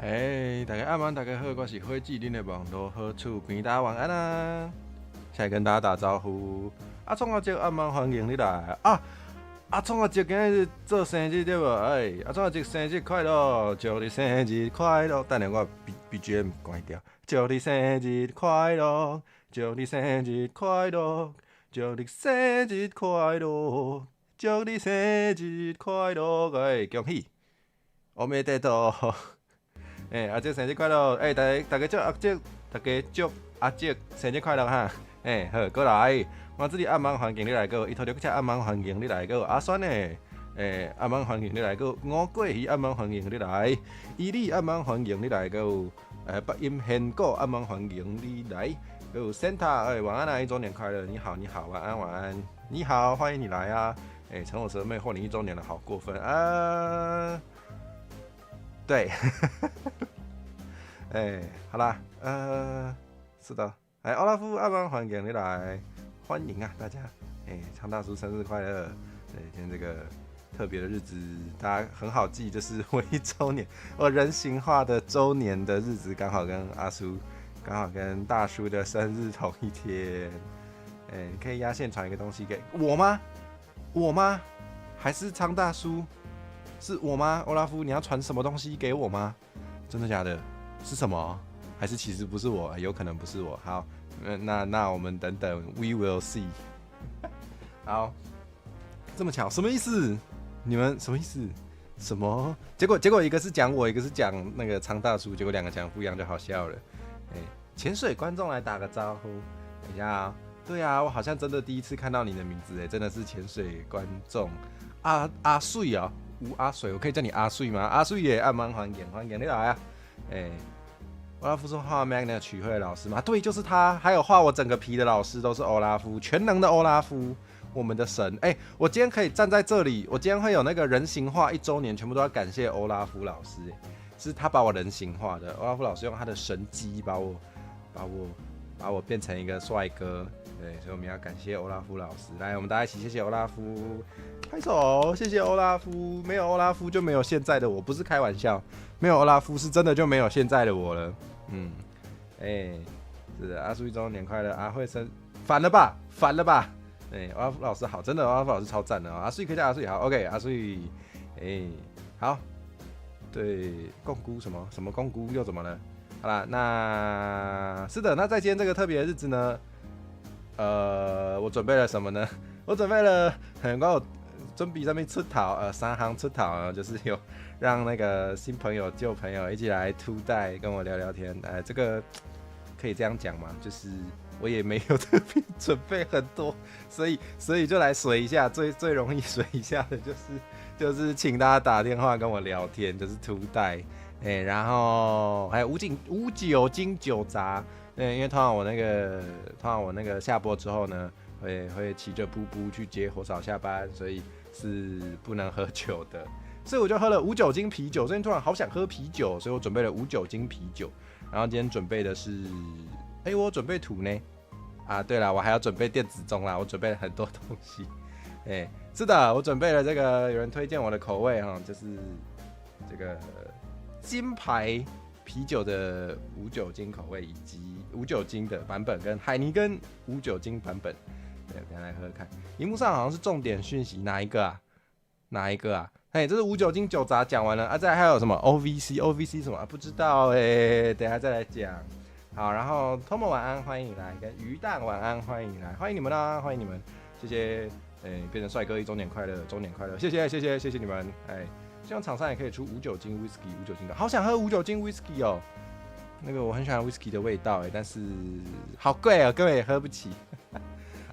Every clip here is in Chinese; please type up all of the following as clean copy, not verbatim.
大家晚安，大家好，我是火鸡恁的网络好处边，大家晚安啊！现在跟大家打招呼。创阿叔晚安，欢迎你来啊！创阿叔今日做生日对无？创阿叔生日快乐，祝你生日快乐！等下我 BGM 关掉。祝你生日快乐，祝你生日快乐，祝你生日快乐，祝你生日快乐！恭喜！我没得到。阿叔生日快乐！大家祝阿叔，大家祝阿叔生日快乐哈！好，过来，我这里暗网环境你来个，伊头条暗网环境你来个，阿酸呢？暗网环境你来个，我过鱼暗网环境你来，伊利暗网环境你来个，北音仙果暗网环境你来，有 Santa， 晚安啊，1周年快乐！你好，你好，晚安，晚安，你好，欢迎你来啊！陈我蛇妹获你1周年了，好过分啊！对，好啦，是的，欧拉夫暗网环境你来，欢迎啊大家，昌大叔生日快乐！今天这个特别的日子，大家很好记，就是我1周年，我人形化的周年的日子，刚好跟阿叔，刚好跟大叔的生日同一天。你可以压线传一个东西给我吗？我吗？还是昌大叔？是我吗？欧拉夫，你要传什么东西给我吗？真的假的？是什么？还是其实不是我？有可能不是我。好，那我们等等 ，We will see 。好，这么巧，什么意思？你们什么意思？什么？结果一个是讲我，一个是讲那个昌大叔，结果2个讲不一样，就好笑了。潜水观众来打个招呼，等一下啊、对啊，我好像真的第一次看到你的名字，真的是潜水观众阿水啊。吴阿水，我可以叫你阿水吗？阿水也暗网欢迎你来啊！欧拉夫是画 Magnet 曲会的老师吗？对，就是他。还有画我整个皮的老师都是欧拉夫，全能的欧拉夫，我们的神。我今天可以站在这里，我今天会有那个人形化1周年，全部都要感谢欧拉夫老师，是他把我人形化的。欧拉夫老师用他的神机把我变成一个帅哥。对，所以我们要感谢欧拉夫老师。来，我们大家一起谢谢欧拉夫，拍手，谢谢欧拉夫。没有欧拉夫就没有现在的我，不是开玩笑。没有欧拉夫是真的就没有现在的我了。是的，阿叔1周年快乐，阿慧生，反了吧？欧拉夫老师好，真的，欧拉夫老师超赞的哦。阿叔可以叫阿叔好 ，OK， 阿叔，好，对，共估什么共估又怎么了？好啦，那是的，那在今天这个特别的日子呢？我准备了什么呢？我准备了我准备上面出头3行出头，就是有让那个新朋友旧朋友一起来突带跟我聊聊天。这个可以这样讲吗？就是我也没有特别准备很多，所以就来水一下，最容易水一下的就是请大家打电话跟我聊天，就是突带。然后还有无酒精酒杂。因为通常我那个下播之后呢，会骑着布布去接火嫂下班，所以是不能喝酒的，所以我就喝了无酒精啤酒。最近突然好想喝啤酒，所以我准备了无酒精啤酒。然后今天准备的是，我准备土呢。对了，我还要准备电子钟啦，我准备了很多东西。是的，我准备了这个，有人推荐我的口味哈，就是这个金牌啤酒的无酒精口味，以及无酒精的版本跟海尼根无酒精版本。对，等一下来喝喝看。荧幕上好像是重点讯息，哪一个啊？这是无酒精酒杂讲完了再来还有什么 OVC 什么不知道等一下再来讲。好，然后 Tomo 晚安，欢迎你来，跟鱼蛋晚安，欢迎你来，欢迎你们啦，欢迎你们，谢谢。变成帅哥1周年快乐，周年快乐，谢谢你们。希望厂商也可以出无酒精 whisky， 无酒精的，好想喝无酒精 whisky 哦。那个我很喜欢 whisky 的味道但是好贵哦，各位也喝不起。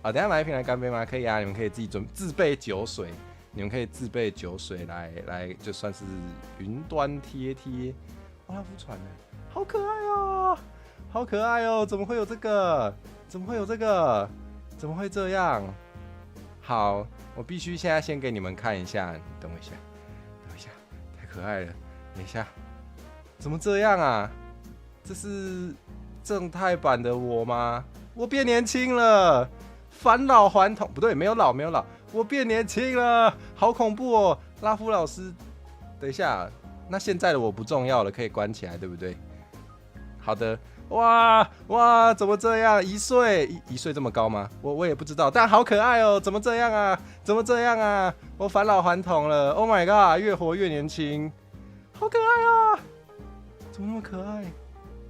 等一下买一瓶来干杯吗？可以啊，你们可以自备酒水，来就算是云端贴。欧拉夫传的，好可爱哦，怎么会有这个？怎么会这样？好，我必须现在先给你们看一下，等我一下，太可爱了，等一下，怎么这样啊？这是正太版的我吗？我变年轻了，返老还童，不对，没有老，我变年轻了，好恐怖哦！拉夫老师，等一下，那现在的我不重要了，可以关起来，对不对？好的，哇，怎么这样？1岁，1岁这么高吗？我也不知道，但好可爱哦，怎么这样啊？我返老还童了 ，Oh my god， 越活越年轻，好可爱啊！怎么那么可爱？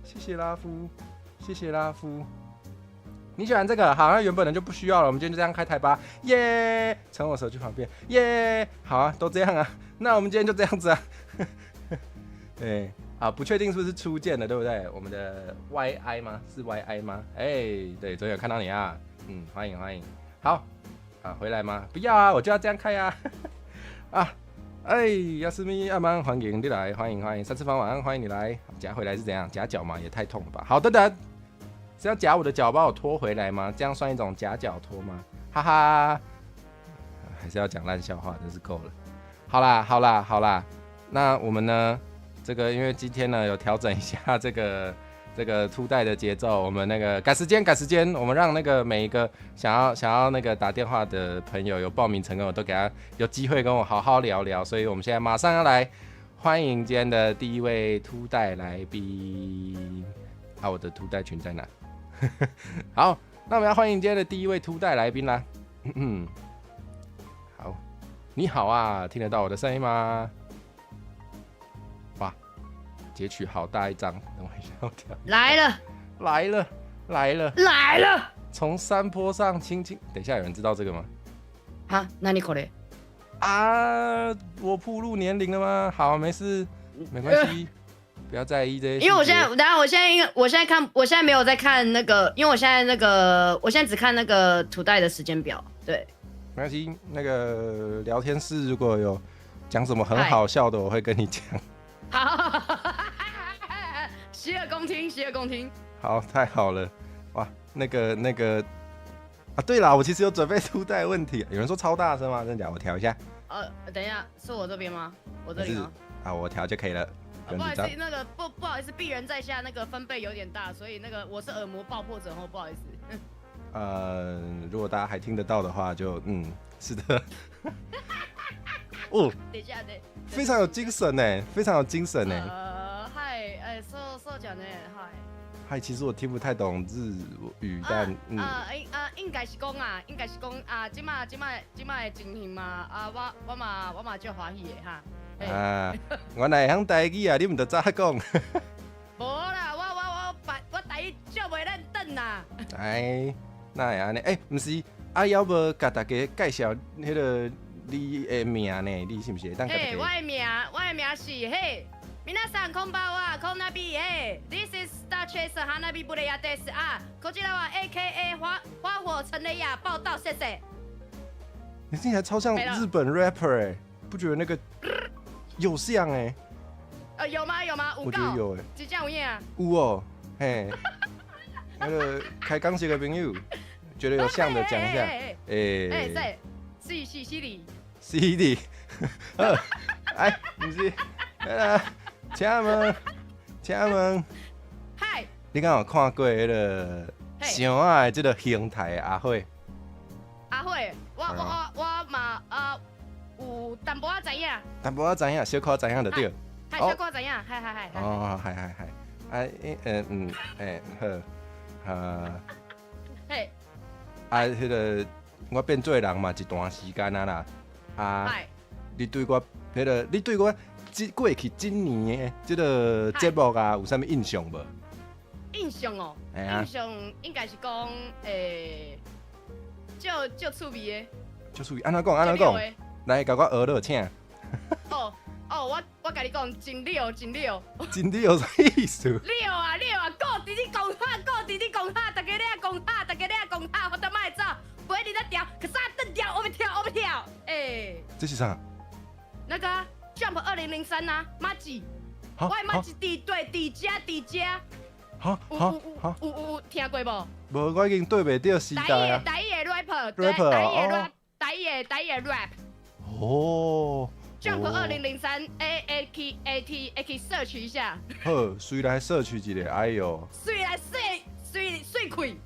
谢谢拉夫。你喜欢这个？好，那原本的就不需要了。我们今天就这样开台吧，耶！从我手机旁边，耶！好啊，都这样啊。那我们今天就这样子啊。对，好，不确定是不是初见的，对不对？我们的 YI 吗？是 YI 吗？对，昨天有看到你啊。欢迎。好，回来吗？不要啊，我就要这样开啊。亚斯米阿曼，欢迎你来，欢迎。3次方晚安，欢迎你来。夹回来是怎样？夹脚吗？也太痛了吧。好，等等。是要夹我的脚把我拖回来吗？这样算一种夹脚拖吗？哈哈，还是要讲烂笑话，真是够了。好啦，那我们呢？这个因为今天呢有调整一下这个凸带的节奏，我们那个改时间，我们让那个每一个想要那个打电话的朋友有报名成功，我都给他有机会跟我好好聊聊。所以我们现在马上要来欢迎今天的第一位凸带来宾。我的凸带群在哪？好，那我们要欢迎今天的第一位凸带来宾啦。好，你好啊，听得到我的声音吗？哇，截取好大一张，等我一下，我调。来了！从山坡上轻轻，等一下有人知道这个吗？何これ？我暴露年龄了吗？好，没事，没关系。不要在意这些，因为我现在没有在看那个，因为我现在只看那个土带的时间表。对，没关系。那个聊天室如果有讲什么很好笑的，我会跟你讲。好，洗耳恭听。好，太好了，哇，那个对啦，我其实有准备凸带问题。有人说超大声吗？真的假的？我调一下。等一下，是我这边吗？我这里吗？我调就可以了。不好意思，那个不好意思，鄙人在下，那个分贝有点大，所以那个我是耳膜爆破症后，不好意思。如果大家还听得到的话，是的。等一下，非常有精神呢，嗨，说讲呢，嗨，其实我听不太懂日语，但应该是讲今麦的情形嘛，我嘛足欢喜的哈。原来会晓台语啊！你唔得早讲。无啦，我台语足袂认真啦。那会安尼？唔是，要无甲大家介绍迄个你的名呢？你是不是？我的名是皆さんこんばんは、こんなびThis is Star Chaser 花火布雷亚です。こちらは AKA 花火陈雷亚报道，谢谢。你听起来超像日本 rapper 不觉得那个？有像有吗？我觉得有是这样有影啊？有哦，那个开钢琴的朋友，觉得有像的讲一下。是的，不是，请问，嗨，你敢有看过迄个上海的这个形态的阿慧？我嘛有淡薄仔知影，小可知影就对。小可知影，嗨。迄个我变做人嘛一段时间啊啦，你对我过去今年的这个节目啊，有啥物印象无？印象哦，印象应该是讲就趣味的。就趣味，安怎讲？来，甲我学落请。我甲你讲，真溜。真溜啥意思？溜啊！顾伫你讲哈，大家咧讲哈，我他妈会走，陪你在跳，可是蹬跳，我要跳。这是啥？那个 Jump 2003啊，马吉，我马吉伫家。好，有听过无？无，我已经对袂到时代啊。台语的 rapper，台语的 rap。哦。Jump 2003 A 去 search 一下。好，随来 search 一下，哎呦。随来碎开。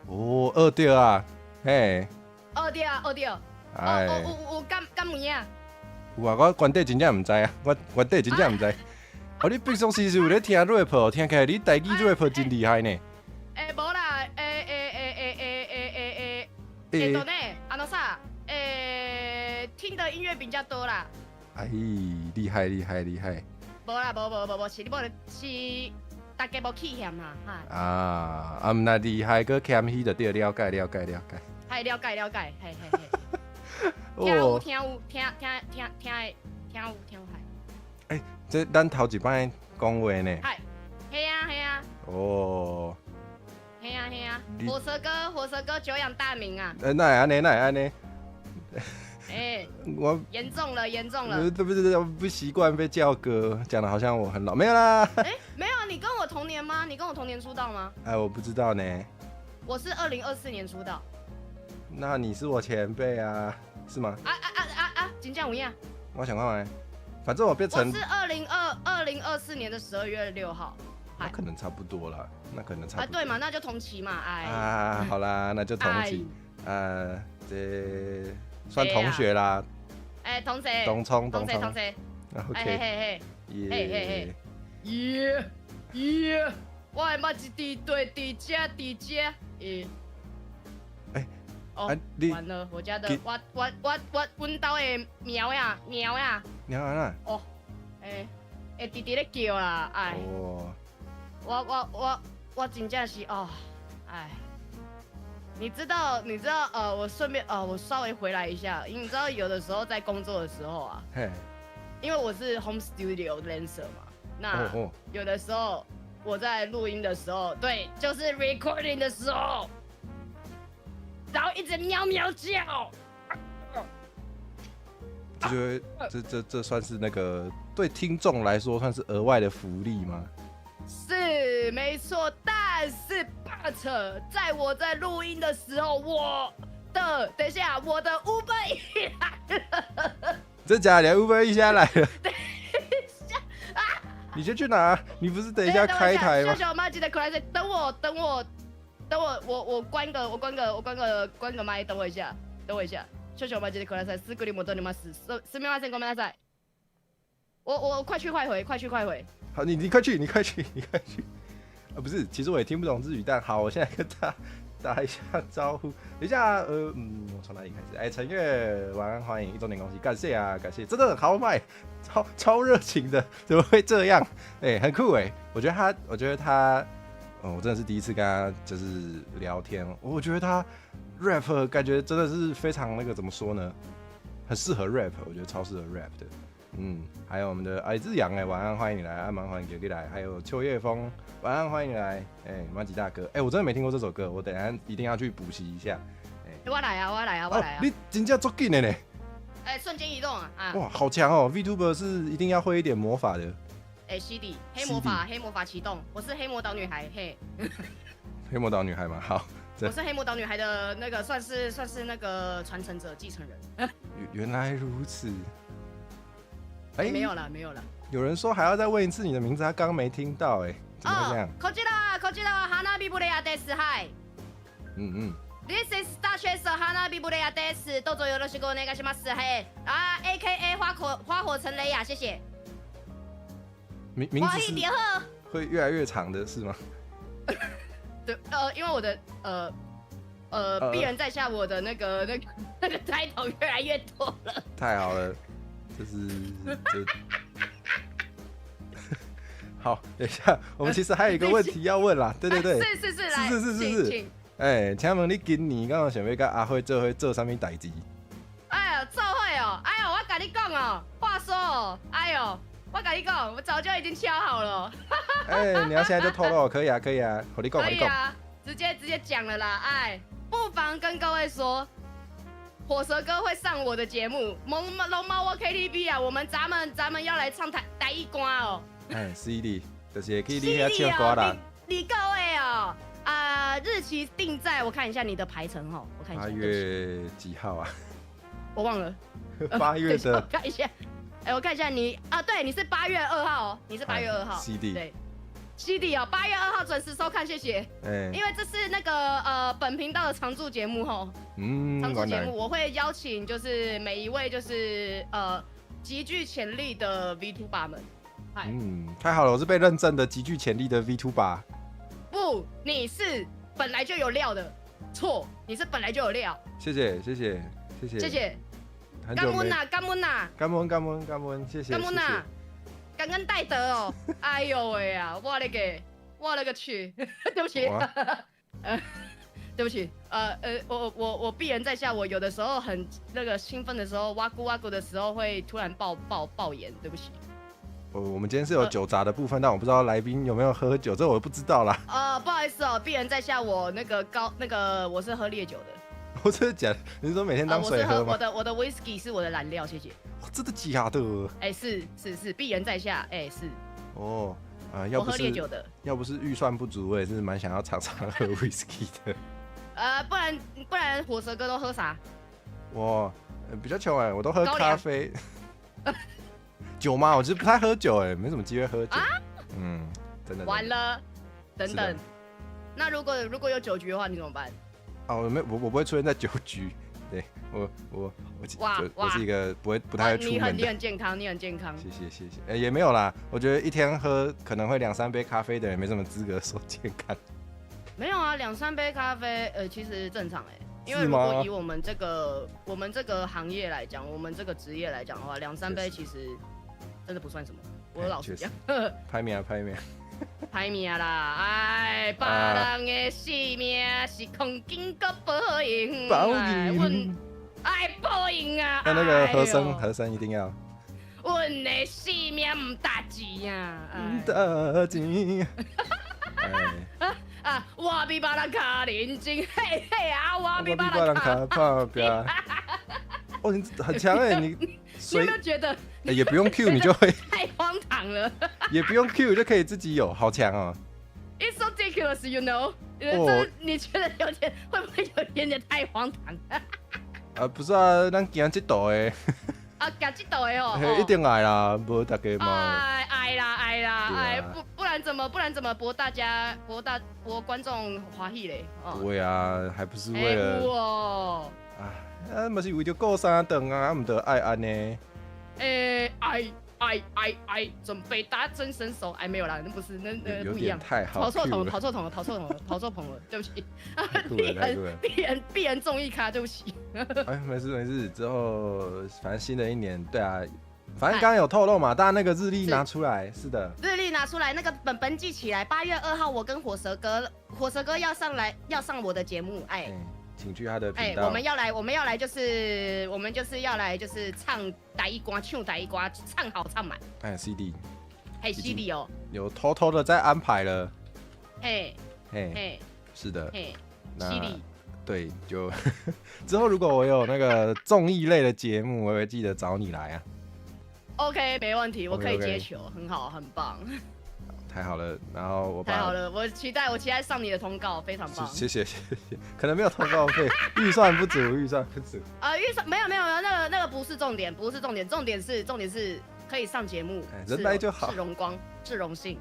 学到啊，嘿。学到。有敢有影啊？有啊，我原底真正唔知啊，我原底真正唔知。哦，你平常时是有咧听 rap， 听起来你台语 rap 真厉害呢。无啦，懂呢？啥？听的音乐比较多啦。哎，厉害厉害厉害！无啦，无，是你无是大家无气嫌嘛，哈。啊，毋那厉害，搁欠迄就对，了解。系了解，嘿。哦，听有嗨。哎，这咱头一摆讲话呢。系啊。哦。系啊，火蛇哥久仰大名啊！那会安尼？我严重了！不习惯被叫哥，讲的好像我很老，没有啦。没有，你跟我同年吗？你跟我同年出道吗？我不知道呢。我是2024年出道。那你是我前辈啊，是吗？真这样有影？我想看看，反正我变成我是2024年的12月6号。那可能差不多啦，对嘛，那就同期嘛，好啦，那就同期，这算同学啦。同学。OK。耶！我的目一滴对这。完了，我家的我阮兜的苗呀。苗啊？哦，弟弟咧叫啦，我真正是你知道，我顺便我稍微回来一下，因为你知道有的时候在工作的时候啊，因为我是 home studio dancer 嘛，那有的时候我在录音的时候，对，就是 recording 的时候，然后一直喵叫。这算是那个对听众来说算是额外的福利吗？是没错，但是 but 在我在录音的时候，等一下，我的 Uber 来了。真假的 Uber 一下来了？等一下啊！你先去哪？你不是等一下开台吗？小马记得过来，等我，我关个麦，等我一下。小马记得过来，すぐに戻ります。すみません、ごめんなさい。我快去快回。好，你快去。不是，其实我也听不懂日语，但好，我现在跟他打一下招呼。等一下，我从哪里开始？陈月，晚安，欢迎1周年恭喜，感谢啊，感谢，真的很豪迈，超热情的，怎么会这样？很酷哎，我觉得他，我真的是第一次跟他就是聊天，我觉得他 rap 感觉真的是非常那个怎么说呢？很适合 rap， 我觉得超适合 rap 的。还有我们的日阳晚安，欢迎你来，阿蛮欢迎给来，还有秋叶风，晚安欢迎你来，马吉大哥，我真的没听过这首歌，我等一下一定要去补习一下。我来啊！你真的做紧的呢？瞬间移动啊！哇，好强哦 ！VTuber 是一定要会一点魔法的。CD 黑魔法启动，我是黑魔岛女孩，嘿。黑魔岛女孩吗？好。我是黑魔岛女孩的那个算是那个传承者、继承人。原来如此。没有了。有人说还要再问一次你的名字，他刚刚没听到怎么会这样？こちらは花火ブレアです。はい。This is Star Chaser 花火ブレアです。どうぞよろしくお願いします。嘿，AKA 花火陈雷亚，谢谢。名字是会越来越长的是吗？对，因为我的鄙人在下，我的那个 title 越来越多了。太好了。好，等一下，我们其实还有一个问题要问啦。对，是。请问你今年敢有想要跟阿辉做啥物代志？做伙哦，我跟你讲哦，话说哦，我跟你讲，我早就已经敲好了。你要现在就透露，可以啊，可以啊，我你讲，可以啊，直接讲了啦，不妨跟各位说。火蛇哥会上我的节目，龙猫我 KTV 啊，咱们要来唱台语歌哦。CD 就是可以你遐唱歌啦。你各位哦，日期定在我看一下你的排程哦，我看一下。8月几号啊？我忘了。8月的。我看一下，我看一下你对，你是8月2号哦，你是8月2号。CD 对。CD 哦，8月2号准时收看，谢谢。因为这是那个本频道的常驻节目吼。常驻节目我会邀请就是每一位就是极具潜力的 VTuber 们。太好了，我是被认证的极具潜力的 VTuber。不，你是本来就有料的。错，你是本来就有料。谢谢。感恩呐，感恩呐，感恩，谢谢。感恩呐，感恩戴德哦。哎呦喂啊，我勒个去，对不起，对不起，我鄙人在下，我有的时候很那个兴奋的时候，哇咕的时候会突然爆炎，对不起。我们今天是有酒杂的部分，但我不知道来宾有没有喝酒，这我不知道啦。不好意思哦，鄙人在下，我我是喝烈酒的。我真的假的？你是说每天当水喝吗？我的 whisky 是我的燃料，谢谢。真的假的？是，鄙人在下，是。哦，我喝烈酒的。要不是预算不足，我也是蛮想要常常喝 whisky 的。不然火蛇哥都喝啥？我比较穷我都喝咖啡。酒吗？我其实不太喝酒没什么机会喝酒。真的。完了，等等。那如果有酒局的话，你怎么办？我不会出现在酒局。对我是一个不太会出门的。你很健康，谢谢。也没有啦，我觉得一天喝可能会2-3杯咖啡的人没什么资格说健康。没有啊，2-3杯咖啡，其实正常因为如果以我们这个行业来讲，我们这个职业来讲的话，2-3杯其实真的不算什么。我老实讲，拍命啦！哎，别人的性命是空金个报应，报应，报应啊！那个和声一定要。阮的性命唔值钱啊！唔值钱。我比别人卡认真，嘿我比别人卡拍拼。你很强你有没有觉得？也不用 Q 你就会。太荒唐了。也不用 Q 就可以自己有，好强哦。It's so ridiculous, you know？你觉得会不会有点太荒唐？不是啊，咱行这道的。行这道的一定爱啦，无大家嘛。爱啦，不然怎么博观众欢喜嘞？对啊，还不是为了。不是为了过3顿啊，唔得爱安呢。爱，准备打真身手。没有啦，那不是，那不一样。太好，跑错棚了，对不起。必然综艺咖，对不起。没事。之后反正新的一年，对啊，反正刚刚有透露嘛，大家那个日历拿出来，是的，日历拿出来，那个本记起来。8月2号，我跟火蛇哥要上我的节目，请去他的频道。我们要来就是要来唱台语歌，唱台语歌，唱好唱满。CD。CD 哦。有偷偷的在安排了。是的。CD。对，就之后如果我有那个综艺类的节目，我会记得找你来啊。OK， 没问题，我可以接球，很好，很棒。太好了，然后太好了，我期待上你的通告，非常棒。谢谢，可能没有通告费，预算不足。预算没有，那个不是重点，重点是可以上节目，人来就好，是荣光，是荣幸。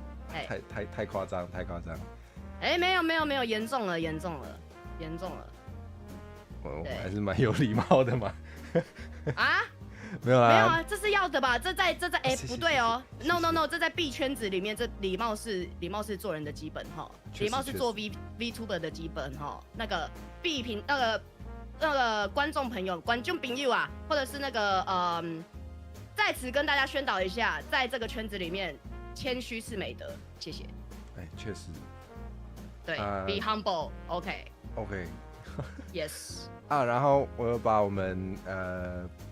太夸张。没有，严重了。我还是蛮有礼貌的嘛。没有啊，这是要的吧？这在不对哦 ，no， 这在 B 圈子里面，这礼貌是做人的基本哈，礼貌是做 VTuber 的基本哈。那个 B 频那个观众朋友啊，或者是那个在此跟大家宣导一下，在这个圈子里面，谦虚是美德，谢谢。确实。对 ，be humble，OK。Yes。然后我又把我们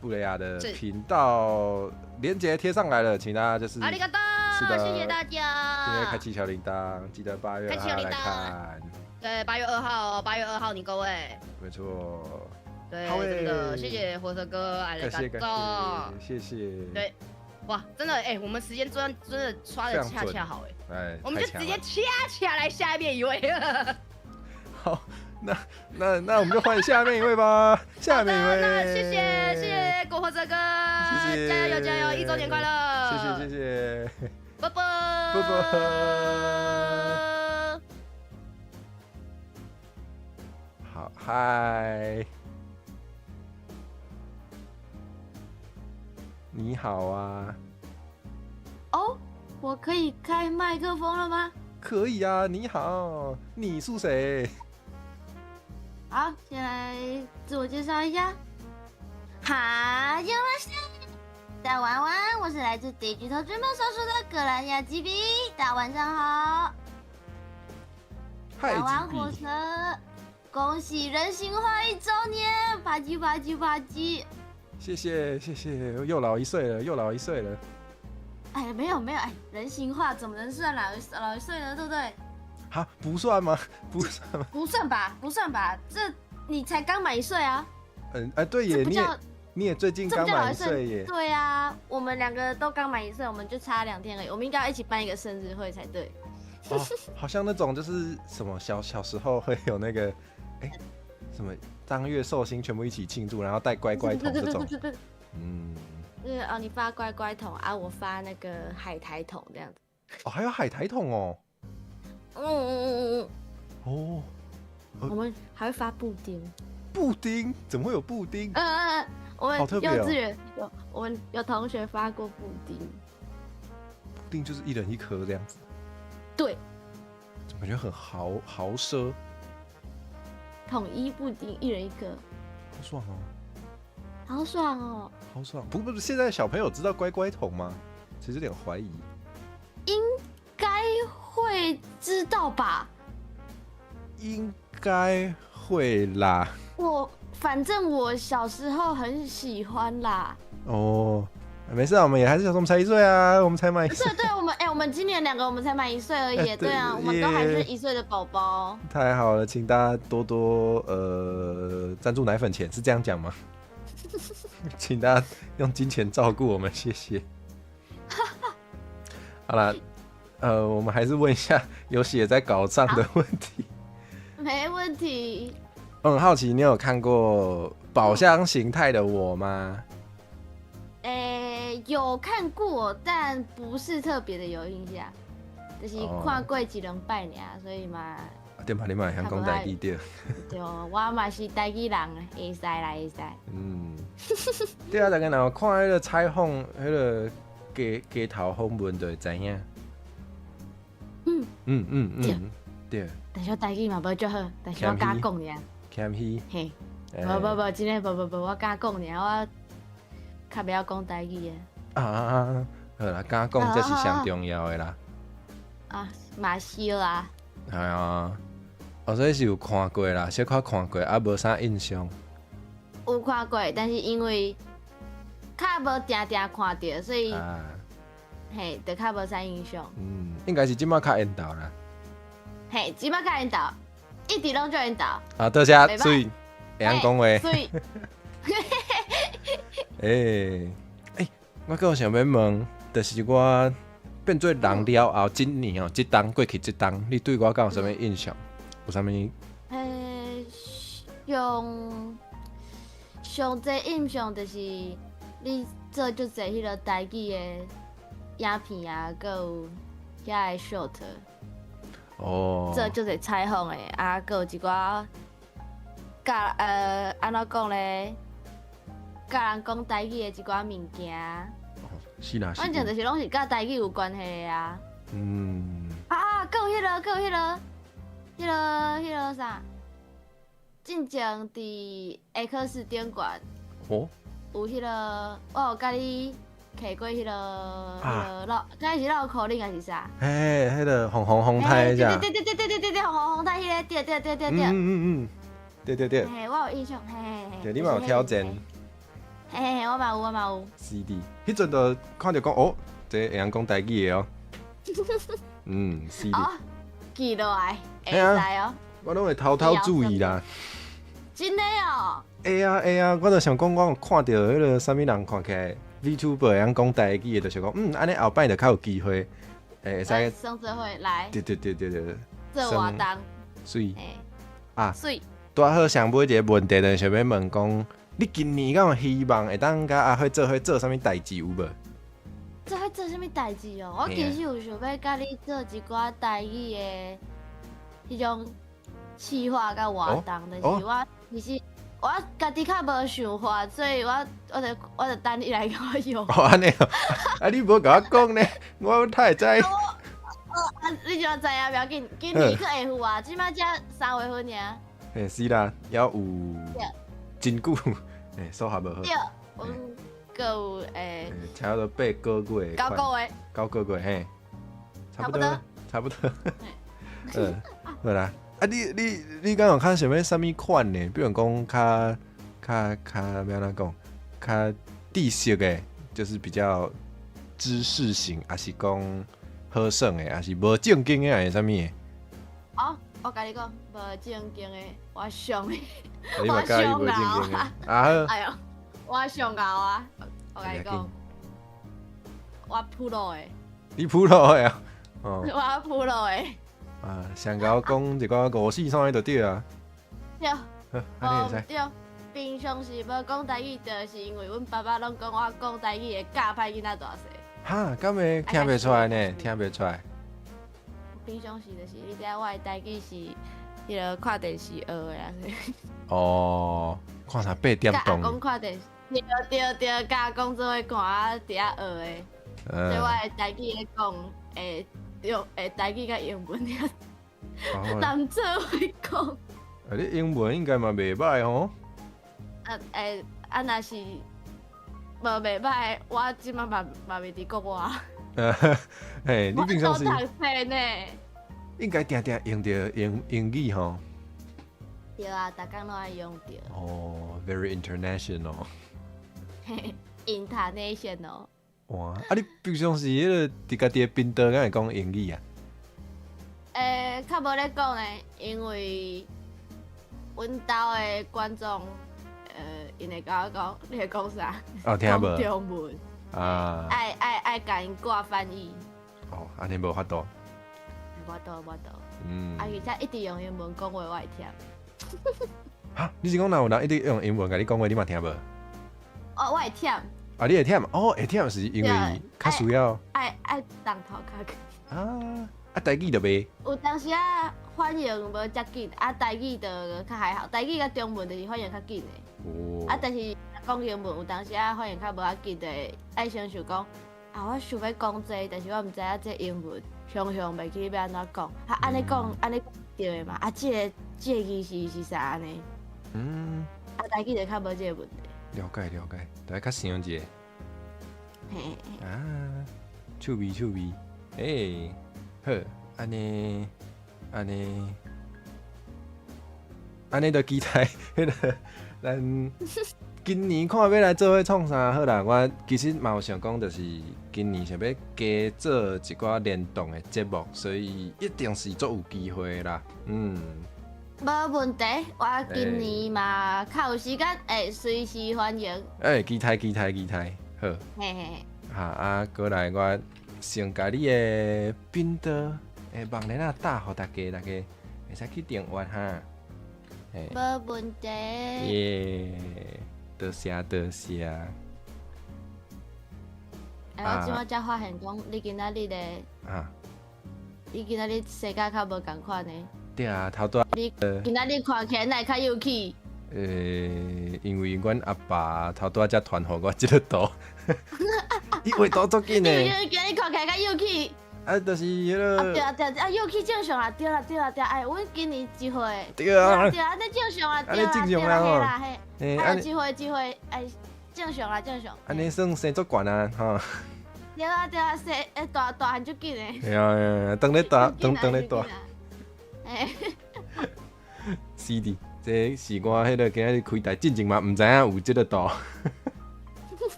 布雷亚的频道连结贴上来了，请大家就是。阿里嘎多，是的，谢谢大家。今天开启小铃铛，记得8月2号来看。对，8月2号，你各位。没错。对，真的，谢谢火车哥，阿里嘎多，谢谢。对，哇，真的我们时间真的刷的恰好我们就直接恰来下面一位了。好。那我们就换下面一位吧。下面一位，那谢谢郭火车哥，谢谢，加油，1周年快乐，谢谢，啵啵，好，嗨。你好啊。哦，我可以开麦克风了吗？可以啊，你好，你是谁？好，先来自我介绍一下。哈，有了谁？大玩玩，我是来自地巨头追梦所属的格兰亚吉比。大晚上好。嗨，大玩火吉比。车，恭喜人性化1周年！啪叽啪叽啪叽。谢谢谢谢，又老1岁了，又老1岁了。哎，没有，哎，人性化怎么能算老1岁呢？对不对？哈，不算吗？不算吗？不算吧，这你才刚满1岁啊。对耶，你也最近刚满1岁耶。对啊，我们2个都刚满1岁，我们就差2天而已，我们应该要一起办一个生日会才对。哦，好像那种就是什么小时候会有那个，什么当月寿星全部一起庆祝，然后带乖乖桶这种。对。嗯。就是哦，你发乖乖桶啊，我发那个海苔桶这样子。哦，还有海苔桶哦。哦。我们还会发布丁。布丁？怎么会有布丁？我们好特别哦。幼稚园我们有同学发过布丁。布丁就是1人1颗这样子。对。感觉很豪奢。统一布丁1人1颗。好爽哦。好爽哦！好爽！不是，现在小朋友知道乖乖桶吗？其实有点怀疑。应该会知道吧？应该会啦。反正我小时候很喜欢啦。哦，没事啊，我们也还是小时候，我们才1岁啊，我们才满1岁。对，我们今年2个我们才满1岁而已。对啊，我们都还是1岁的宝宝。太好了，请大家多多赞助奶粉钱，是这样讲吗？请大家用金钱照顾我们，谢谢。好啦，我们还是问一下有写在稿上的问题。没问题。我很好奇，你有看过宝箱形态的我吗？有看过，但不是特别的有印象，就是看过1、2摆尔，所以嘛。对吧？你嘛会晓讲台语对。对，我嘛是台语人，会使啦，会使。对啊，大家若看迄个采访，迄个街头访问就会知影。对。但是台语嘛无足好，但是我敢讲尔。谦虚。嘿。无，真的无，我敢讲尔，我较袂晓讲台语的。好啦，敢讲这是上重要的啦。嘛是啦。系啊。所以是有看过啦，小可看过，无啥印象。有看过，但是因为较无定看到，所以嘿，就较无啥印象。应该是即摆较缘投啦。嘿，即摆较缘投，一直拢做缘投。多谢，所以会晓讲话。所以，我有想要问，就是我变做人了后，今年这档过去这档，你对我有啥物印象？有啥物？上侪印象就是你做足侪迄个台语的影片啊，佮有遐个 short。做足侪采访的，佮有一寡安怎讲咧？甲人讲台语的一寡物件。是啦。反正就是拢是甲台语有关系的啊。佮有迄个啥？进前伫 X 展馆，有迄个，我有甲你摕过迄个，敢是绕口令还是啥？迄个红太只。对，红太迄个，对。我有印象，对，你嘛有挑战。我嘛有。CD， 迄阵就看到讲，这会晓讲台语的哦。CD。记落来，会使哦。我拢会偷偷注意啦。真的哦。会啊，我就想讲，我有看到迄个啥物人看起来 VTuber 会晓讲台语的，就想讲，安尼后摆就较有机会，会使。生做伙来。对。做活动。水。水。拄好上尾一个问题，就想要问讲，你今年敢有希望会当甲阿辉做啥物代志有无？做啥物代志哦？我其实有想要甲你做一寡台语的迄种企划甲活动，但是我其实我家己较无想法，所以我就等你来甲我用。哦，安尼哦，啊，你无甲我讲呢，我太会知。你就知影，不要紧，今年去下付啊，即摆才3月份尔。嘿，是啦，还有真久，嘿，数学无好。对，佮有差不多8个月。9个月。 9个月，嘿，差不多，差不多。好啦，啊，你敢有看想要啥物款呢？比如讲较要安怎讲，较知识的，就是比较知识型，还是讲好耍的，还是无正经的，还是啥物的？哦，我甲你讲，无正经的，我上的，你嘛介意无正经的？啊，哎呦，我上高啊！我甲你讲，我普罗的，你普罗的啊？哦，我普罗的。啊，上高讲一个543的就对啊。对，安尼会使。对，平常时要讲台语，就是因为阮爸爸拢讲我讲台语会教歹囡仔大细。哈，敢会听袂出来呢？听袂出来。平常时就是你知我的台语是迄个看电视学的啦。哦，看啥8点甲阿公钟。看电视，对，甲阿公做伙看啊，伫遐学的。所以我的台语咧讲，用台语甲英文咧难做伙讲。啊，你英文应该嘛袂歹吼。若是无袂歹，我即摆嘛袂伫国外。嘿，你平常时我读册呢。应该定定用着英语吼。对啊，逐工拢爱用着。哦 ，very international。international。哇，啊，你平常时迄个伫家己的频道敢会讲英语啊？较无咧讲呢，因为阮兜的观众，因会甲我讲，你会讲啥？哦，听无。讲中文。啊。爱甲因挂翻译。哦，安尼无法度。我懂。嗯。而且一直用英文讲话，我会听。哈，你是讲若有人一直用英文甲你讲话，你嘛听无？哦，我会听。啊，你会忝？哦，会忝是因为较需要。爱动头壳。啊，台语就袂。有当时啊，反应无遮紧，啊，台语就较还好。台语甲中文就是反应较紧的。哦。啊，但是讲英文有当时啊，反应较无遐紧的，爱先想讲，啊，我想要讲这，但是我毋知影这英文常袂记要安怎讲。啊，安尼讲对的嘛？啊，这个意思是啥安尼？嗯。啊，台语就较无这个问题。了解，大家较想一下。嘿。啊，趣味，好，安尼就期待迄个咱今年看要来做伙创啥好啦。我其实嘛有想讲，就是今年想要加做一寡联动的节目，所以一定是足有机会啦。无问题，我今年嘛较有时间，会随时欢迎。期待，好。嘿。啊，过来我先甲你的频道网链打互大家会使去订阅哈。无问题。耶，多谢。我即摆才发现讲，你今仔日的你今仔日世界较无共款呢。对啊，头拄你今仔日看起来较有气。因为阮阿爸头拄才传互我即个图，伊画图足紧诶。今仔日看起来较有气。啊，就是迄个。对，有气正常啦，对啦，哎，阮今年一岁。对啊。安尼正常啦，安尼正常啦吼。哎，一岁，哎，正常啦。安尼算生足悬啊，吼。对啊，生大汉足紧诶。对啊，当咧大。是的，这是我迄个今仔日开台进前嘛，毋知影有即个图。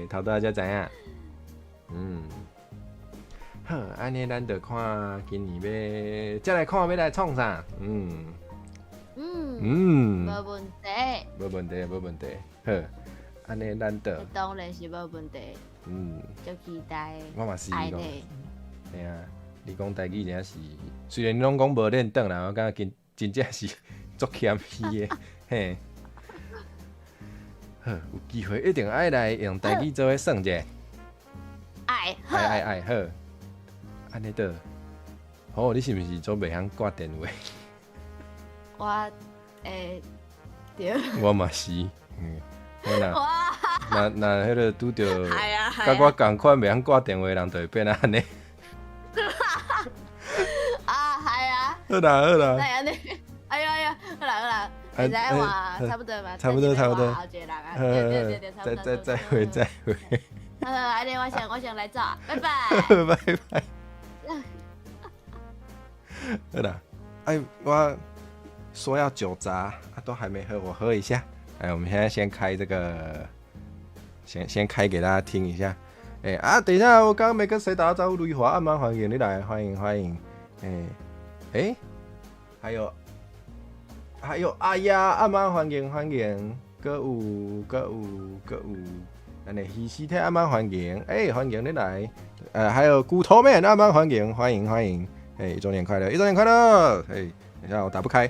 头拄仔才知影。好，安尼咱就看今年再来看要来创啥。无问题。好，安尼咱就。当然是无问题。足期待。我嘛是。爱的。嘿啊。你讲台语真正是，虽然你拢讲无练转啦，我感觉真正是足谦虚的，嘿。好，有机会一定爱来用台语做伙耍者。爱，好。安尼倒，你是毋是做袂晓挂电话？我对。我嘛是，我那迄个拄着，甲我我共款袂晓挂电话的人，就会变安尼。啊，系啊。好啦好啦。哎呀你，哎呀，好啦，现在话差不多嘛。差不多。好一个人啊，对，差不多。再会。安尼我想来走，拜拜。拜拜。好啦，我说要酒渣，都还没喝，我喝一下。我们现在先开这个，先开给大家听一下。等一下，我刚刚没跟谁打招呼，卢玉华，暗慢欢迎你来，欢迎。还有哎呀，暗慢欢迎，歌有，安尼西西太暗慢欢迎，欢迎你来。还有骨头妹暗慢欢迎，1周年快乐，1周年快乐！等一下我打不开，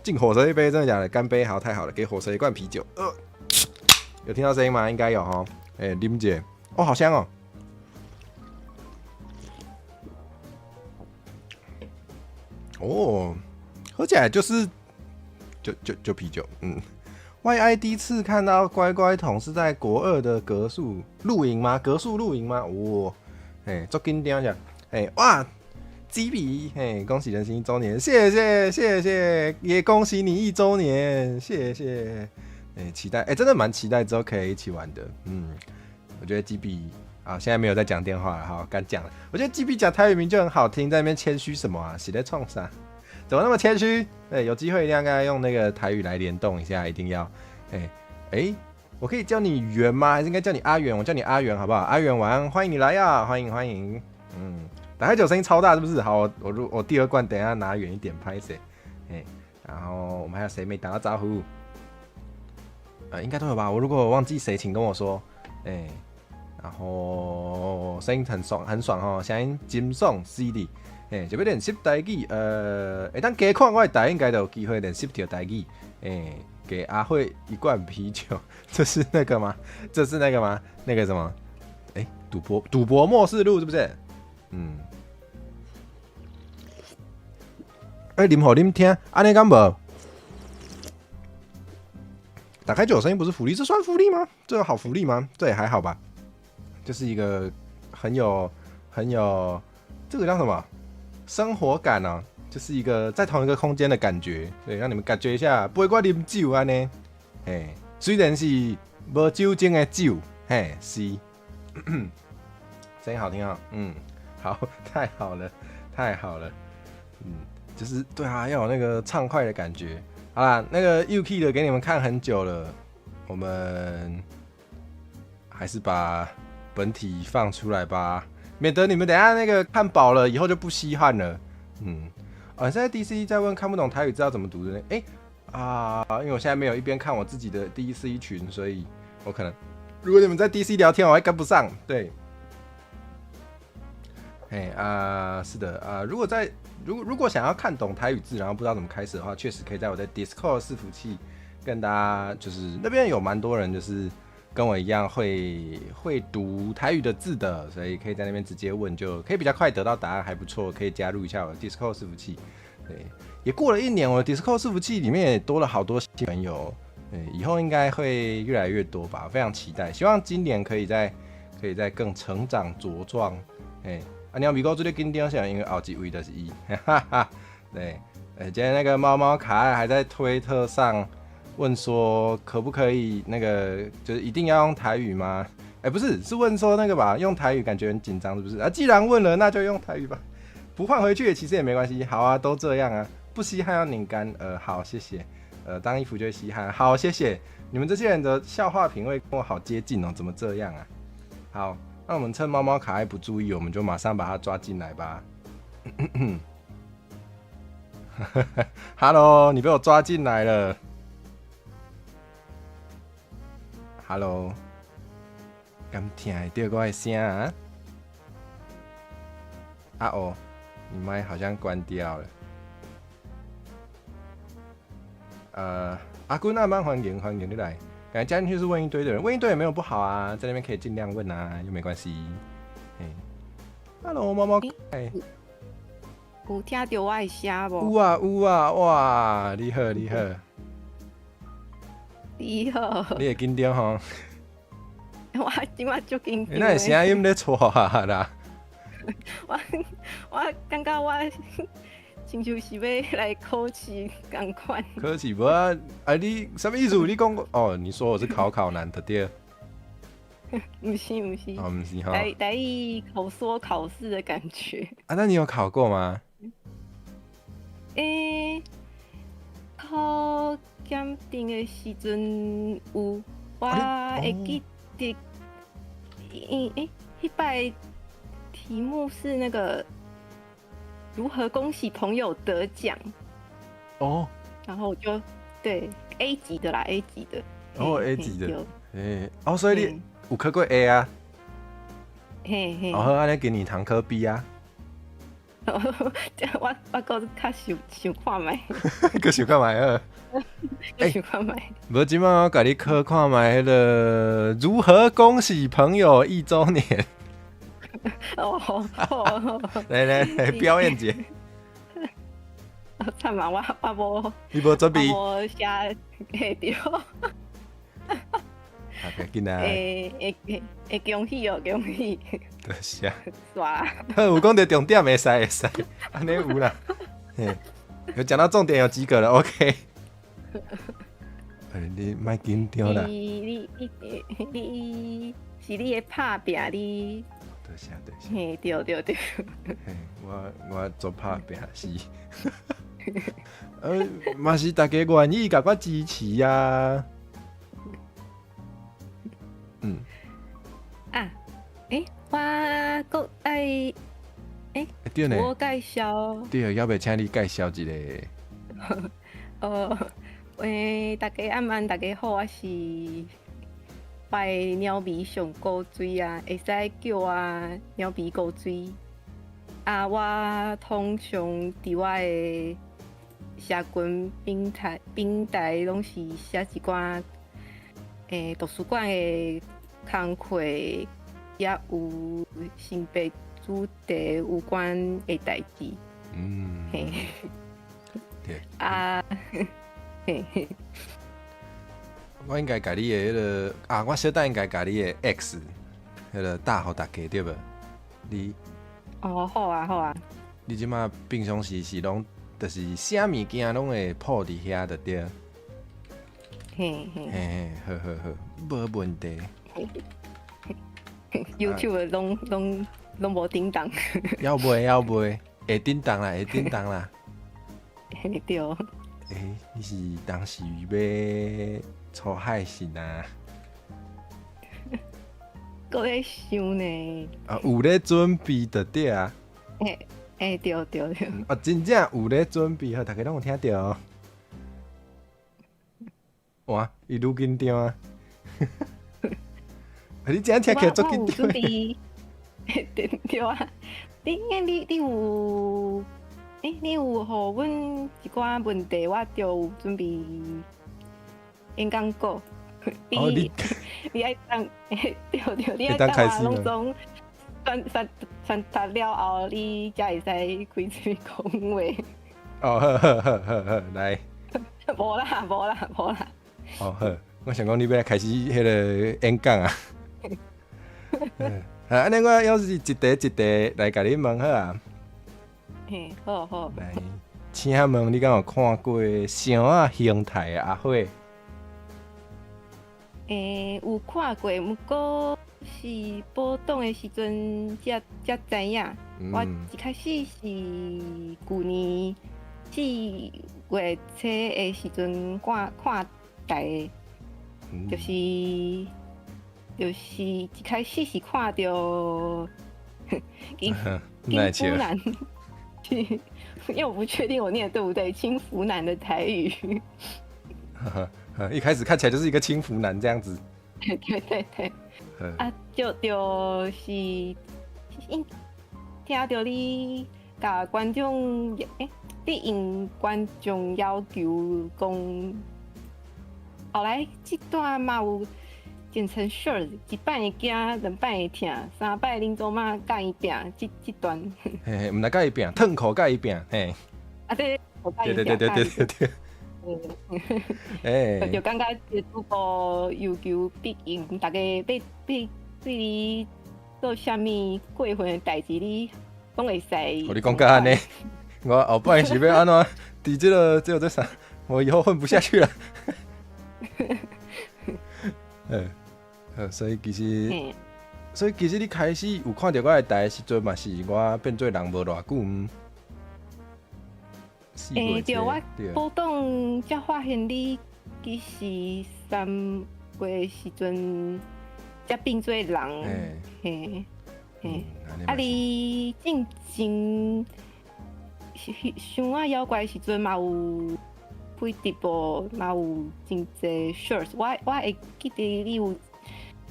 敬火蛇一杯，真的假的？干杯，好，太好了，给火蛇一罐啤酒。有听到声音吗？应该有哈。啉姐，好香哦。喝起来就是就啤酒。YI 第一次看到乖乖桶是在国2的格数露营吗？足紧张一下。哇！基比，恭喜人生1周年，谢谢，也恭喜你1周年，谢谢。期待，真的蛮期待之后可以一起玩的。我觉得基比啊，现在没有在讲电话了，好，敢讲了。我觉得基比讲台语名就很好听，在那边谦虚什么啊？是在创啥？怎么那么谦虚？有机会一定要跟他用那个台语来联动一下，一定要。我可以叫你圆吗？还是应该叫你阿圆？我叫你阿圆好不好？阿圆晚安，欢迎你来呀，欢迎。打开酒声音超大是不是？好，我第2罐等一下拿远一点拍谁？然后我们还有谁没打到招呼？应该都有吧。我如果忘记谁，请跟我说。然后声音很爽哦，声音真爽 CD。就要练习台语，当加看我的台应该就有机会练习到台语。给阿慧1罐啤酒，这是那个吗？那个什么？赌博末世录是不是？啉好啉听，安尼敢无？打开酒声音不是福利，这算福利吗？这有好福利吗？这也还好吧，就是一个很有这个叫什么生活感啊，就是一个在同一个空间的感觉，对，让你们感觉一下，不会怪啉酒安呢。虽然是无酒精的酒，是，声音好听啊，好，太好了，就是对啊，要有那个畅快的感觉。好啦，那个 UK 的给你们看很久了，我们还是把本体放出来吧，免得你们等一下那个看饱了以后就不稀罕了。现在 DC 在问看不懂台语知道怎么读的呢？因为我现在没有一边看我自己的 DC 群，所以我可能如果你们在 DC 聊天，我还跟不上。对，是的，如果想要看懂台语字，然后不知道怎么开始的话，确实可以在我的 Discord 伺服器跟大家，就是那边有蛮多人就是跟我一样会读台语的字的，所以可以在那边直接问，就可以比较快得到答案，还不错，可以加入一下我的 Discord 伺服器。对，也过了1年，我的 Discord 伺服器里面也多了好多新朋友，以后应该会越来越多吧，非常期待，希望今年可以再更成长茁壮。你要美国最紧张是因为后一位就是伊，对，今天那个猫猫可爱还在推特上问说可不可以那个就是一定要用台语吗？不是，是问说那个吧，用台语感觉很紧张是不是？既然问了，那就用台语吧，不换回去其实也没关系。好啊，都这样啊，不稀罕要拧干，好，谢谢。当衣服就会稀罕，好，谢谢。你们这些人的笑话品味跟我好接近哦，怎么这样啊？好。那我们趁猫猫可爱不注意，我们就马上把它抓进来吧。Hello， 你被我抓进来了。Hello， 敢听得到我的声啊？你麦好像关掉了。阿君阿曼欢迎你来。感觉加进去是问一堆的人，问一堆也没有不好啊，在那边可以尽量问啊，又没关系。Hello， 猫猫，有听到我的声无？有啊，哇，你好。你好，你会紧张吼？我今晚足紧张那会声音咧错啦。我感觉我亲像是要来考试共款。可是无啊，你什么意思？你讲哦，你说我是考男的对？不是，哦，不是哈。来口说考试的感觉。啊，那你有考过吗？考检定的时阵有，我会记得，迄摆题目是那个如何恭喜朋友得奖。哦。然后我就对 A 级的啦 ，A 级的。哦 ，A 级的。所以你有考过 A 啊？嘿。好，安尼今年堂科 B 啊。我个较想看卖。佮想看卖好。想看卖。无即摆我甲你考看卖迄个如何恭喜朋友1周年。来表演节。惨嘛，我无。你无准备？我无写下着。不要紧啊。会恭喜哦，恭喜。多谢。耍。有讲到重点会使，安尼有啦。有讲到重点有及格了 ，OK。你莫紧张啦。你是你的拍拼，你。多谢。嘿，对。我做拍拼是。嘛是大家愿意甲我支持啊。我搁爱对呢。我介绍。对，要袂请你介绍一个。大家晚安，大家好，我是拜鸟咪上古水啊，会使叫我鸟咪古水。我通常伫我的社群平台拢是写一寡图书馆的工课，也有性别主题有关的代志。嘿。我应该甲你的迄个我小等应该甲你的 X 迄个打互大家对无？你好啊。你即马平常时拢就是啥物件拢会铺伫遐就对。嘿，好，无问题。YouTube 拢无叮当。要袂，会叮当啦。对。你是当时要出海是啊？搁咧想呢。有咧准备就对啊。对。真正有咧准备，好，大家拢有听到。哇，伊愈紧张啊！你真听起来足紧张。对啊，你有。你有互阮一寡问题，我就有准备演讲稿。你爱当对，你爱当我拢总选读了后，你才会使开嘴讲话。好，来。无啦。好，我想讲你要开始迄个演讲啊。安尼我要是一题来甲你问好啊。好。来，请问你敢有看过箱仔形态的阿火？有看过，不过是报档的时阵才知影。我一开始是去年4月初的时阵看台的，就是一开始是看到金夫男。因为我不确定我念的对不对，轻浮男的台语。一开始看起来就是一个轻浮男这样子。对。就是听到你甲观众你应观众要求讲，后来这段嘛有剪成 short， 一摆会惊，2摆会疼，3摆恁祖妈甲伊拼，这段。毋来甲伊拼，脱裤甲伊拼，嘿。对，对。哎，就感觉这主播要求必应，大家要对你做啥物过分的代志，你拢会使。我你讲甲安尼，我后摆是要安怎？伫这个啥？我以后混不下去了。所以其实，你开始有看到我的台的时阵嘛，是我变做人无偌久。对，我波动才发现你其实3月的时阵才变做人。啊，你进前想啊妖怪的时阵嘛有开直播，嘛有真济 short， 我会记得你有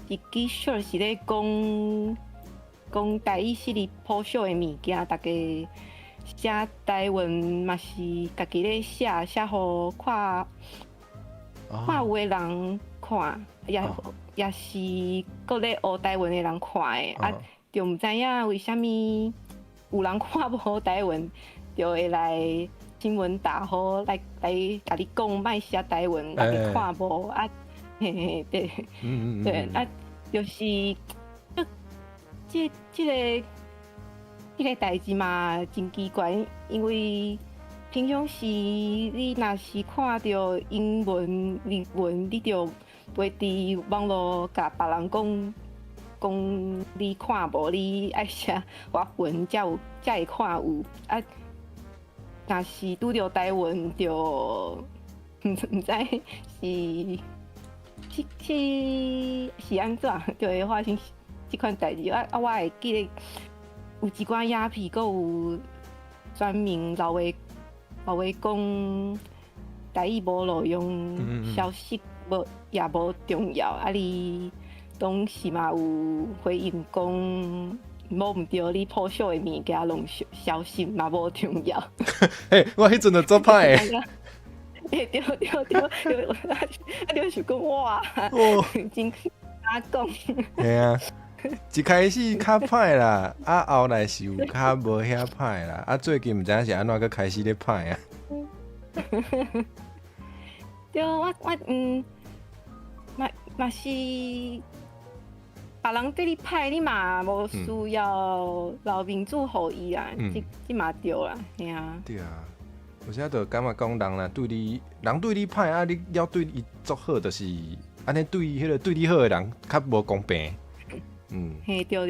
一支 short 是咧讲台语系列普秀的物件，大家写台文嘛是家己咧写互看有的人看，也是搁咧学台文的人看的，就毋知影为虾米有人看无好台文，就会来新闻大号来甲你讲，莫写台文，家己看无对，对，就是这个代志嘛，真奇怪，因为平常时你若是看到英文、日文，你就袂伫网络甲别人讲你看无，你爱写外文才会看有若是拄着台文就毋知是安怎，就会发生即款代志。我会记得有一寡影片，阁有专门老话讲台语无路用，消息也无重要。你当时嘛有回应讲，无毋对，你破晓的物件拢消息嘛无重要。嘿，我迄阵就做歹诶。对，我就是讲哇，真敢讲。嘿啊，一开始较歹啦，后来是有较无遐歹啦，最近毋知影是安怎个开始咧歹啊。对，我嘛是别人对你歹，你嘛无需要留面子互伊啊，即嘛对啦，嘿啊。对啊。有时就感觉讲人啦，对你歹你要对伊足好，就是安尼对迄个对你好的人较无公平。嘿，对。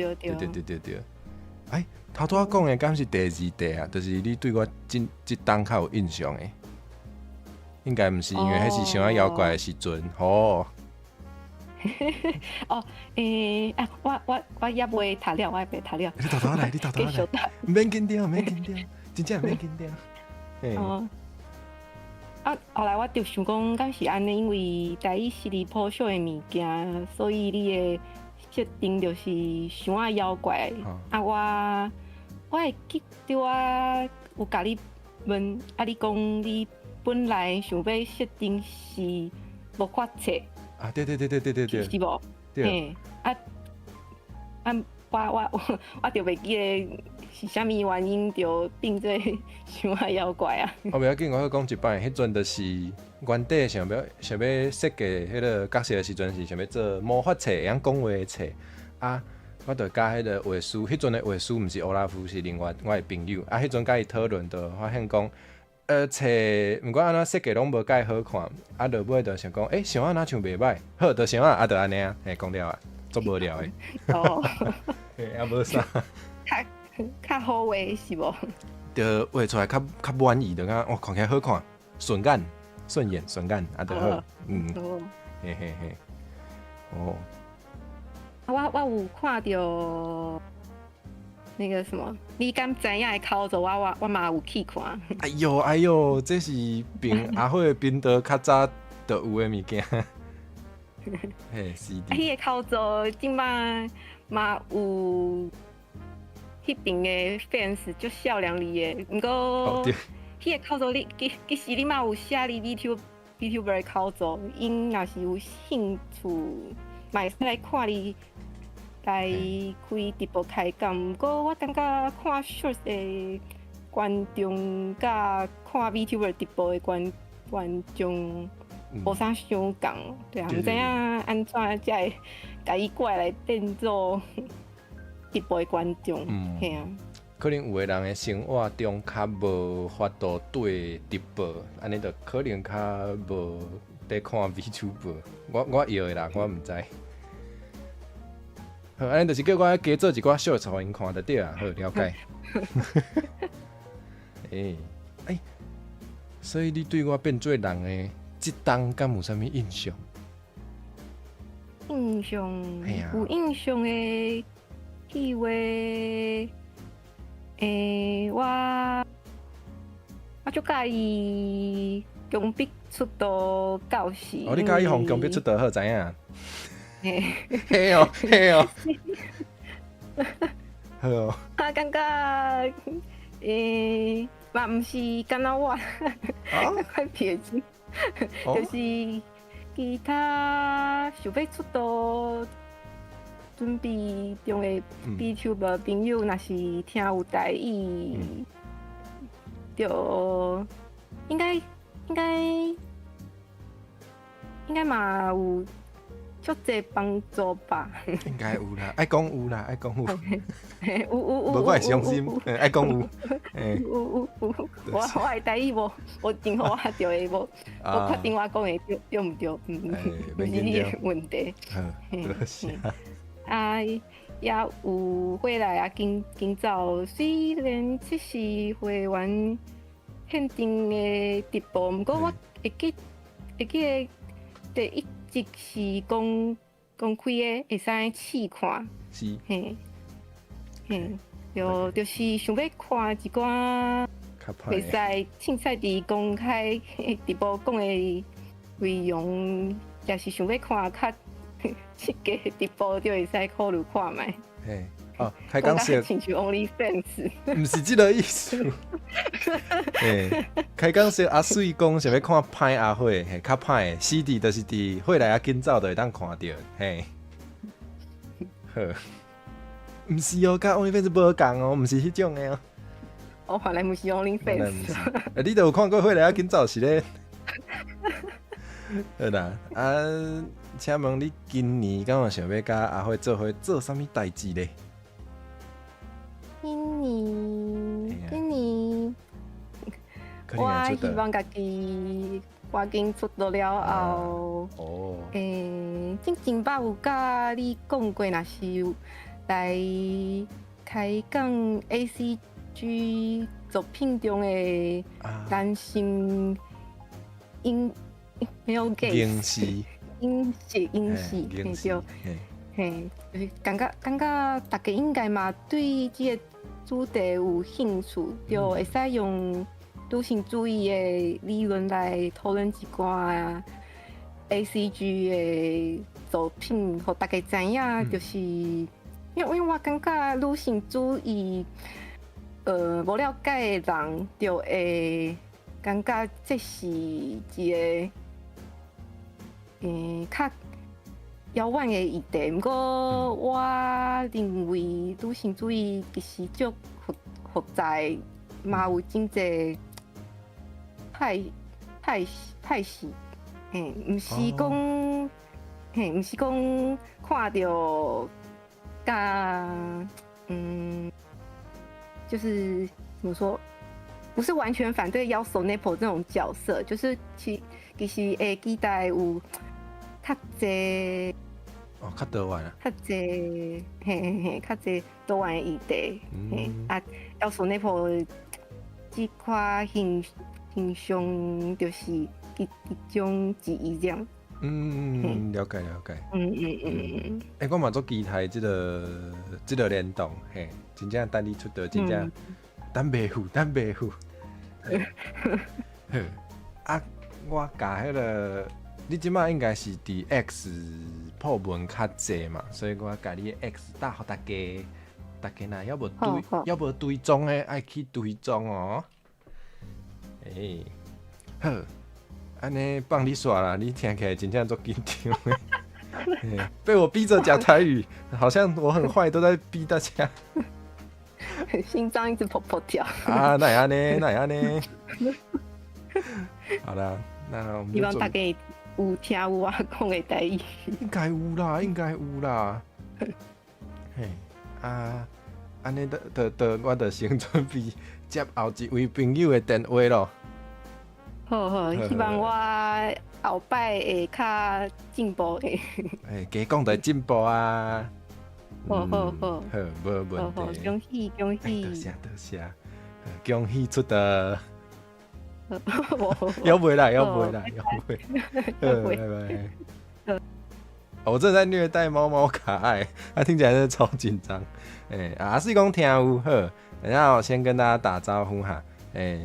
哎，头拄仔讲的敢是第2题啊？就是你对我即档较有印象的，应该毋是因为迄是想要妖怪的时阵哦。我也袂读了，你偷偷来，免紧张，真正免紧张。后来我就想讲，敢是安尼，因为台语是你普秀的物件，所以你的设定就是想啊妖怪。我会记得我有甲你问，你讲你本来想要设定是无法册。对，是无？对。我就袂记得是啥物原因就变做想啊妖怪啊。我袂要紧，我好讲一摆，迄阵就是原底想要设计迄个角色的时阵是想要做魔法册，会晓讲话的册我就甲迄个画师，迄阵的画师毋是欧拉夫，是另外我的朋友迄阵甲伊讨论，就发现讲册毋管安怎设计拢无介好看，就尾就想讲，想安怎像袂歹，好就想就安尼啊，讲了啊。足无聊的，也无啥，较好画是无？就画出来较满意，就讲看起来好看，顺眼，就好，嘿，我有看到那个什么，你敢知影的口座，我嘛有去看。哎呦，这是阿辉的频道较早就有的物件。嘿，是的。迄个口座即摆嘛有迄边的 fans 足少量哩的，毋过迄个口座你其实你嘛有写你 VTuber 的口座，因若是有兴趣，嘛会使来看你来开直播开讲。毋过我感觉看 short 的观众甲看 VTuber 直播的观观众无啥相共，对啊，毋知影安怎才会甲伊过来变做直播的观众，嘿啊。可能有个人的生活中较无法度对直播，安尼就可能较无在看 VTuber。我摇的啦，我毋知。好，安尼就是叫我加做一寡小互因看就对啊。好，了解。所以你对我变做人的即当敢有啥物印象？印象，有印象的计划。我就介意强逼出道到死。哦，你介意互强逼出道好，知影？嘿哦，嘿哦。好哦。我感觉，嘛毋是干那我，快撇清，就是其他想要出道。准备中的 VTuber 朋友，若是听有台语，就应该嘛有足侪帮助吧？应该有啦，爱讲有啦，爱讲有。有，无我会伤心，爱讲有。有，我的台语无真好，我就会无确定我讲的对毋对，不是你的问题。也有回来啊，今早虽然只是会员限定的直播，不过我会记得第一集是公开的，会使试看。是。就是想要看一寡会使凊彩伫公开直播讲的内容，也是想要看较。这个直播就会使考虑看卖。嘿，哦，开讲说，亲像 OnlyFans， 唔是这个意思。嘿，开讲说阿水讲想要看歹阿慧，嘿，较歹的 CD 就是伫会来啊，今早就会当看到，嘿。好，唔是哦，甲 OnlyFans 无共哦，唔是迄种的哦。哦，原来唔是 OnlyFans。你都有看过会来啊，今早是咧？好啦，请问你今年敢有想要甲阿慧做伙做啥物代志咧？今年，我希望家己赶紧出道了后，真捌有甲你讲过，若是来开讲 ACG 作品中的男性没有给影视，对，嘿，就是感觉大家应该嘛对这个主题有兴趣，就会使用女性主义的理论来讨论一寡 ACG 的作品，互大家知影，就是因为我感觉女性主义，无了解的人就会感觉这是一个。较遥远的议题，不过我认为女性主义其实足复杂，嘛有真侪派系，毋是讲，毋是讲看到就是怎么说，不是完全反对妖手 Nipple 这种角色，就是其实会期待有。较侪较多元啊，较侪较侪多元的议题，要说那部这块形象就是一种之一这样。了解。我嘛足期待这个联动，嘿，真正等你出道，真正等袂赴。我甲迄个。你即摆应该是伫 X 破文较济嘛，所以我甲你 X 打互大家若要无追踪的，爱去追踪哦。好，安尼放你耍啦，你听起来真正足紧张的。被我逼着讲台语，好像我很坏，都在逼大家。心脏一直跑跳。那会安尼？好啦，那我们希望大家有听有我讲的台语。应该有啦，应该有啦。嘿，安尼我就先准备接后一位朋友的电话咯。好，希望我后摆会较进步的。加讲就进步啊。好，无问题。恭喜！多謝，恭喜出道。要不啦，拜拜。我正在虐待猫猫可爱，它听起来真的超紧张。阿水讲听有好，然后先跟大家打招呼哈。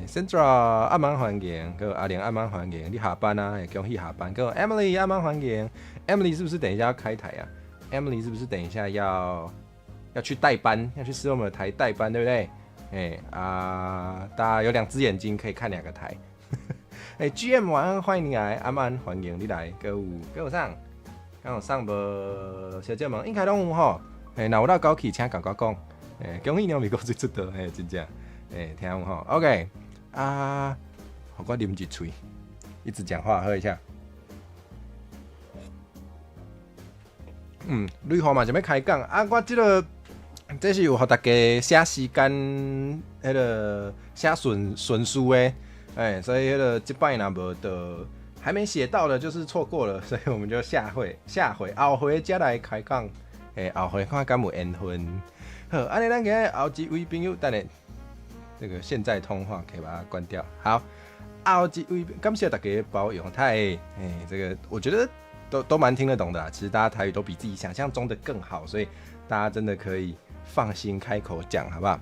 Central 暗晚欢迎，跟阿玲暗晚欢迎，你下班啊？恭喜下班，跟 Emily 暗晚欢迎。Emily 是不是等一下要开台啊 ？Emily 是不是等一下要去代班，要去试我们的台代班，对不对？大家有2只眼睛可以看2个台。GM 晚安，欢迎你来，暗晚欢迎你来，跟我上。刚有上无小姐们应该拢有吼，那有到高起请赶快讲，恭喜你美国最出道，真正，听有吼 ，OK 啊，好我啉一嘴，一直讲话喝一下，瑞豪嘛就要开讲啊，我这是有给大家写时间，迄个写顺序的，所以迄个这摆若无的。还没写到的，就是错过了，所以我们就下回后回再来开讲。后回看敢有缘分。好，安尼咱个后一位朋友，等下这个现在通话可以把它关掉。好，后一位感谢大家包容太，这个我觉得都蛮听得懂的啦。其实大家台语都比自己想象中的更好，所以大家真的可以放心开口讲，好不好？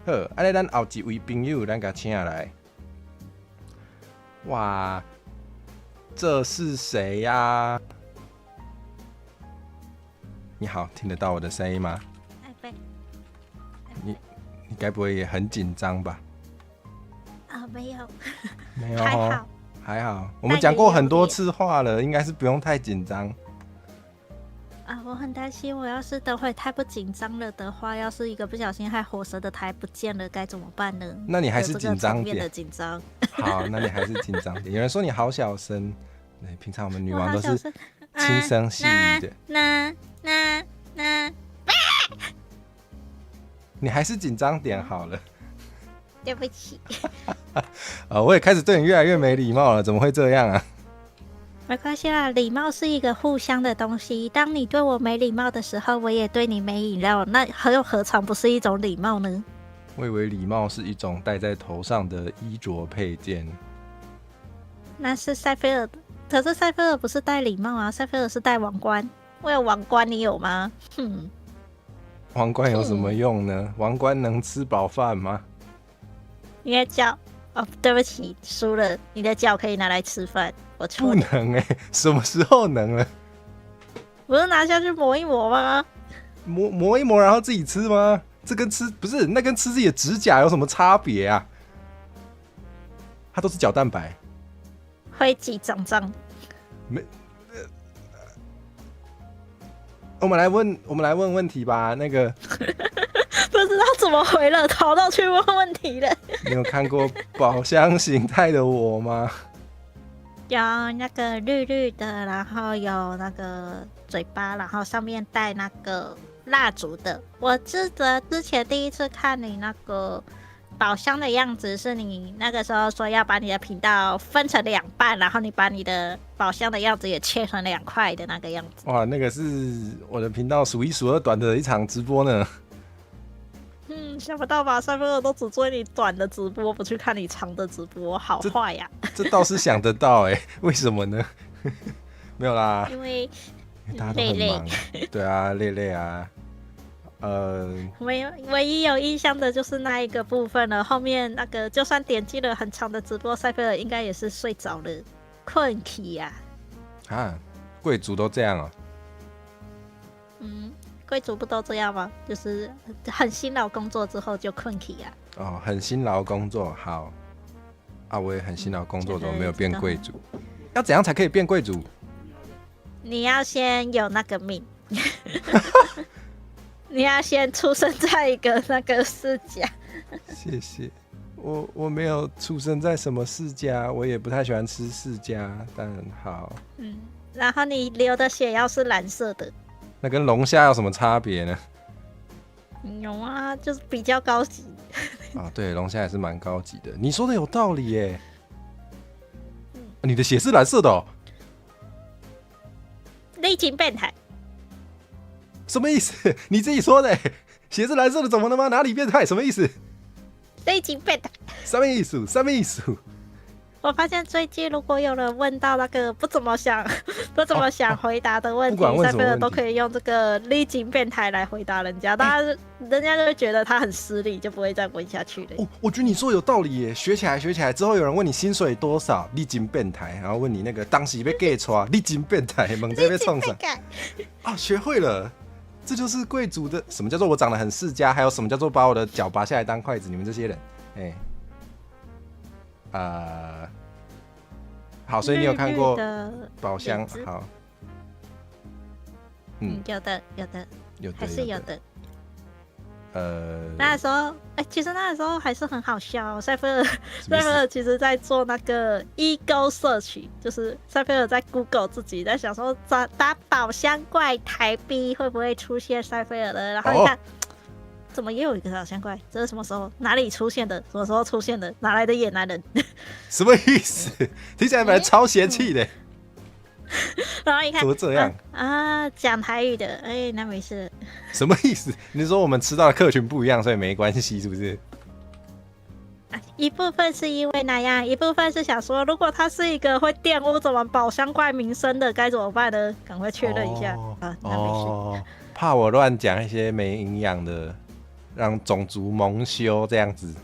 好，安尼咱后一位朋友，咱甲请来。哇！这是谁呀？你好，听得到我的声音吗？你该不会也很紧张吧？没有，没有，还好。我们讲过很多次话了，应该是不用太紧张。我很担心，我要是等会太不紧张了的话，要是一个不小心害火蛇的台不见了，该怎么办呢？那你还是紧张点。紧张。好，那你还是紧张点。有人说你好小声，平常我们女王都是轻声细语的。你还是紧张点好了。对不起。我也开始对你越来越没礼貌了，怎么会这样啊？没关系啦，礼貌是一个互相的东西。当你对我没礼貌的时候，我也对你没礼貌，那又何尝不是一种礼貌呢？我以为礼貌是一种戴在头上的衣着配件。那是塞菲尔，可是塞菲尔不是戴礼帽啊，塞菲尔是戴王冠。我有王冠，你有吗？王冠有什么用呢？王冠能吃饱饭吗？你的脚对不起，输了。你的脚可以拿来吃饭，我错了。不能什么时候能了？不是拿下去磨一磨吗？磨一磨，然后自己吃吗？这跟吃不是，那跟吃自己的指甲有什么差别啊？它都是角蛋白，会挤脏脏。没，我们来问问题吧。那个不知道怎么回了，逃到去问问题了。你有看过宝箱形态的我吗？有那个绿绿的，然后有那个嘴巴，然后上面带那个蜡烛的。我记得之前第一次看你那个宝箱的样子，是你那个时候说要把你的频道分成2半，然后你把你的宝箱的样子也切成2块的那个样子。哇，那个是我的频道数1数2短的一场直播呢。想不到吧？三分二都只追你短的直播，不去看你长的直播，好坏呀！这倒是想得到为什么呢？没有啦，因为大家都很忙，对啊，累啊。唯一有印象的就是那一个部分了，后面那个就算点击了很长的直播，塞菲尔应该也是睡着了，困起呀。贵族都这样啊？贵族不都这样吗？就是很辛劳工作之后就困起呀。很辛劳工作，好啊，我也很辛劳工作，怎么没有变贵族？要怎样才可以变贵族？你要先有那个命。你要先出生在一个那个世家。谢谢，我没有出生在什么世家，我也不太喜欢吃世家，但好。然后你流的血要是蓝色的，那跟龙虾有什么差别呢？有啊，就是比较高级。啊，对，龙虾也是蛮高级的。你说的有道理耶。你的血是蓝色的哦。类型变态。什么意思？你自己说的，血是蓝色的，怎么了吗？哪里变态？什么意思？类型变态。什么意思？什么意思？我发现最近如果有人问到那个不怎么想回答的问题，塞菲尔都可以用这个类型变态来回答人家，人家就会觉得他很失礼，就不会再问下去了。我觉得你说有道理耶，学起来之后，有人问你薪水多少，历经变态，然后问你那个当时被 gay 抓，历经变态，猛这被冲上啊，学会了，这就是贵族的什么叫做我长得很世家，还有什么叫做把我的脚拔下来当筷子，你们这些人，好，所以你有看过宝箱？好，有的，还是有的。那时候，其实那时候还是很好笑。塞菲尔其实在做那个 Ego Search， 就是塞菲尔在 Google 自己在想说打宝箱怪台币会不会出现塞菲尔的，然后你看。怎么也有一个宝箱怪？这是什么时候？哪里出现的？什么时候出现的？哪来的野男人？什么意思？听起来本来超邪气的。然后一看，怎么这样讲台语的，那没事。什么意思？你说我们吃到的客群不一样，所以没关系，是不是？一部分是因为那样，一部分是想说，如果他是一个会玷污怎么宝箱怪名声的，该怎么办呢？赶快确认一下那没事。怕我乱讲一些没营养的。让种族蒙羞这样子，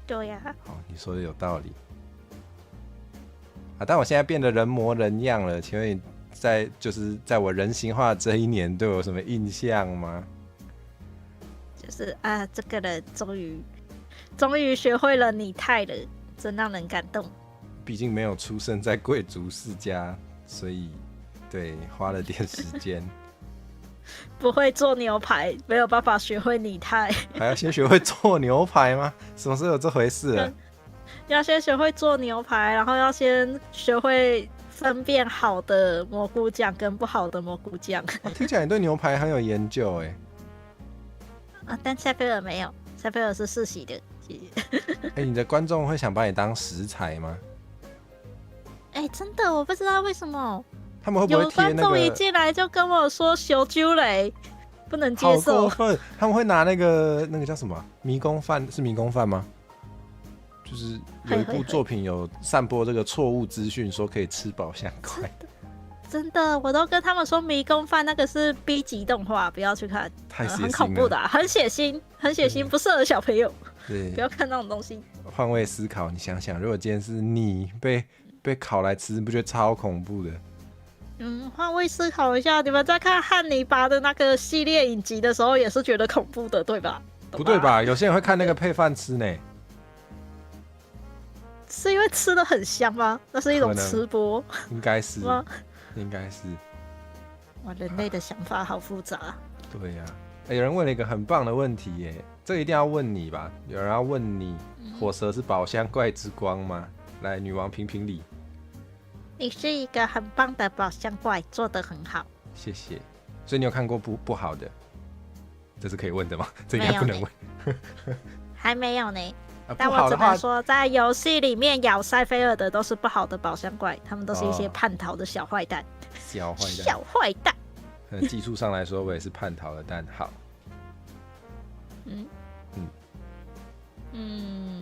对呀。好，你说的有道理但我现在变得人模人样了，请问你在我人形化这一年，对我有什么印象吗？就是这个人终于学会了拟态了，真让人感动。毕竟没有出生在贵族世家，所以对花了点时间。不会做牛排，没有办法学会拟态，还要先学会做牛排吗？什么时候有这回事了？要先学会做牛排，然后要先学会分辨好的蘑菇酱跟不好的蘑菇酱。听起来你对牛排很有研究但塞菲尔没有，塞菲尔是世袭的。你的观众会想把你当食材吗？真的，我不知道为什么。他们会不会贴那个？有观众一进来就跟我说小猪雷，不能接受。好过分！他们会拿那个叫什么迷宫饭？是迷宫饭吗？就是有一部作品有散播这个错误资讯，说可以吃宝箱怪。真的，我都跟他们说迷宫饭那个是 B 级动画，不要去看，太血腥了，很恐怖的很血腥，很血腥，不适合小朋友。对，不要看那种东西。换位思考，你想想，如果今天是你被烤来吃，不觉得超恐怖的？换位思考一下，你们在看汉尼拔的那个系列影集的时候，也是觉得恐怖的，对吧？不对吧？有些人会看那个配饭吃呢。是因为吃的很香吗？那是一种吃播，应该是吗？应该是。哇，人类的想法好复杂。对呀。有人问了一个很棒的问题耶，这个一定要问你吧？有人要问你，火蛇是宝箱怪之光吗？来，女王评评理。你是一个很棒的宝箱怪，做得很好，谢谢。所以你有看过不好的？这是可以问的吗？这应该不能问。还没有呢。但我只能说，在游戏里面咬塞菲尔的都是不好的宝箱怪，他们都是一些叛逃的小坏蛋。小坏蛋。技术上来说，我也是叛逃的，但好。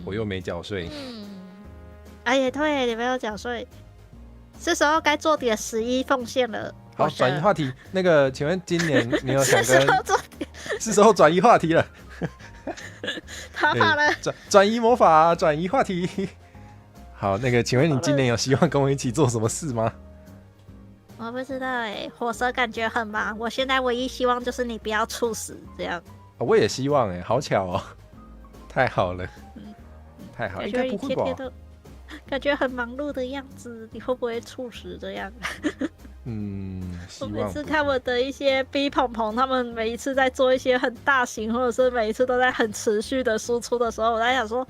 我又没缴税。哎呀，对，你没有缴税。是时候该做点11奉献了。好，转移话题。那个，请问今年你有想跟？是时候转移话题了。逃跑了。转移魔法，转移话题。好，那个，请问你今年有希望跟我一起做什么事吗？我不知道火蛇感觉很忙。我现在唯一希望就是你不要猝死，这样。我也希望好巧哦，太好了，太好了，应该不会吧？感觉很忙碌的样子，你会不会猝死这样？我每次看我的一些 B 朋朋，他们每一次在做一些很大型，或者是每一次都在很持续的输出的时候，我在想说，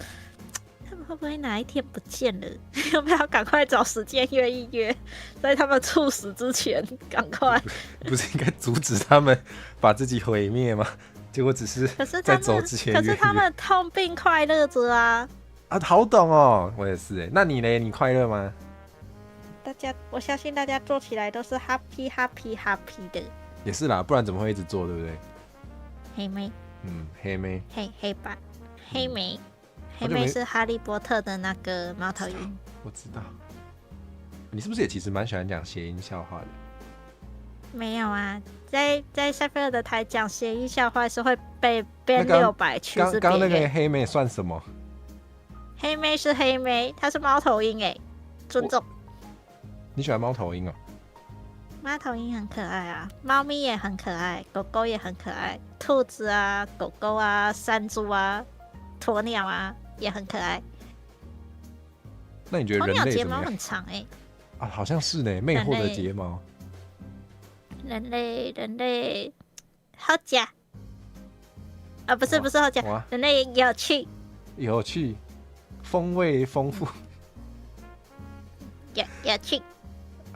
会不会哪一天不见了？要不要赶快找时间约一约，在他们猝死之前，赶快。不是应该阻止他们把自己毁灭吗？结果只是在走之前约一约。可是他们痛并快乐着啊！啊，好懂哦，我也是哎。那你呢？你快乐吗？我相信大家做起来都是 happy happy happy 的。也是啦，不然怎么会一直做，对不对？黑妹，黑妹，黑吧，黑妹，黑妹是哈利波特的那个猫头鹰。我知道。你是不是也其实蛮喜欢讲谐音笑话的？没有啊，在塞菲尔的台讲谐音笑话是会被编600曲子。刚那个黑妹算什么？黑妹是黑妹，她是猫头鹰哎，尊重。你喜欢猫头鹰哦？猫头鹰很可爱啊，猫咪也很可爱，狗狗也很可爱，兔子啊、狗狗啊、山猪啊、鸵鸟啊也很可爱。那你觉得人类怎么样？鸵鸟睫毛很长哎。啊，好像是呢，魅惑的睫毛。人类好假啊，不是好假，人类有趣，风味丰富，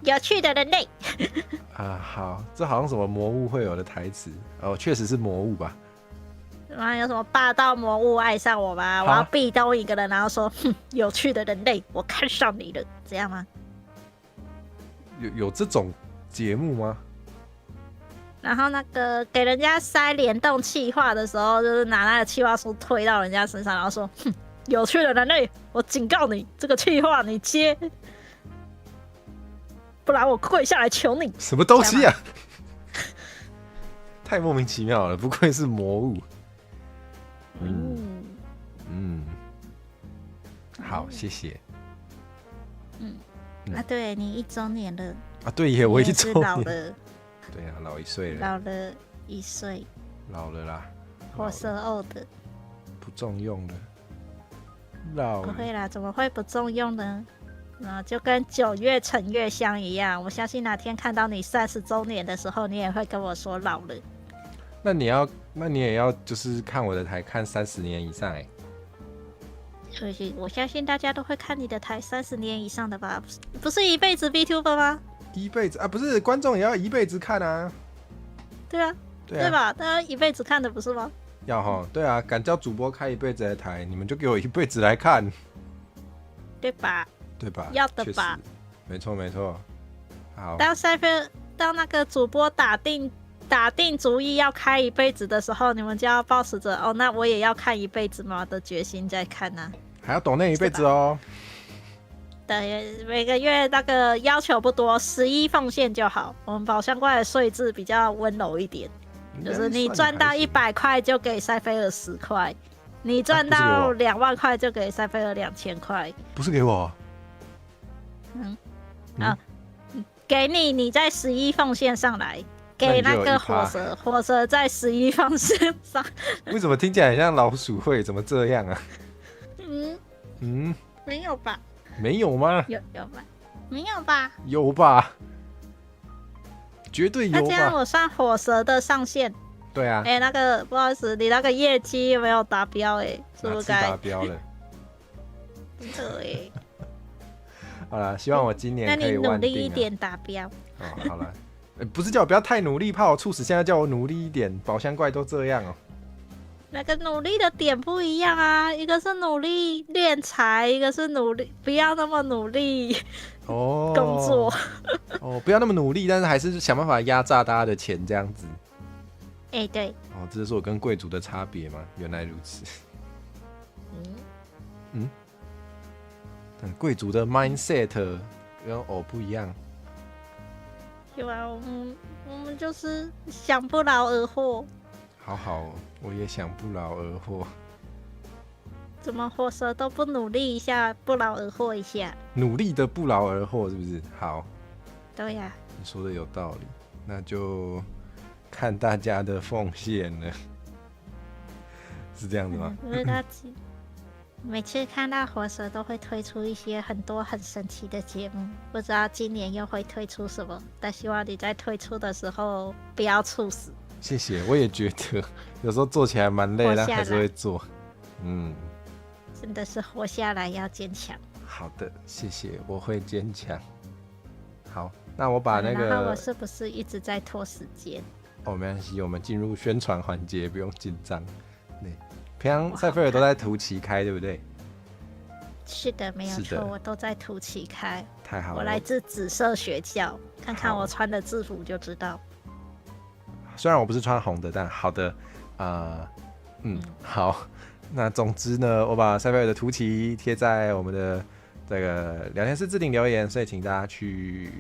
有趣的人类啊，好，这好像什么魔物会有的台词哦，确实是魔物吧？有什么霸道魔物爱上我吗？我要壁咚一个人，然后说有趣的人类，我看上你了，这样吗？有这种节目吗？然后那个给人家塞联动企划的时候，就是拿那个企划书推到人家身上，然后说有趣的人类，我警告你，这个企划你接，不然我跪下来求你。什么东西啊？太莫名其妙了，不愧是魔物。好，谢谢。对你1周年了啊，对耶，我1周年老了。对啊，老1岁了。老了1岁。老了啦。火蛇old。不中用了。老了。不会啦，怎么会不中用呢？就跟9月陈月香一样，我相信哪天看到你30周年的时候，你也会跟我说老了。那你也要就是看我的台看30年以上哎。所以我相信大家都会看你的台30年以上的吧？不是一辈子 VTuber 吗？一辈子啊，不是观众也要一辈子看啊？对啊，对吧？大家一辈子看的不是吗？要齁，对啊，敢叫主播开一辈子的台，你们就给我一辈子来看，对吧？对吧？要的吧？没错没错。好，当那个主播打定主意要开一辈子的时候，你们就要抱持着哦，那我也要看一辈子嘛的决心在看啊。还要抖内一辈子哦。对，每个月那个要求不多，11奉献就好。我们宝箱怪的税制比较温柔一点，就是你赚到100块就给塞菲尔10块，你赚到2万块就给塞菲尔2000块。不是给我？给你，你再11奉献上来。给那个火蛇在11奉献上。为什么听起来很像老鼠会？怎么这样啊？没有吧？没有吗？有吧？没有吧？有吧？绝对有吧？那这样我算火蛇的上限。对啊。那个不好意思，你那个业绩没有达标是不是该达标了？对。好了，希望我今年可以那你努力一点达标。哦，好了。不是叫我不要太努力，怕我猝死。现在叫我努力一点，宝箱怪都这样哦。那个努力的点不一样啊，一个是努力练财，一个是努力不要那么努力工作。不要那么努力，但是还是想办法压榨大家的钱，这样子。对。这就是我跟贵族的差别吗？原来如此。贵族的 mindset 跟不一样。对啊，我们就是想不劳而获。好，我也想不劳而获。怎么火蛇都不努力一下，不劳而获一下？努力的不劳而获是不是？好。对呀。你说的有道理，那就看大家的奉献了，是这样子吗？每次看到火蛇都会推出一些很多很神奇的节目，不知道今年又会推出什么，但希望你在推出的时候不要猝死。谢谢，我也觉得有时候做起来蛮累，但还是会做。真的是活下来要坚强。好的，谢谢，我会坚强。好，那我把那个，然后我是不是一直在拖时间？哦，没关系，我们进入宣传环节，不用紧张。对，平常塞菲尔都在图奇开，对不对？是的，没有错，我都在图奇开。太好了，我来自紫色学校，看看我穿的制服就知道。虽然我不是穿红的，但好的，好。那总之呢，我把塞菲尔的图奇贴在我们的这个聊天室置顶留言，所以请大家去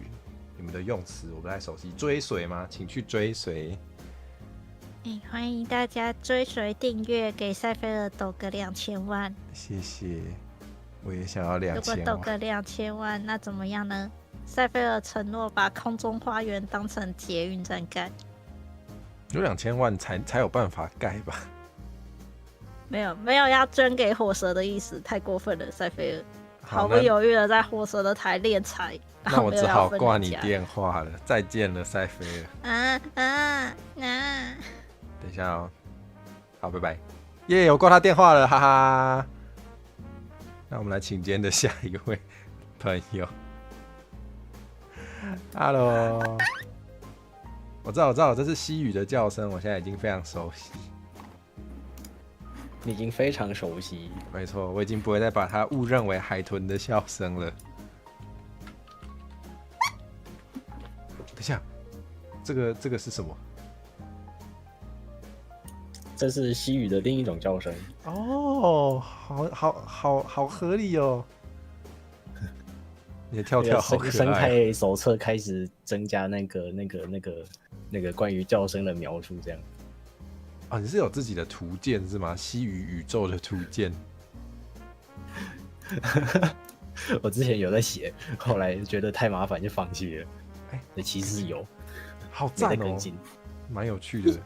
你们的用词，我不太熟悉，追随吗？请去追随。欢迎大家追随订阅，给塞菲尔抖个2000万。谢谢，我也想要2000万。如果抖个2000万，那怎么样呢？塞菲尔承诺把空中花园当成捷运站盖。有2000万才有办法盖吧？没有要捐给火蛇的意思，太过分了，塞菲尔毫不犹豫的在火蛇的台敛财。那我只好挂你电话了，再见了，塞菲尔。等一下哦，好，拜拜。耶，我挂他电话了，哈哈。那我们来请今天的下一位朋友。Hello， 我知道，这是西语的叫声，我现在已经非常熟悉。你已经非常熟悉，没错，我已经不会再把它误认为海豚的笑声了。等一下，这个是什么？这是西语的另一种叫声。哦，好合理哦。你的跳好可爱。生态手册开始增加那个关于叫声的描述，这样。啊，你是有自己的图鉴是吗？西语宇宙的图鉴。我之前有在写，后来觉得太麻烦就放弃了。其实有，好赞哦，蛮有趣的。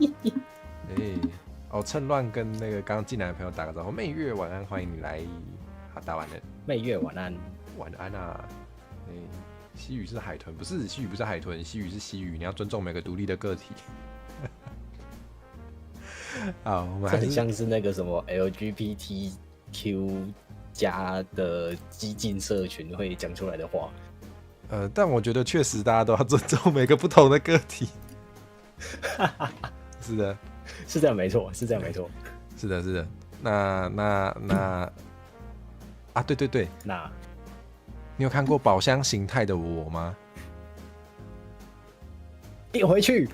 趁乱跟那个刚进来的朋友打个招呼，媚月晚安，欢迎你来。好，打完了。媚月晚安，晚安啊。西语是海豚，不是西语不是海豚，西语是西语，你要尊重每个独立的个体。好，我们还是很像是那个什么 LGBTQ 加的激进社群会讲出来的话。但我觉得确实大家都要尊重每个不同的个体。是的，是这样没错，是这样没错。是的。那啊，对，那你有看过宝箱形态的我吗？变回去，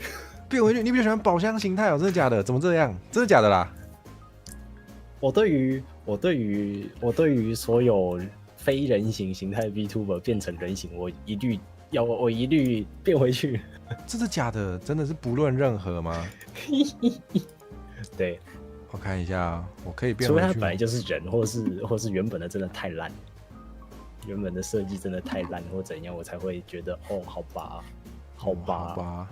你比较喜欢宝箱形态哦？真的假的？怎么这样？真的假的啦？我对于所有非人形形态 VTuber 变成人形，我一律变回去。真的假的？真的是不论任何吗？对，我看一下，我可以变回去。除非他本来就是人，或是原本的真的太烂，原本的设计真的太烂或怎样，我才会觉得哦，好吧。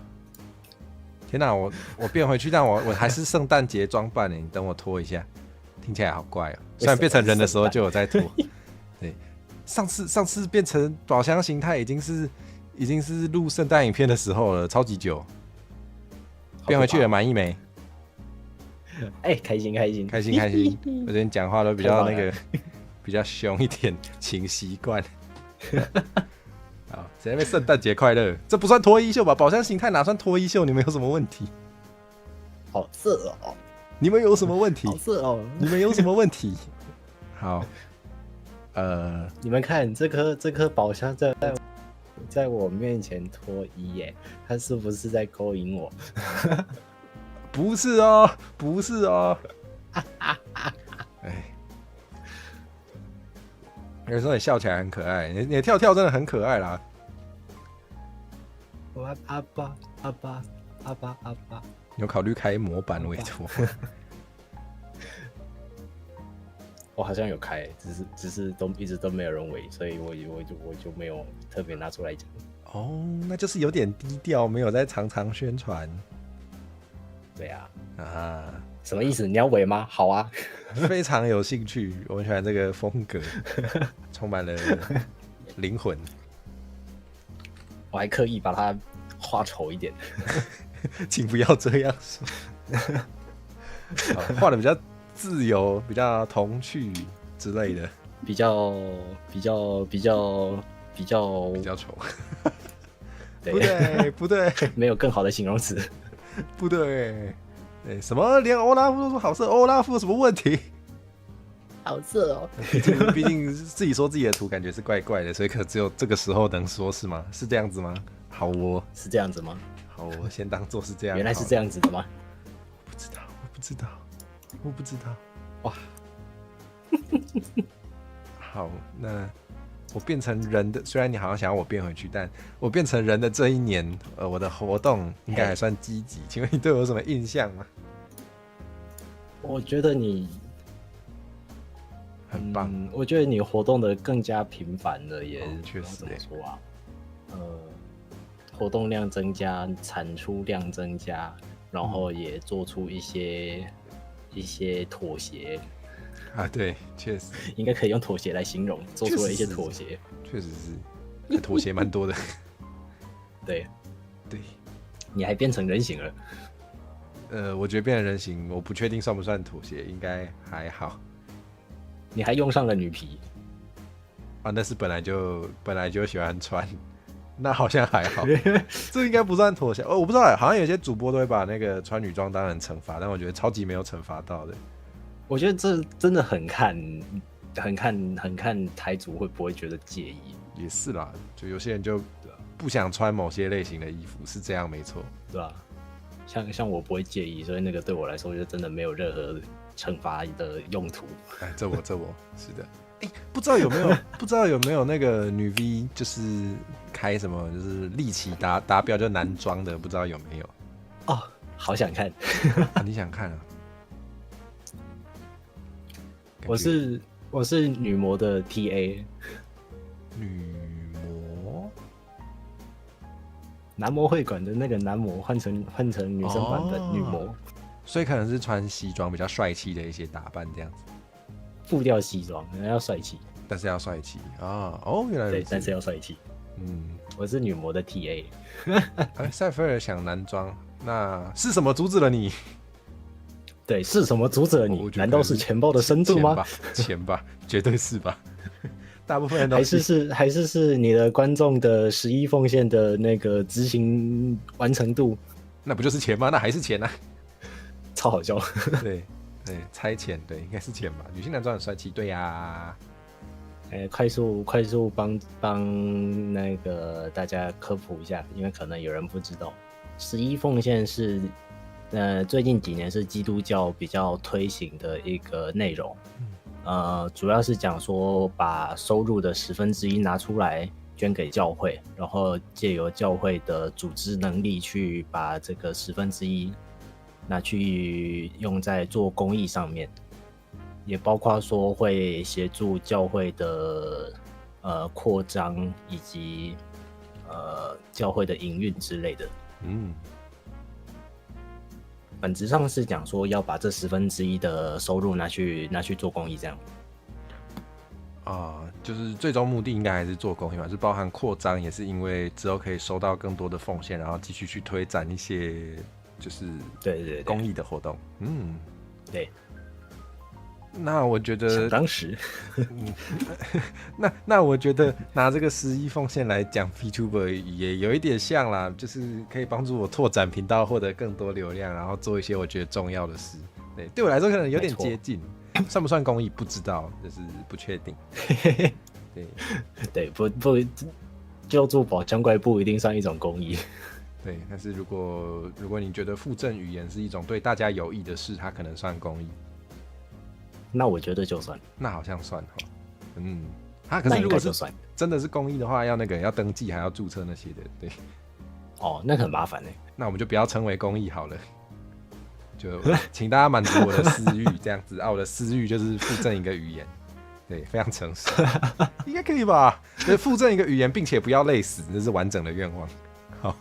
天哪，我变回去，但我还是圣诞节装扮呢。你等我拖一下，听起来好怪哦。虽然变成人的时候就有在拖。对，上次变成宝箱形态已经是录圣诞影片的时候了，超级久。变回去了，满意没？开心。我今天讲话都比较那个，比较凶一点，请习惯。好，谁在那边圣诞节快乐？这不算脱衣秀吧？宝箱形态哪算脱衣秀？你们有什么问题？好色哦！你们有什么问题？好色哦！你们有什么问题？好，你们看这颗宝箱在我面前脱衣耶，他是不是在勾引我？不是哦。有时候你笑起来很可爱，你的跳真的很可爱啦。我阿爸，你有考虑开模板委托？我好像有开，只是一直都没有人围，所以我就没有特别拿出来讲。哦，那就是有点低调，没有在常宣传。对啊，什么意思？你要围吗？好啊，非常有兴趣，我很喜欢这个风格，充满了灵魂。我还刻意把它画丑一点，请不要这样说。画的比较自由，比较童趣，之类的，比较丑。对，不对，没有更好的形容词。不对，什么连欧拉夫都说好色，欧拉夫有什么问题？好色哦！毕竟自己说自己的图感觉是怪怪的，所以可只有这个时候能说是吗？是这样子吗？好哦，是这样子吗？好，我先当做是这样。原来是这样子的吗？我不知道。哇，好，那我变成人的，虽然你好像想要我变回去，但我变成人的这一年，我的活动应该还算积极。请问你对我有什么印象吗？我觉得你很棒。我觉得你活动的更加频繁了，也确实怎么说啊？活动量增加，产出量增加，然后也做出一些妥协。啊，对，确实应该可以用妥协来形容，做出了一些妥协。确实是，妥协蛮多的。对，对，你还变成人形了。我觉得变成人形，我不确定算不算妥协，应该还好。你还用上了女皮啊？那是本来就喜欢穿，那好像还好。这应该不算妥协。我不知道，好像有些主播都会把那个穿女装当成惩罚，但我觉得超级没有惩罚到的。我觉得这真的很看台主会不会觉得介意。也是啦，就有些人就不想穿某些类型的衣服，是这样没错，对吧？像我不会介意，所以那个对我来说就真的没有任何惩罚的用途。哎，这我是的。不知道有没有那个女 V 就是开什么就是立起达标就男装的，不知道有没有？哦，好想看。你想看啊？我是女模的 TA。女模，男模会馆的那个男模换成女生版本女模，所以可能是穿西装比较帅气的一些打扮这样子。布料西装，要帅气，但是要帅气啊！哦，原来对，但是要帅气。我是女模的 TA。塞菲尔想男装，那是什么阻止了你？对，是什么阻止了你？难道是钱包的深度吗？钱吧，绝对是吧。大部分人都还是你的观众的11奉献的那个执行完成度，那不就是钱吗？那还是钱啊，超好笑。对，猜钱，对，应该是钱吧。女性男装很帅气，对呀。快速帮那个大家科普一下，因为可能有人不知道，11奉献是最近几年是基督教比较推行的一个内容。主要是讲说把收入的1/10拿出来捐给教会，然后借由教会的组织能力去把这个1/10拿去用在做公益上面，也包括说会协助教会的扩张以及教会的营运之类的。本质上是讲说要把这1/10的收入拿去做公益，这样。就是最终目的应该还是做公益嘛，是包含扩张，也是因为之后可以收到更多的奉献，然后继续去推展一些就是对公益的活动。对。那我觉得想当时，那我觉得拿这个11奉献来讲 VTuber 也有一点像啦，就是可以帮助我拓展频道，获得更多流量，然后做一些我觉得重要的事。对我来说可能有点接近，算不算公益不知道，就是不确定。对，不救助宝箱怪不一定算一种公益。对，但是如果你觉得附赠语言是一种对大家有益的事，它可能算公益。那我觉得就算，那好像算哈。可是如果是真的是公益的话，要登记，还要注册那些的，对。那很麻烦欸。那我们就不要称为公益好了，就请大家满足我的私欲，这样子。我的私欲就是附赠一个语言，对，非常诚实，应该可以吧？就是附赠一个语言，并且不要累死，这是完整的愿望。好，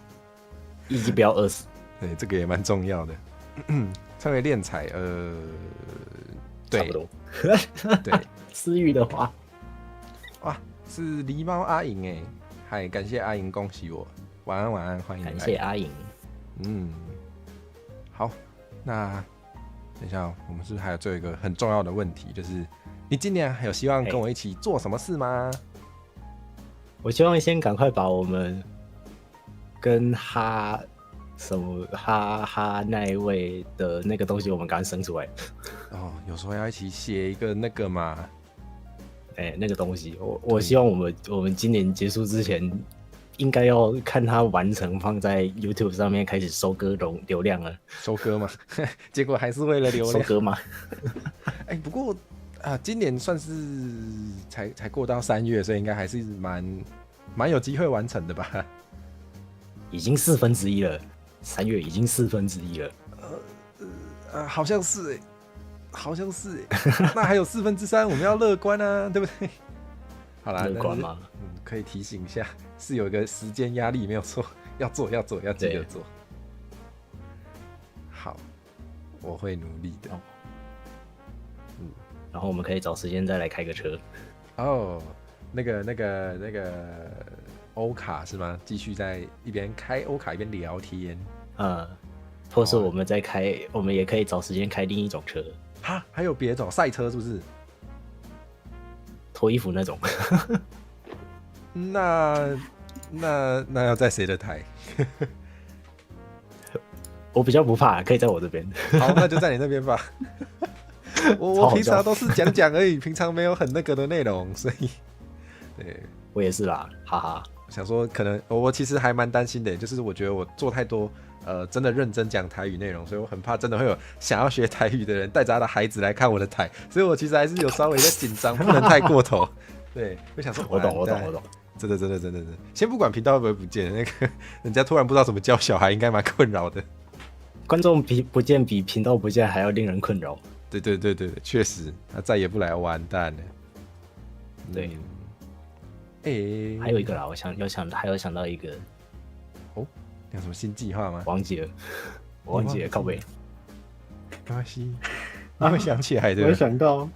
以及不要饿死，对，这个也蛮重要的。称为敛财，差不多。对，私欲的话，哇，是狸猫阿莹哎，嗨，感谢阿莹，恭喜我，晚安，欢迎，感谢阿莹。好，那等一下，我们是不是还有最后一个很重要的问题，就是你今年还有希望跟我一起做什么事吗？我希望先赶快把我们跟哈那一位的那个东西，我们赶快生出来。哦，有时候要一起写一个那个嘛。那个东西，我希望我们今年结束之前，应该要看它完成，放在 YouTube 上面开始收割流量了。收割嘛，结果还是为了流量。收割嘛。不过今年算是才过到3月，所以应该还是蛮有机会完成的吧？已经1/4了，3月已经1/4了。好像是好像是那还有3/4，我们要乐观啊，对不对？好啦，乐观吗？可以提醒一下，是有一个时间压力，没有错，要做，要记得做。好，我会努力的。然后我们可以找时间再来开个车。哦，那个欧卡是吗？继续在一边开欧卡一边聊天。或是我们再开，我们也可以找时间开另一种车。哈，还有别种赛车是不是？脱衣服那种。那要在谁的台？我比较不怕，可以在我这边。好，那就在你那边吧。我平常都是讲而已，平常没有很那个的内容，所以对我也是啦，哈哈。想说可能我其实还蛮担心的，就是我觉得我做太多真的认真讲台语内容，所以我很怕真的会有想要学台语的人带着他的孩子来看我的台，所以我其实还是有稍微在紧张，不能太过头。对，我想说我懂。真的，先不管频道会不会不见，那个人家突然不知道怎么教小孩，应该蛮困扰的。观众不见比频道不见还要令人困扰。对，确实，他再也不来，完蛋了。对，还有一个啦，还有想到一个。哦，有什么新计划吗？忘记了，靠北。没关系，你会想起来的。我想到，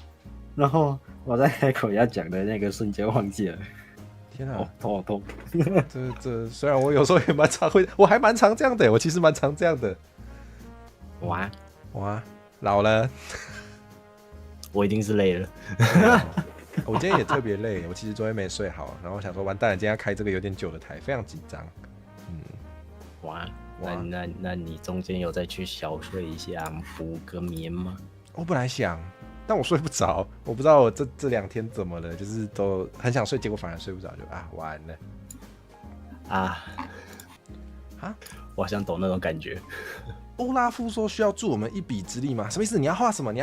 然后我在开口要讲的那个瞬间忘记了。天啊，头好痛。这虽然我有时候也蛮常会，我还蛮常这样的，我其实蛮常这样的。哇，老了。我一定是累了。我今天也特别累，我其实昨天没睡好，然后我想说完蛋了，今天要开这个有点久的台，非常紧张。那你中间有再去小睡一下，补个眠吗？我本来想，但我睡不着，我不知道我这2天怎么了，就是都很想睡，结果反而睡不着，就完了。我好像懂那种感觉。欧拉夫说需要助我们一臂之力吗？什么意思？你要画什么？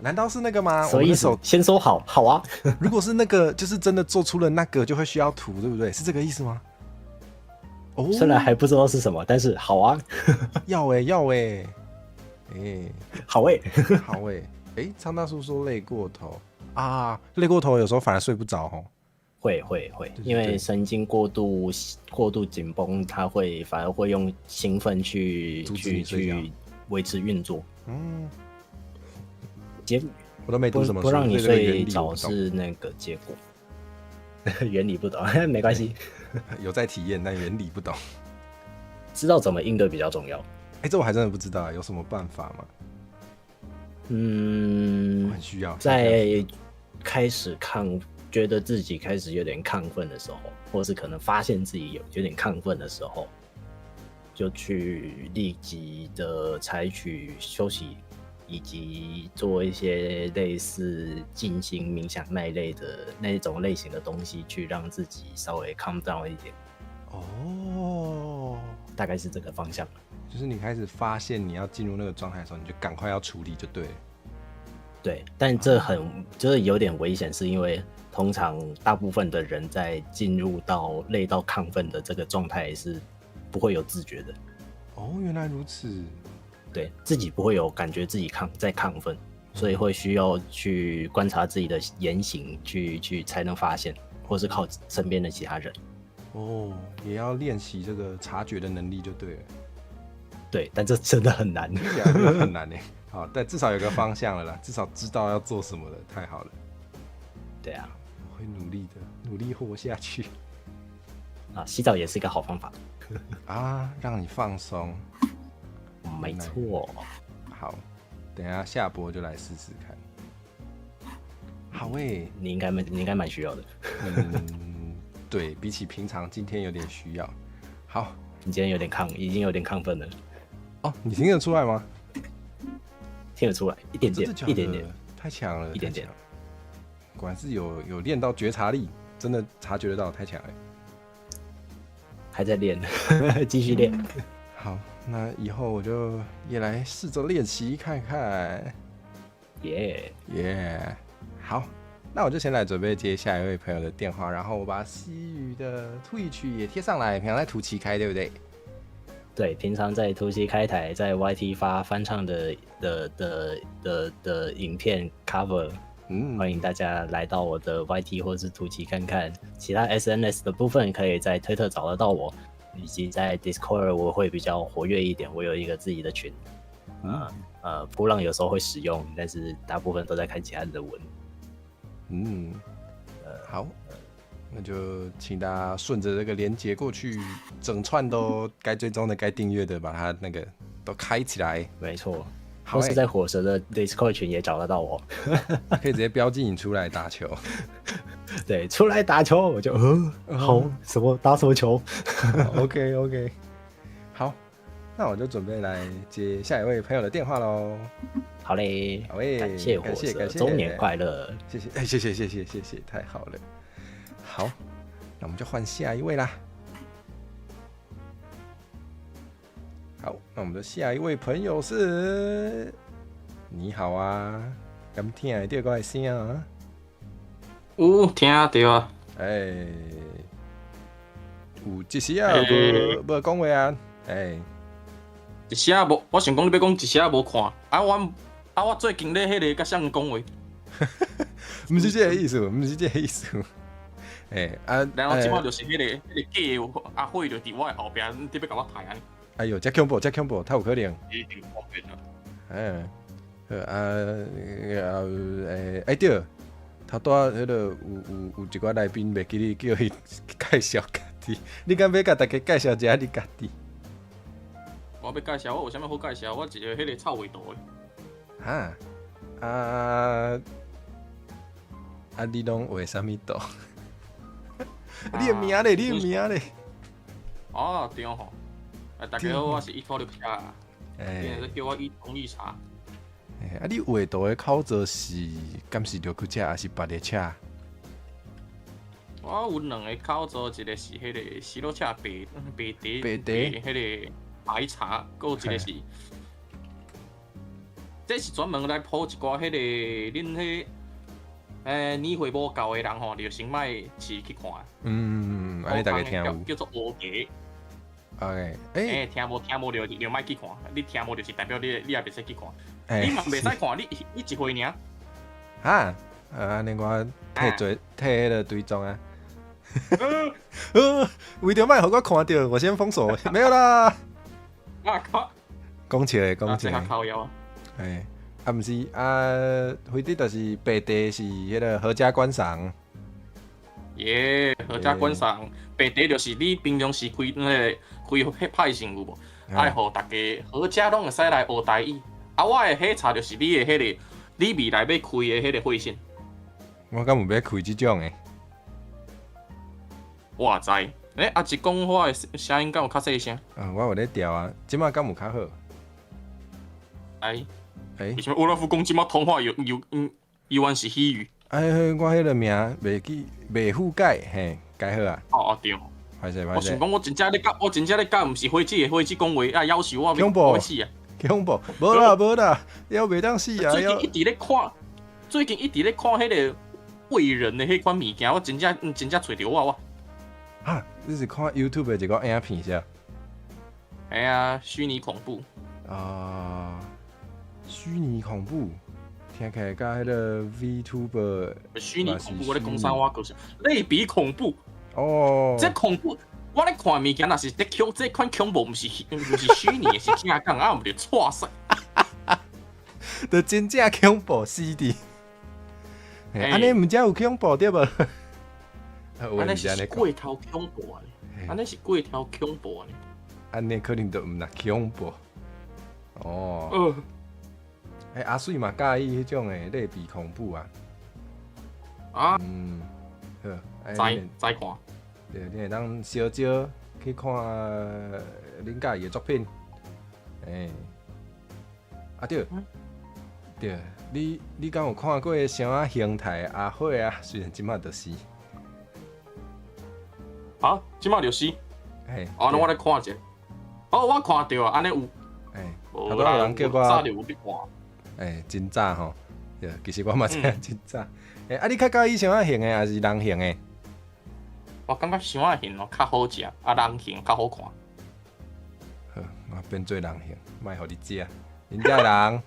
难道是那个吗？什么意思？先说好啊。如果是那个，就是真的做出了那个，就会需要图，对不对？是这个意思吗？虽然还不知道是什么，但是好啊。要好苍大叔说累过头啊，累过头有时候反而睡不着哦。会，因为神经过度紧绷，它反而会用兴奋去维持运作。我都没读什么书，不让你睡着是那个结果。原理不懂，没关系。有在体验，但原理不懂。知道怎么应对比较重要。这我还真的不知道，有什么办法吗？我很需要。在开始觉得自己开始有点亢奋的时候，或是可能发现自己有点亢奋的时候，就去立即的采取休息，以及做一些类似静心冥想那种类型的东西，去让自己稍微 calm down 一点。大概是这个方向。就是你开始发现你要进入那个状态的时候，你就赶快要处理就对了。对，但就是有点危险，是因为通常大部分的人在进入到累到亢奋的这个状态是不会有自觉的。原来如此。对，自己不会有感觉自己在亢奋，所以会需要去观察自己的言行，去才能发现，或是靠身边的其他人。也要练习这个察觉的能力就对了。对，但这真的很难。很难耶。好，但至少有个方向了啦，至少知道要做什么了，太好了。对啊，我会努力的，努力活下去。洗澡也是一个好方法。让你放松。没错。好，等一下下播就来试试看。好诶，你应该蛮需要的。对比起平常，今天有点需要。好，你今天已经有点亢奋了。哦，你听得出来吗？听得出来，一点点，一点点，太强了，一点点。果然是有练到觉察力，真的察觉得到，太强了。还在练，继续练。好，那以后我就也来试着练习看看。耶，好，那我就先来准备接下一位朋友的电话，然后我把西语的Twitch也贴上来，平常在图奇开，对不对？对，平常在图奇开台，在 YT 发翻唱的影片 cover，欢迎大家来到我的 YT 或是图奇看看。其他 SNS 的部分可以在推特找得到我，以及在 Discord 我会比较活跃一点，我有一个自己的群。波浪有时候会使用，但是大部分都在看其他人的文。好。那就请大家顺着这个连结过去，整串都该追踪的、该订阅的，把它那个都开起来。没错，或是在火蛇的 Discord 群也找得到我，可以直接标记你出来打球。对，出来打球，我就好，什么打什么球。OK， 好，那我就准备来接下一位朋友的电话喽。好嘞，感谢火蛇，周年快乐！谢谢，太好了。好，那我们就换下一位啦。好，那我们的下一位朋友是，你好啊，敢听得到我的声啊？有听到啊。有一时啊无讲话啊，一时啊无，我想讲你要讲一时啊无看，我最近咧迄个甲谁讲话？不是这个意思，然后即摆就是迄个假阿慧就伫我后壁，你要甲我抬安尼。哎呦，这恐怖，太有可能。一定方便啊。对，头拄迄个有一寡来宾袂记你叫伊介绍家己，你敢要甲大家介绍一下你家己？我要介绍，我有啥物好介绍？我一个迄个臭味道的。你拢画啥物图？你的名咧？哦，对吼。大家好，我是126茶，现在叫我一同绿茶。你画图的口座是敢是绿曲车，还是别的车？我有两个口座，一个是迄个西罗车白茶，迄个白茶，还有一个是，这是专门来铺一寡迄个恁迄。年岁无够的人吼，就先卖试去看。安尼大家听有。叫做乌鸡。OK， 听无就卖去看。你听无就是代表你也袂使去看。你嘛袂使看，你一回尔。安尼我替迄个追踪啊。为着卖互我看到，我先封锁。没有啦。讲起来。靠腰。毋是非得就是白茶是迄个合家观赏。合家观赏，白茶就是你平常时开迄派性有无？爱互大家合家拢会使来学台语。我的迄茶就是你的迄个，你未来要开的迄个会线。我敢有要开即种的？我知。一讲话的声音敢有较细声？我有咧调啊，即摆敢有较好？为什么欧拉夫公即马通话有完是喜语？我迄个名袂覆改，改好啊。对。歹势。我想讲，我真正咧教，毋是火姐讲话要求我要死啊！恐怖，无啦，要袂当死啊！最近一直咧看迄个伟人的迄款物件，我真正找着我。你是看 YouTube 的一个影片是啊？虚拟恐怖。虚拟恐怖，听起来甲迄个 VTuber 虚拟恐怖，我咧讲啥话？就是类比恐怖。这恐怖，我咧看物件，若是咧这款恐怖，毋是虚拟的，是正讲，毋就错死。就真正恐怖死的。安尼毋才有恐怖对无？安尼是过头恐怖啊！安尼可能就毋那恐怖。阿水嘛介意迄种诶类比恐怖啊。啊，好，再看。对，你会当小少去看恁家己的作品。对，你敢有看过啥啊形态的阿火啊？虽然即马就死。啊，即马就死。那我来看者。我看到啊，安尼有。头拄有人叫我。早就有伫看。真早吼。对，其實我嘛知影真早。你較介意啥形的，還是人形的？我感覺啥啊形咯較好食，人形較好看。好，我變做人形，莫互你食。恁遮人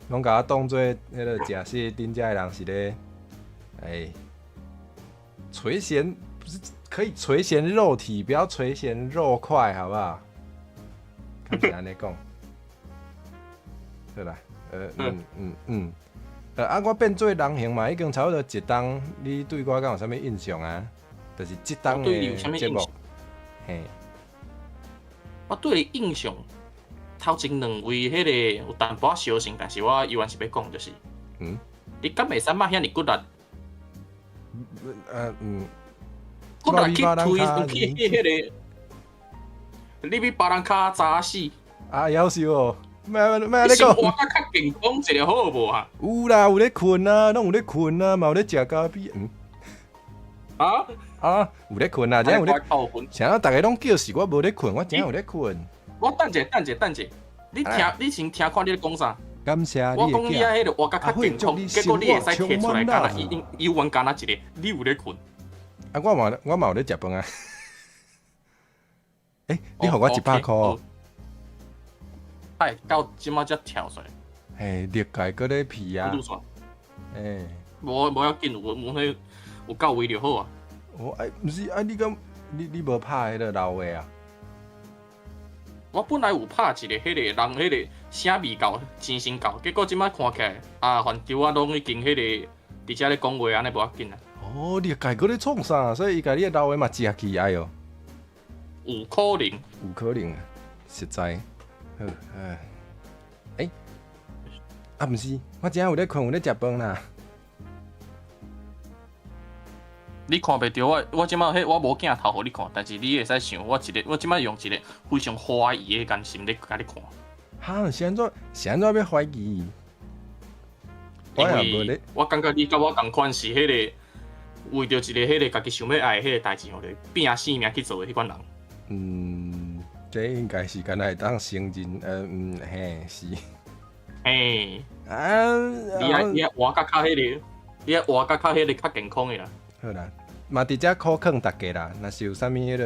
拢甲我當做迄個假設，恁遮人是咧，垂涎不是可以垂涎肉體，不要垂涎肉塊，好不好？看是安尼講。好啦，我變做人形嘛，已經差不多一檔。你對我敢有啥物印象啊？就是即檔的節目。我對你印象，頭前兩位迄個有淡薄仔相像，但是我依然是要講就是，你敢袂使抹遐尼骨力？骨力去推去迄個，你比別人較早死。夭壽哦！你生活較健康一個好無啊？有啦，有咧困啊，拢有咧困啊，嘛有咧食咖啡。有咧困啊，真有咧。像啊，大家拢叫是我无咧困，我真有咧困。我等者，你先聽看你咧講啥？感謝我講你啊，迄個活較健康，結果你會使摕出來，干那有完干那一個，你有咧困。我嘛有咧食飯啊。你互我100塊。到即馬才跳出來。歷屆嗰啲皮啊。無要緊，有夠位就好啊。毋是你無拍迄個老的啊？我本來有拍一個迄個人迄個聲味夠真心夠，結果即馬看起來反正我攏已經迄個佇遮咧講話，安尼無要緊啊。歷屆嗰啲創啥？所以伊家己老的嘛食起來哦。有可能，實在。毋是，我真有咧困，有咧食飯啦。你看袂到我即馬我無鏡頭互你看，但是你會使想，我即馬用一個非常懷疑的眼神咧甲你看。是安怎要懷疑？因為我感覺你甲我同款是迄個為着一個迄個家己想要愛的迄個代志，互你拼性命去做的迄款人。這應該是敢若會當承認，是。你活較較迄個，你活較較迄個較健康的啦。好啦，嘛佇遮考勸大家啦，若是有啥物迄個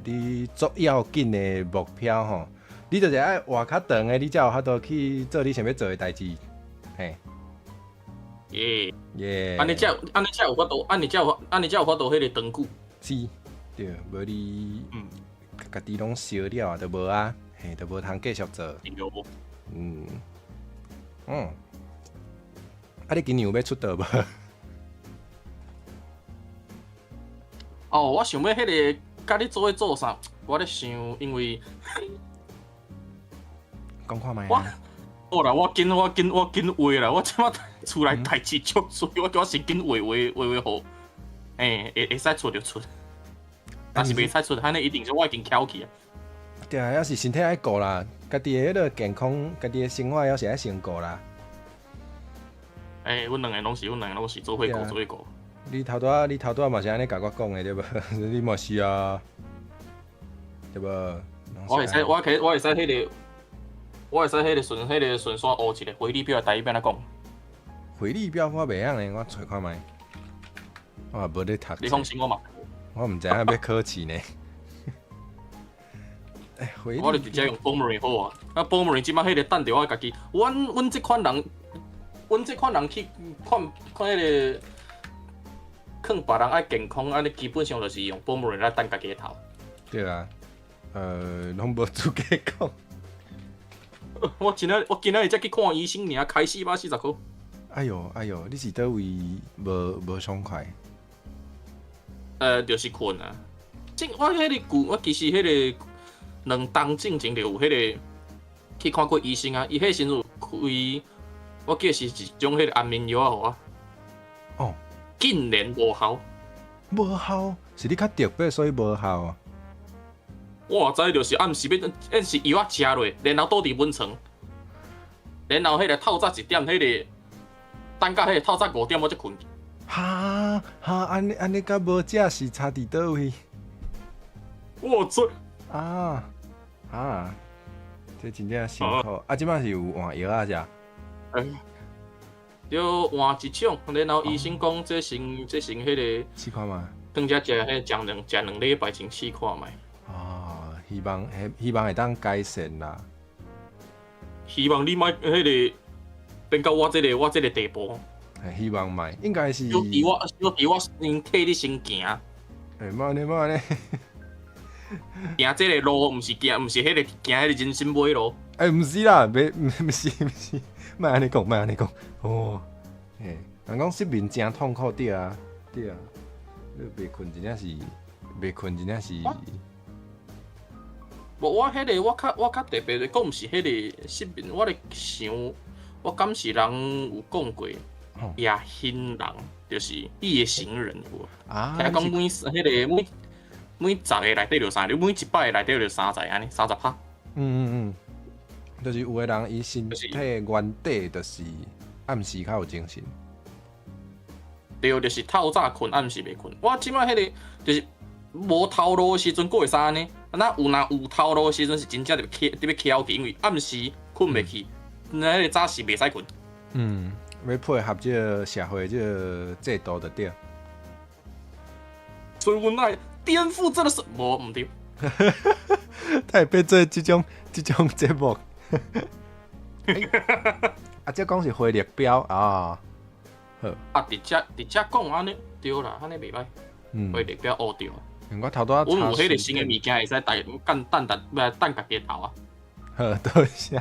你足要緊的目標吼，你就是愛活較長的，你才有法度去做你想要做的代志。安尼才有法度，安尼才有法度迄個長久。是，對，無你家己攏燒了就無啊，就無通繼續做。你今年有要出道無？我想要迄個甲你做啥？我咧想，因為講看覓。好啦，我緊畫啦，我即馬厝內代志足多，我叫先緊畫好。會使出就出，但是袂使出，安尼一定是我已經翹起啊。對啊，要是身體愛顧啦，家己的迄個健康，家己的生活要是愛先顧啦。阮兩個攏是做伙顧。你頭拄嘛是安尼甲我講的對無？你嘛是啊，對無？我會使迄個順線學一個回力表，台語變哪講？回力表我袂曉呢，我找看覓。我也無咧讀。你放心我嘛。我毋知影要考試呢。我就直接用 Boomerang 好啊！Boomerang 即馬迄個等着我家己，阮即款人去看迄個。勸別人愛健康，安尼基本上就是用 Boomerang 來等家己個頭。對啊，攏無資格講。我今仔日才去看醫生，爾開440塊。哎呦，你是倒位無爽快？就是困啊。我其實迄個2冬之前就有迄個去看過醫生啊，伊迄時陣開，我記得是一種迄個安眠藥啊，互我。竟然无效。无效，是你较特别所以无效啊。我知就是暗时要是药啊食落，然后倒伫温床，然后迄个透早1点，迄个等到迄个透早5点我才困。哈，安尼甲无食是差伫倒位？我知啊，这真正辛苦。即摆是有换药啊食？就换一种，然后医生讲这先迄个试看嘛。等下食迄食2礼拜先试看卖。希望会当改善啦。希望你莫迄个变到我这个地步。希望卖，应该是。小弟我先替你先行。莫安尼。行这个路，毋是迄个行迄个人参尾路。毋是啦，毋是，莫安尼讲。哦，人讲失眠真痛苦对啊。你袂困真正是。我迄个我较特别的讲，毋是迄个失眠，我咧想，我敢是人有讲过，野行人就是夜行人有啊。听讲每10个内底就3，每100个内底就30安尼，30%。就是有个人伊身体原底就是暗时较有精神。对，就是透早困，暗时袂困。我即摆迄个就是无头路的时阵，佫会使呢。若有头路的时阵，是真正特别翘起，因为暗时困袂去，那个早时袂使困。要配合这个社会这个制度就对。所以阮爱颠覆真的是无毋对。他会变做这种节目。这讲是回力标啊。好。直接讲安尼对啦，安尼袂歹。回力标学对。我头拄仔阮有迄个新的物件会使等家己头啊。多谢。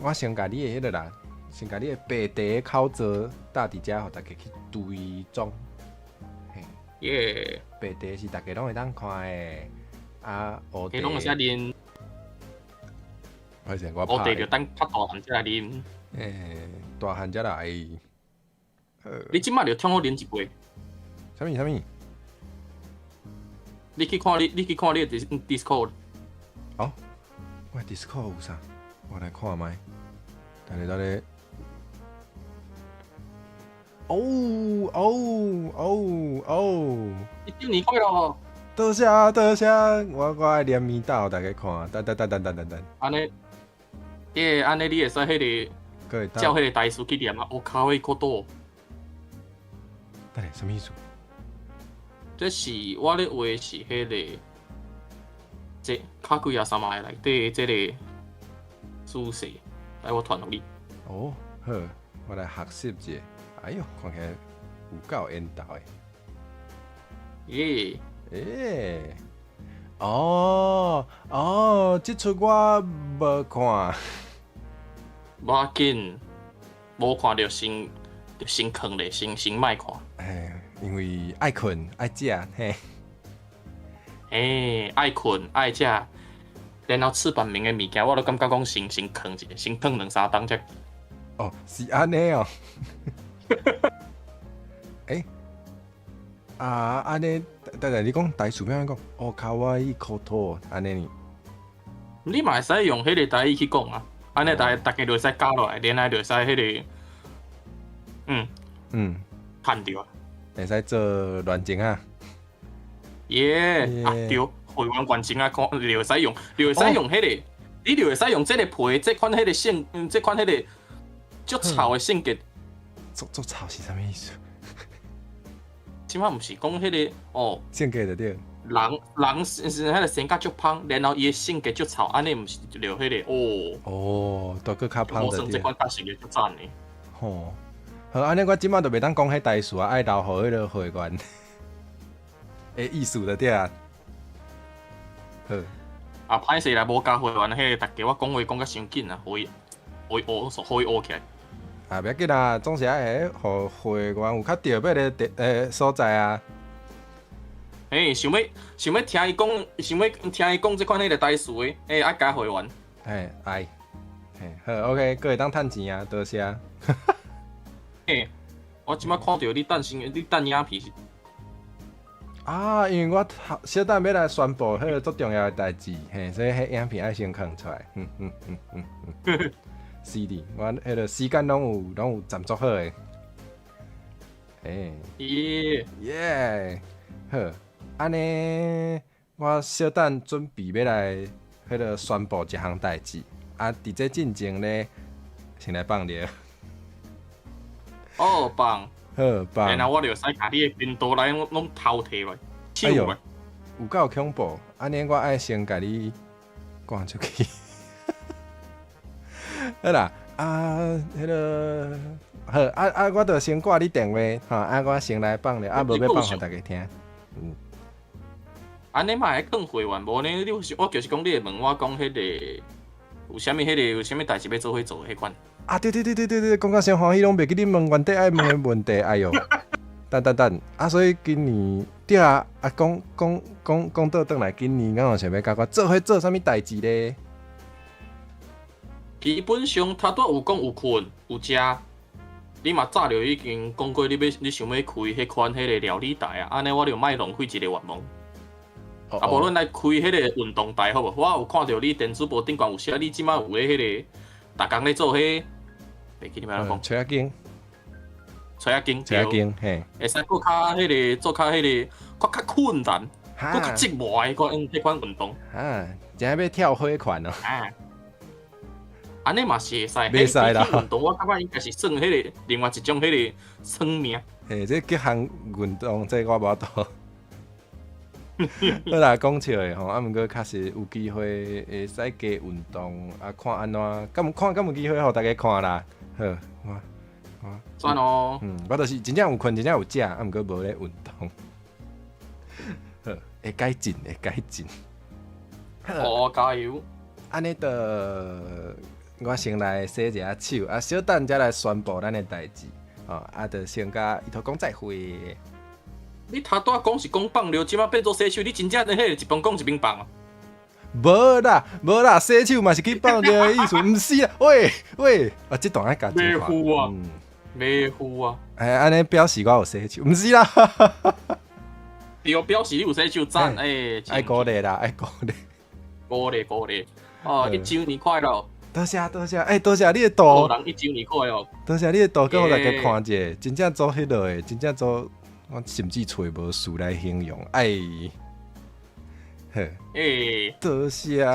我先甲你的迄个啦，先甲你的白茶口罩带伫遮，互大家去追踪。耶！白茶是大家拢会当看的，黑茶拢会使啉。我黑茶就等较大汉才来啉。大汉才来。你即摆就听我啉一杯。啥物？你去看你的 Discord。哦，我 Discord 有啥？我来看卖。等下。你新年快乐！多谢，我爱连面道大家看。等。安尼，安尼你会使迄个叫迄个大师去念啊，我靠，迄个多。等下，什么意思？这是我咧话是迄个，这卡几啊3万内底这个姿势，来我传互你。好，我来学习一下。哎呦，看起来有够缘投的。这出我无看。无要紧，无看就先囥咧，先莫看。因为爱困爱食，爱困爱食，然后吃饭明的物件，我都感觉讲先囥一下，先囥2-3档才。哦，是安尼哦。安尼，等你讲台词咩讲？卡哇伊口头安尼呢？你嘛会使用迄个台语去讲啊，安尼大家就会使教落来，然后就会使迄个，看着。会使做乱情啊！对，会员乱情啊，就会使用，迄个，你就会使用这个皮，这款迄个性，这款迄个足臭的性格。足臭是啥意思？即摆毋是讲迄个性格就对。人是迄个性格足芳，然后伊的性格足臭，安尼毋是就迄个都搁较芳的对。这款确实是足赞的。好，安尼我即摆就袂当讲迄台词啊，爱留互迄个会员的意思就对啊。好。歹势啦，无加会员，迄个大家我讲话讲甲伤紧啊，可以学起来。不要紧啦，总是爱互会员有较特别的所在啊。想要听伊讲，想要听伊讲这款迄个台词的，爱加会员。爱。嘿，好 OK， 各会当趁钱啊，多谢。嘿，我即摆看到你等影片是。啊，因为我小等要来宣布迄个足重要的代志，嘿，所以迄影片爱先放出来。是的，我迄个时间拢有站足好诶。耶，好，安尼我小等准备要来迄个宣布一项代志，啊，伫这进前咧，先来放了。哦，放。好棒！然后我就使甲你的频道来拢偷摕来，抢来。有够恐怖！安尼我爱先甲你赶出去。好啦，迄个好我就先挂你电话，吼，我先来放了，无要放互大家听。安尼嘛会更会员，无呢？我就是讲你会问我讲迄个有啥物代志要做伙做迄款。啊对，讲到真欢喜，拢袂记你问原底爱问的问题，哎哟，等，所以今年对啊，讲倒转来，今年我想要甲我做伙做啥物代志咧？基本上他都有讲有困有食，你嘛早就已经讲过你想要开迄款迄个料理台啊，安尼我就莫浪费一个愿望。无咱来开迄个运动台好无？我有看到你电子报顶悬有写你即摆有咧迄个，逐工咧做迄。袂记你要讲，吹下经，嘿，会使搁较迄个做较迄个，搁较困难，搁较折磨的迄款运动。真要跳火款哦。安尼嘛是会使，袂使啦。运动我感觉应该是算迄个另外一种迄个生命。嘿，这各项运动，这我无多。好啦，讲笑的吼，毋过确实有机会会使加运动，看安怎，敢有机会互大家看啦。好，我算哦。我就是真正有困，真正有食，毋过无咧运动。好，会改进。好，加油！安尼我先来洗一下手，小等才来宣布咱的代志。就先甲伊头讲再会。你头拄讲是讲放尿，即马变做洗手，你真正迄个一边讲一边放啊？无啦，洗手嘛是去放尿的意思，毋是啊？喂，这段爱讲真话。袂赴啊！安尼表示我有洗手，毋是啦。对，表示你有洗手赞，爱鼓励啦，鼓励。哦，1周年快乐！多谢，多谢你的图。人1周年快乐！多谢你的图，给我大家看者，真正做迄落的，真正做，我甚至找无词来形容，多谢，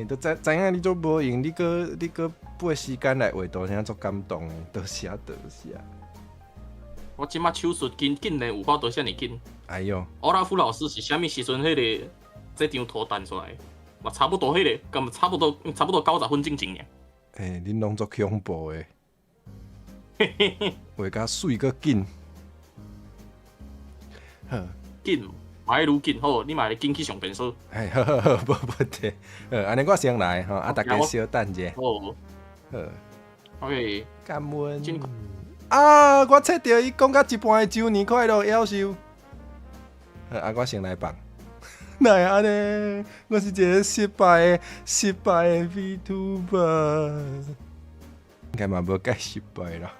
都知影你做无用，你搁拨时间来画图，听足感动，多谢。我即马手术竟然有法度遐尼紧，哎哟，欧拉夫老师是啥物时阵迄个这张图弹出来？嘛差不多迄个，咁差不多90分钟前尔。恁拢足恐怖的，画甲水搁紧，紧。买愈紧好，你嘛会紧去上便所。好，无问题。安尼我先来吼，大家稍等者。好，OK，感恩。我册到伊讲到一半的周年快乐，夭寿。我先来放。哪会安尼？我是一个失败的 VTuber， 应该嘛无介失败啦。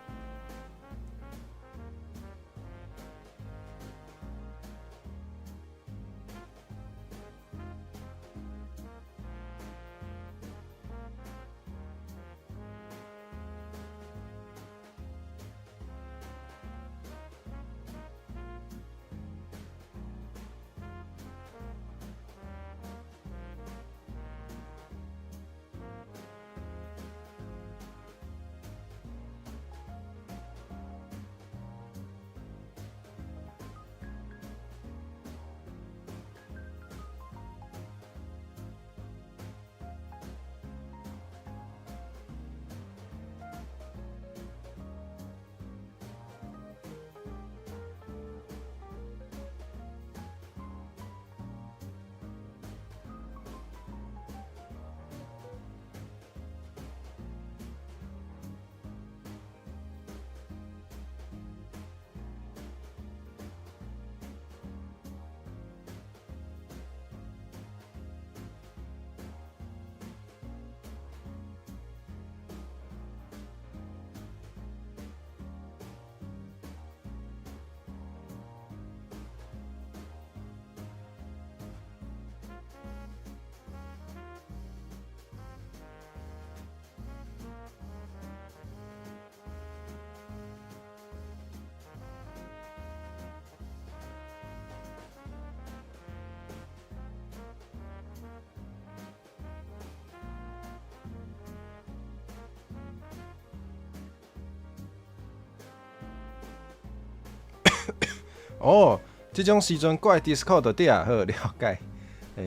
哦，这种时阵怪 Discord 底啊，好了解。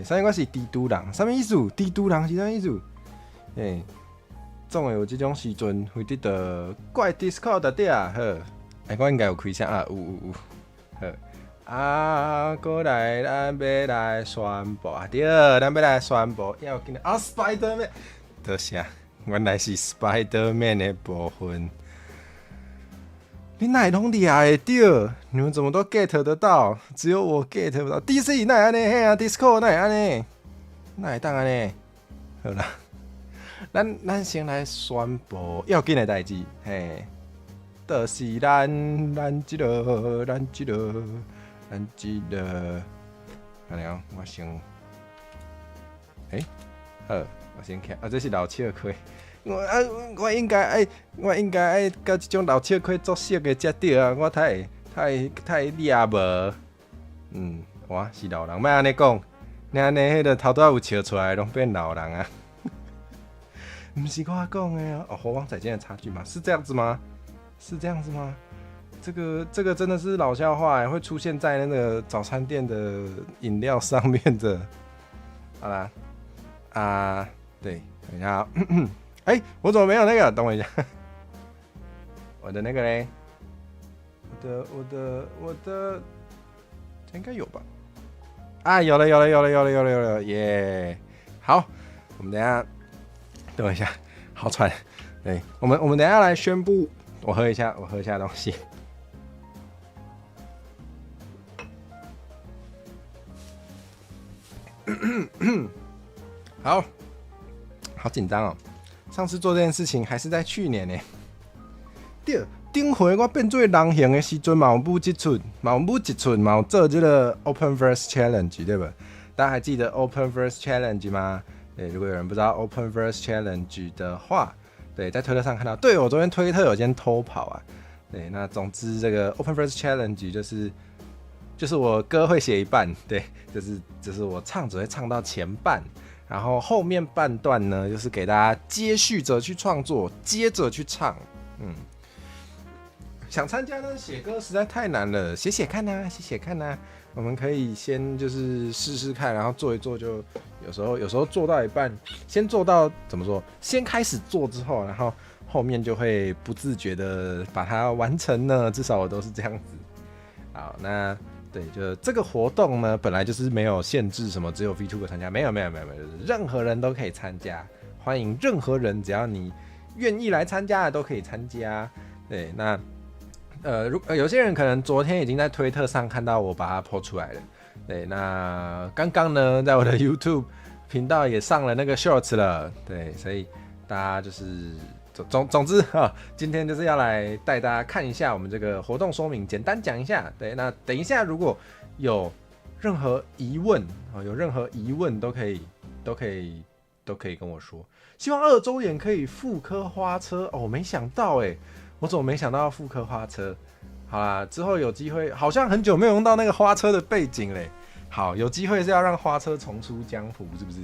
啥我是帝都人，啥物意思？帝都人是啥意思？总会有这种时阵会得到怪 Discord 底啊，好。我应该有开声啊，有。好，过来，咱要来宣布啊，对，咱要来宣布，要紧啊 ，Spider-Man， 多谢，原来是 Spider-Man 的部分。你哪拢厉害的？你们怎么都 get 得到？只有我 get 不到。DC 哪会安尼？嘿啊 ，Discord 哪会安尼？哪会当安尼？好啦，咱先来宣布要紧的代志，嘿，就是咱这个，安尼哦，我先，好，我先看，这是老笑亏。我应该爱甲这种老笑亏作色的才对啊！我太厉害无？我是老人，莫安尼讲，你安尼迄个头拄有笑出来，拢变老人啊！不是我讲的啊！猴王仔间的差距吗？是这样子吗？这个真的是老笑话会出现在那个早餐店的饮料上面的。好啦，对，等一下。我怎么没有那个？等我一下，我的那个嘞，我的，应该有吧？啊，有了，耶！好，我们等我一下，好喘。对，我们等一下来宣布，我喝一下东西。好紧张哦。上次做这件事情还是在去年呢。对，顶回我变做人形的时阵，嘛有舞一出，嘛有做这个 Open Verse Challenge， 对吧？大家还记得 Open Verse Challenge 吗？对，如果有人不知道 Open Verse Challenge 的话，对，在推特上看到，对我昨天推特有先偷跑啊。对，那总之这个 Open Verse Challenge 就是我歌会写一半，对，就是我唱只会唱到前半。然后后面半段呢，就是给大家接续着去创作，接着去唱。想参加呢，写歌实在太难了，写看呐。我们可以先就是试看，然后做一做，就有时候做到一半，先做到怎么说？先开始做之后，然后后面就会不自觉的把它完成呢。至少我都是这样子。好，那。对，就这个活动呢，本来就是没有限制什么，只有 VTuber 参加，没有，就是任何人都可以参加，欢迎任何人，只要你愿意来参加的都可以参加。对，那有些人可能昨天已经在推特上看到我把它 po 出来了。对，那刚刚呢，在我的 YouTube 频道也上了那个 Shorts 了。对，所以大家就是。总之啊，今天就是要来带大家看一下我们这个活动说明，简单讲一下。对，那等一下如果有任何疑问都可以跟我说。希望2周年可以复刻花车哦，没想到我怎么没想到要复刻花车？好啦，之后有机会，好像很久没有用到那个花车的背景嘞。好，有机会是要让花车重出江湖，是不是？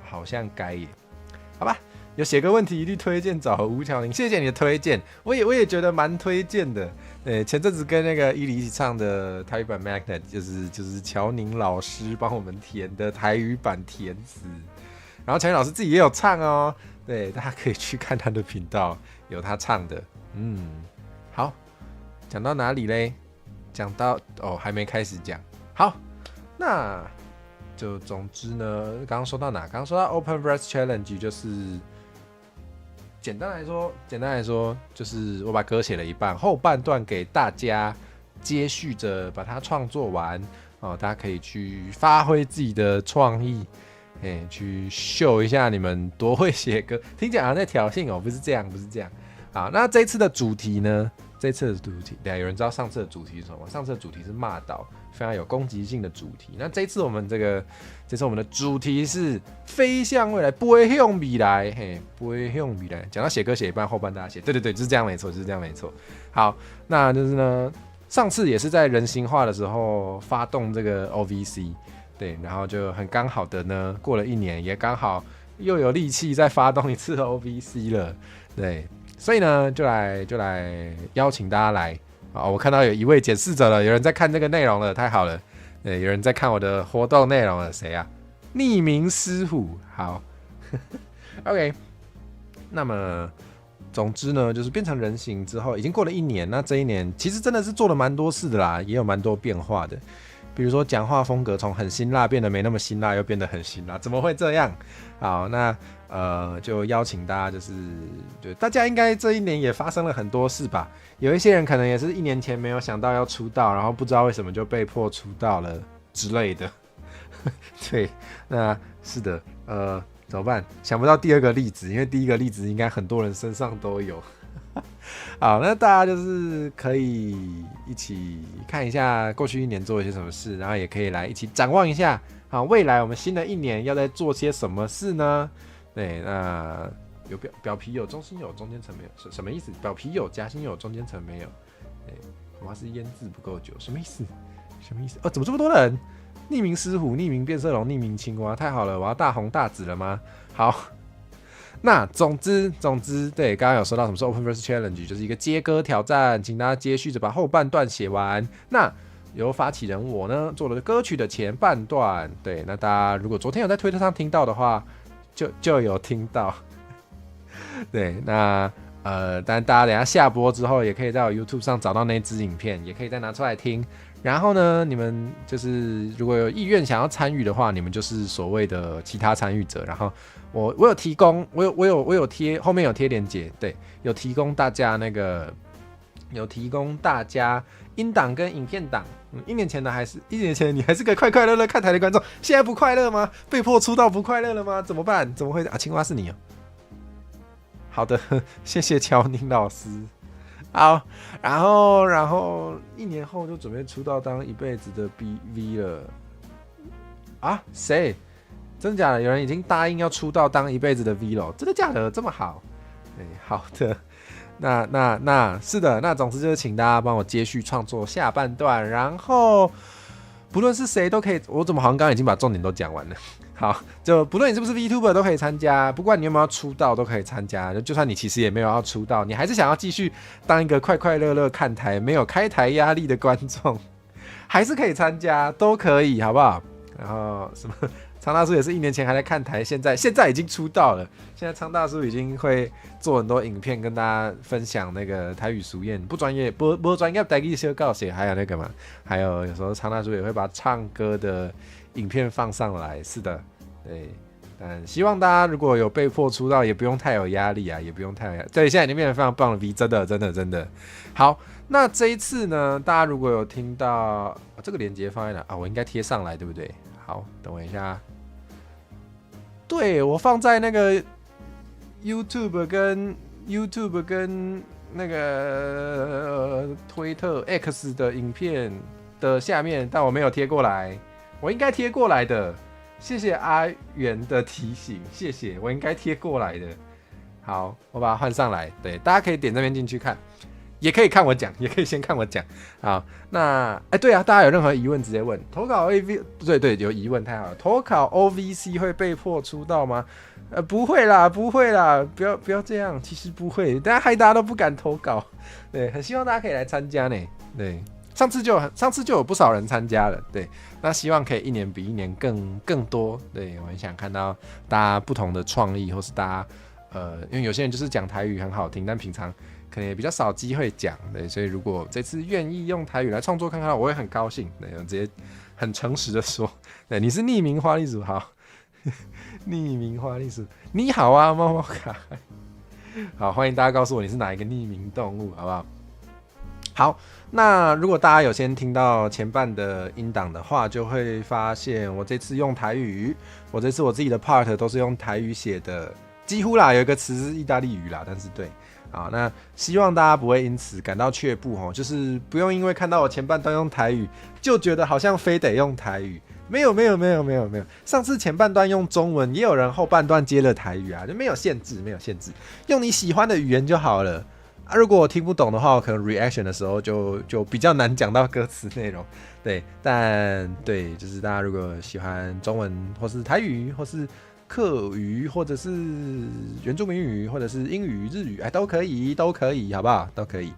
好像该耶。好吧。有写个问题一律推荐找吴巧玲，谢谢你的推荐，我也觉得蛮推荐的。前阵子跟那个伊犁一起唱的台语版 Magnet， 就是乔宁老师帮我们填的台语版填词，然后乔宁老师自己也有唱哦。对，大家可以去看他的频道，有他唱的。好，讲到哪里嘞？讲到还没开始讲。好，那就总之呢，刚刚说到哪？刚刚说到 Open Verse Challenge 就是。简单来说，就是我把歌写了一半，后半段给大家接续着把它创作完哦，大家可以去发挥自己的创意，去秀一下你们多会写歌。听起来好像在挑衅哦，不是这样。好，那这次的主题呢？对啊，有人知道上次的主题是什么吗？上次的主题是骂岛，非常有攻击性的主题。那这次我们的主题是飞向未来，飞向未来，飞向未来。讲到写歌写一半，后半大家写，对，就是这样没错。好，那就是呢，上次也是在人形化的时候发动这个 OVC， 对，然后就很刚好的呢，过了1年，也刚好又有力气再发动一次 OVC 了，对。所以呢，就来邀请大家来好，我看到有一位检视者了，有人在看这个内容了，太好了。对，有人在看我的活动内容了，谁啊？匿名狮虎，好，OK。那么，总之呢，就是变成人形之后，已经过了1年，那这1年其实真的是做了蛮多事的啦，也有蛮多变化的。比如说讲话风格从很辛辣变得没那么辛辣，又变得很辛辣，怎么会这样？好，那就邀请大家，就是大家应该这1年也发生了很多事吧？有一些人可能也是1年前没有想到要出道，然后不知道为什么就被迫出道了之类的。对，那是的，怎么办？想不到第2个例子，因为第1个例子应该很多人身上都有。好，那大家就是可以一起看一下过去1年做了些什么事，然后也可以来一起展望一下，好，未来我们新的1年要再做些什么事呢？对，那有表皮有，中心有，中间层没有，什么意思？表皮有，夹心有，中间层没有。对，恐怕是腌制不够久，什么意思？什么意思？怎么这么多人？匿名狮虎、匿名变色龙、匿名青蛙，太好了！我要大红大紫了吗？好。那总之，对，刚刚有说到什么是 Open Verse Challenge， 就是一个接歌挑战，请大家接续着把后半段写完。那由发起人我呢做了歌曲的前半段，对，那大家如果昨天有在推特上听到的话，就有听到。对，那但大家等一下下播之后，也可以在我 YouTube 上找到那支影片，也可以再拿出来听。然后呢，你们就是如果有意愿想要参与的话，你们就是所谓的其他参与者。然后我有提供，我有贴，后面有贴链接，对，有提供大家音档跟影片档。1年前你还是个快快乐乐看台的观众，现在不快乐吗？被迫出道不快乐了吗？怎么办？怎么会啊？青蛙是你哦。好的，谢谢乔宁老师。好，然后1年后就准备出道当一辈子的 BV 了啊？谁？真的假的？有人已经答应要出道当一辈子的 V 了？真的假的？这么好？好的，那是的，那总之就是请大家帮我接续创作下半段，然后不论是谁都可以。我怎么好像刚刚已经把重点都讲完了？好，就不论你是不是 VTuber 都可以参加，不管你有没有出道都可以参加。就算你其实也没有要出道，你还是想要继续当一个快快乐乐看台、没有开台压力的观众，还是可以参加，都可以，好不好？然后什么？昌大叔也是1年前还在看台，现在已经出道了。现在昌大叔已经会做很多影片跟大家分享那个台语俗谚，不专业台语小教学，还有那个嘛，还有时候昌大叔也会把唱歌的影片放上来。是的，对。但希望大家如果有被迫出道，也不用太有压力啊，也不用太有压力。对，现在已经变得非常棒的 V， 真的。好，那这一次呢，大家如果有听到这个链接放在哪啊？我应该贴上来，对不对？好，等我一下。对，我放在那个 YouTube 跟那个推特 X 的影片的下面，但我没有贴过来，我应该贴过来的。谢谢阿元的提醒，谢谢，我应该贴过来的。好，我把它换上来。对，大家可以点这边进去看，也可以看我讲，也可以先看我讲。好，那对啊，大家有任何疑问直接问。投稿 AV， 对，有疑问太好了。投稿 OVC 会被迫出道吗？不会啦，不要这样，其实不会，大家都不敢投稿。对，很希望大家可以来参加呢。对。上次就有不少人参加了，对，那希望可以1年比1年更多，对，我很想看到大家不同的创意，或是大家因为有些人就是讲台语很好听，但平常可能也比较少机会讲，对，所以如果这次愿意用台语来创作看看，我会很高兴，对，我直接很诚实的说，对，你是匿名花栗鼠，好，匿名花栗鼠，你好啊，猫猫卡，好，欢迎大家告诉我你是哪一个匿名动物，好不好？好，那如果大家有先听到前半的音档的话，就会发现我这次用台语，我这次我自己的 part 都是用台语写的，几乎啦，有一个词是意大利语啦，但是对，好，那希望大家不会因此感到却步齁，就是不用因为看到我前半段用台语，就觉得好像非得用台语，没有，上次前半段用中文，也有人后半段接了台语啊，就没有限制，用你喜欢的语言就好了。啊，如果我听不懂的话，我可能 reaction 的时候就比较难讲到歌词内容，对，但对，就是大家如果喜欢中文或是台语或是客语或者是原住民语或者是英语、日语，都可以，好不好？都可以。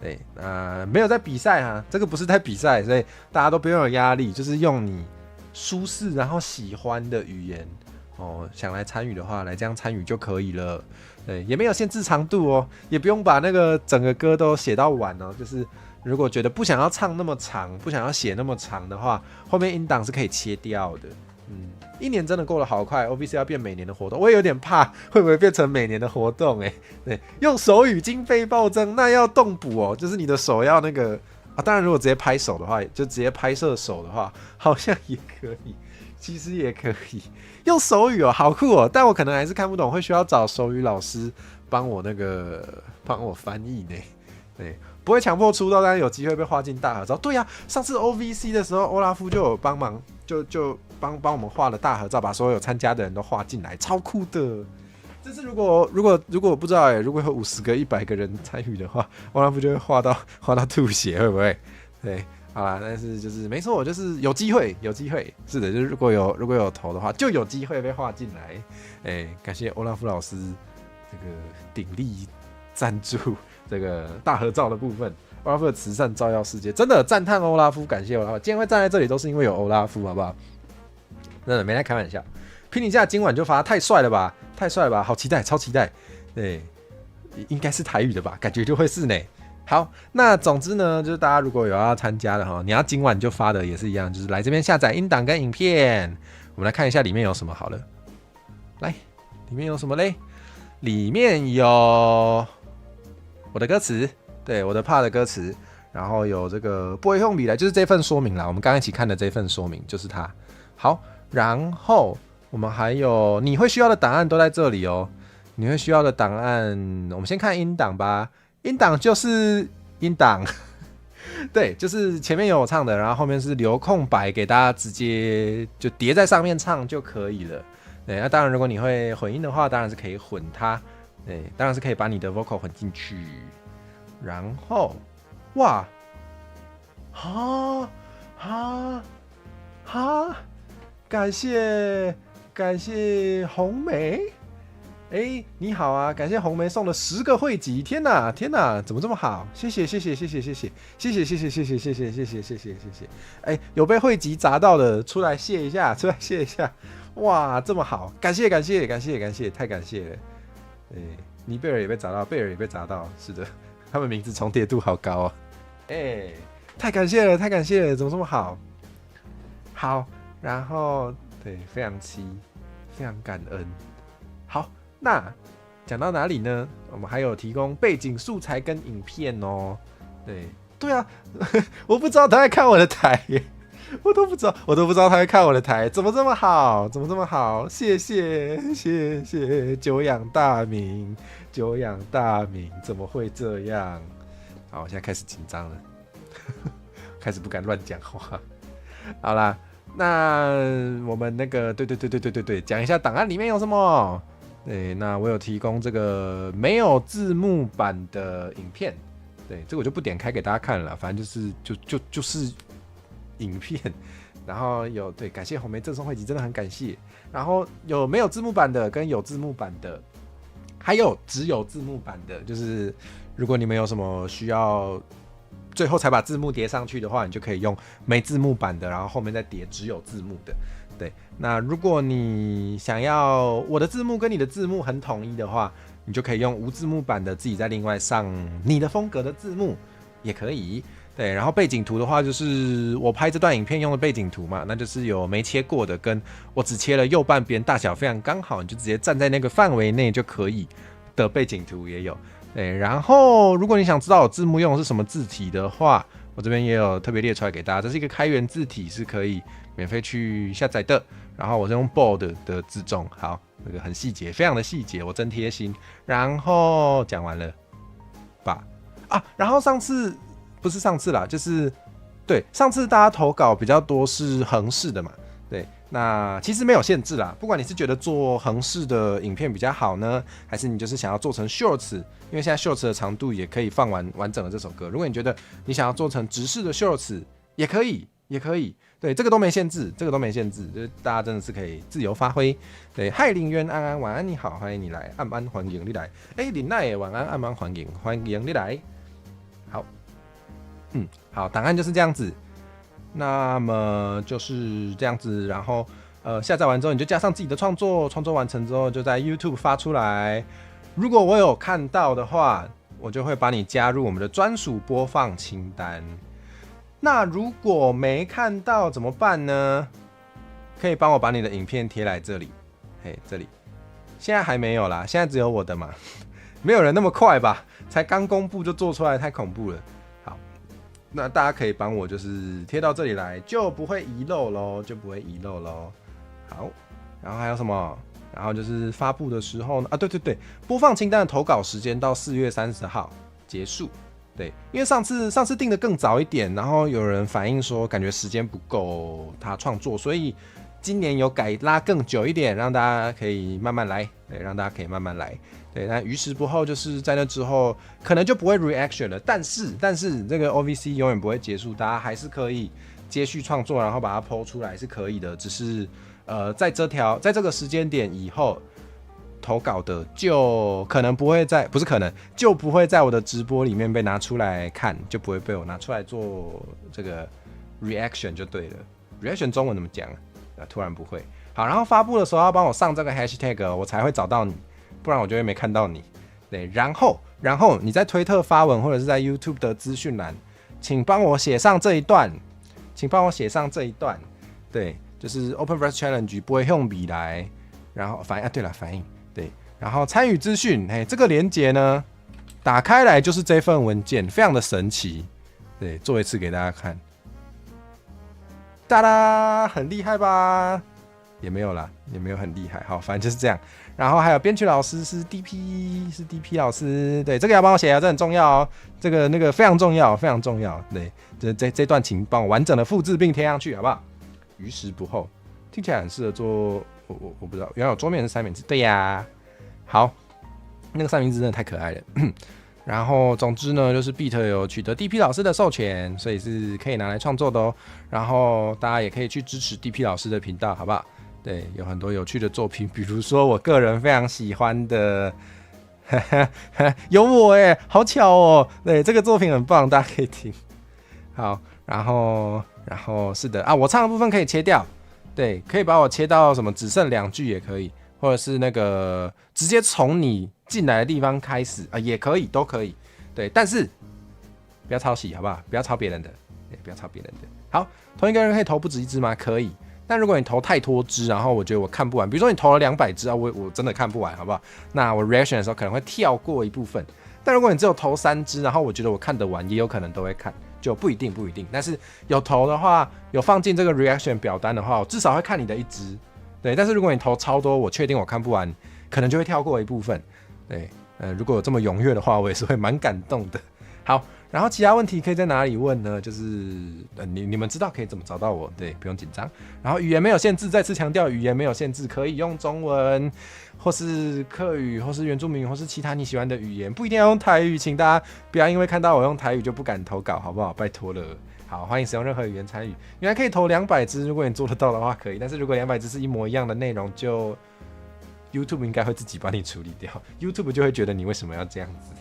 对，没有在比赛哈，这个不是在比赛，所以大家都不用有压力，就是用你舒适然后喜欢的语言哦，想来参与的话，来这样参与就可以了。对，也没有限制长度哦，也不用把那个整个歌都写到完哦。就是如果觉得不想要唱那么长，不想要写那么长的话，后面音档是可以切掉的。1年真的过得好快 ，OVC 要变每年的活动，我也有点怕会不会变成每年的活动对，用手语经费暴增，那要动捕哦，就是你的手要那个当然如果直接拍手的话，就直接拍摄手的话，好像也可以，其实也可以用手语哦，好酷哦，但我可能还是看不懂，会需要找手语老师帮我翻译呢，对。不会强迫出道，但是有机会被划进大合照。对呀，上次 OVC 的时候，欧拉夫就有帮忙，就帮我们画了大合照，把所有参加的人都画进来，超酷的。这次如果不知道如果有50个、100个人参与的话，欧拉夫就会画到吐血，会不会？对，好啦，但是就是没错，就是有机会，是的，就是如果有投的话，就有机会被画进来。感谢欧拉夫老师这个鼎力赞助。这个大合照的部分，欧拉夫的慈善照耀世界，真的赞叹欧拉夫，感谢欧拉夫。今天会站在这里都是因为有欧拉夫，好不好？真的没在开玩笑。拼一下今晚就发，太帅了吧，好期待，超期待。对，应该是台语的吧，感觉就会是呢。好，那总之呢，就是大家如果有要参加的哈，你要今晚就发的也是一样，就是来这边下载音档跟影片。我们来看一下里面有什么好了。来，里面有什么嘞？里面有我的歌词，对，我的 part 的歌词，然后有这个不会用笔来，就是这份说明啦。我们刚刚一起看的这份说明就是它。好，然后我们还有你会需要的档案都在这里哦。你会需要的档案，我们先看音档吧。音档就是音档，对，就是前面有我唱的，然后后面是留空白给大家直接就叠在上面唱就可以了。对，那当然如果你会混音的话，当然是可以混它。对，当然是可以把你的 vocal 混进去，然后，哇，感谢红梅，你好啊，感谢红梅送了10个汇集，天哪，怎么这么好？谢谢，有被汇集砸到的，出来谢一下，哇，这么好，感谢，太感谢了。尼贝尔也被砸到，贝尔也被砸到，是的，他们名字重叠度好高啊！太感谢了，怎么这么好？好，然后对，非常感恩。好，那讲到哪里呢？我们还有提供背景素材跟影片哦。对啊，我不知道他在看我的台耶。我都不知道他会看我的台，怎么这么好？谢谢，久仰大名，怎么会这样？好，我现在开始紧张了，开始不敢乱讲话。好啦，那我们那个，对，讲一下档案里面有什么。对，那我有提供这个没有字幕版的影片，对，这个我就不点开给大家看了，反正就是影片，然后有对，感谢红梅赠送汇集，真的很感谢。然后有没有字幕版的跟有字幕版的，还有只有字幕版的，就是如果你们有什么需要最后才把字幕叠上去的话，你就可以用没字幕版的，然后后面再叠只有字幕的。对，那如果你想要我的字幕跟你的字幕很统一的话，你就可以用无字幕版的自己再另外上你的风格的字幕也可以。对，然后背景图的话，就是我拍这段影片用的背景图嘛，那就是有没切过的，跟我只切了右半边，大小非常刚好，你就直接站在那个范围内就可以的背景图也有。对，然后如果你想知道我字幕用的是什么字体的话，我这边也有特别列出来给大家，这是一个开源字体，是可以免费去下载的。然后我是用 bold 的字重，好，那个很细节，非常的细节，我真贴心。然后讲完了吧？然后不是上次啦，就是对上次大家投稿比较多是横式的嘛，对，那其实没有限制啦，不管你是觉得做横式的影片比较好呢，还是你就是想要做成 shorts， 因为现在 shorts 的长度也可以放完整的这首歌，如果你觉得你想要做成直式的 shorts， 也可以，对，这个都没限制，就是大家真的是可以自由发挥。对，嗨，林渊安安晚安，你好，欢迎你来，安安欢迎你来，林奈晚安，安安欢迎你来。好，好，档案就是这样子。那么就是这样子，然后下载完之后，你就加上自己的创作，创作完成之后就在 YouTube 发出来。如果我有看到的话，我就会把你加入我们的专属播放清单。那如果没看到怎么办呢？可以帮我把你的影片贴来这里，嘿，这里。现在还没有啦，现在只有我的嘛，没有人那么快吧？才刚公布就做出来，太恐怖了。好，那大家可以帮我就是贴到这里来，就不会遗漏咯，好，然后还有什么？然后就是发布的时候呢，对，播放清单的投稿时间到4月30号结束。对，因为上次定的更早一点，然后有人反映说感觉时间不够他创作，所以今年有拉更久一点，让大家可以慢慢来。对，让大家可以慢慢来。对，那于时不候就是在那之后可能就不会 reaction 了，但是这个 OVC 永远不会结束，大家还是可以接续创作，然后把它 po 出来是可以的，只是在这个时间点以后。投稿的就可能不会在，不是可能就不会在我的直播里面被拿出来看，就不会被我拿出来做这个 reaction 就对了。reaction 中文怎么讲啊？突然不会。好，然后发布的时候要帮我上这个 hashtag， 我才会找到你，不然我就会没看到你。对，然后你在推特发文或者是在 YouTube 的资讯栏，请帮我写上这一段，对，就是 Open Verse Challenge 不会用笔来，然后反应。对，然后参与资讯，这个连结呢，打开来就是这份文件，非常的神奇。对，做一次给大家看，哒啦，很厉害吧？也没有啦，也没有很厉害。好，反正就是这样。然后还有编曲老师是 DP 老师，对，这个要帮我写啊，这很重要哦。这个那个非常重要。对，这段请帮我完整的复制并贴上去，好不好？于时不候，听起来很适合做。我不知道，原来有桌面是三明治，对呀。好，那个三明治真的太可爱了。然后总之呢，就是 Beat 有取得 DP 老师的授权，所以是可以拿来创作的哦。然后大家也可以去支持 DP 老师的频道，好不好？对，有很多有趣的作品，比如说我个人非常喜欢的，有我耶，好巧哦。对，这个作品很棒，大家可以听。好，然后是的啊，我唱的部分可以切掉。对，可以把我切到什么只剩2句也可以，或者是那个直接从你进来的地方开始啊，也可以，都可以。对，但是不要抄袭，好不好？不要抄别人的，不要抄别人的。好，同一个人可以投不止1支吗？可以。但如果你投太多支，然后我觉得我看不完，比如说你投了200支啊，我真的看不完，好不好？那我 reaction 的时候可能会跳过一部分。但如果你只有投3支，然后我觉得我看得完，也有可能都会看。就不一定，但是有投的话，有放进这个 reaction 表单的话，我至少会看你的1支，对。但是如果你投超多，我确定我看不完，可能就会跳过一部分，对。如果有这么踊跃的话，我也是会蛮感动的。好，然后其他问题可以在哪里问呢？就是你们知道可以怎么找到我，对，不用紧张。然后语言没有限制，再次强调语言没有限制，可以用中文，或是客语，或是原住民，或是其他你喜欢的语言，不一定要用台语，请大家不要因为看到我用台语就不敢投稿，好不好？拜托了。好，欢迎使用任何语言参与。原来可以投200支，如果你做得到的话可以，但是如果200支是一模一样的内容，就 YouTube 应该会自己帮你处理掉 ，YouTube 就会觉得你为什么要这样子。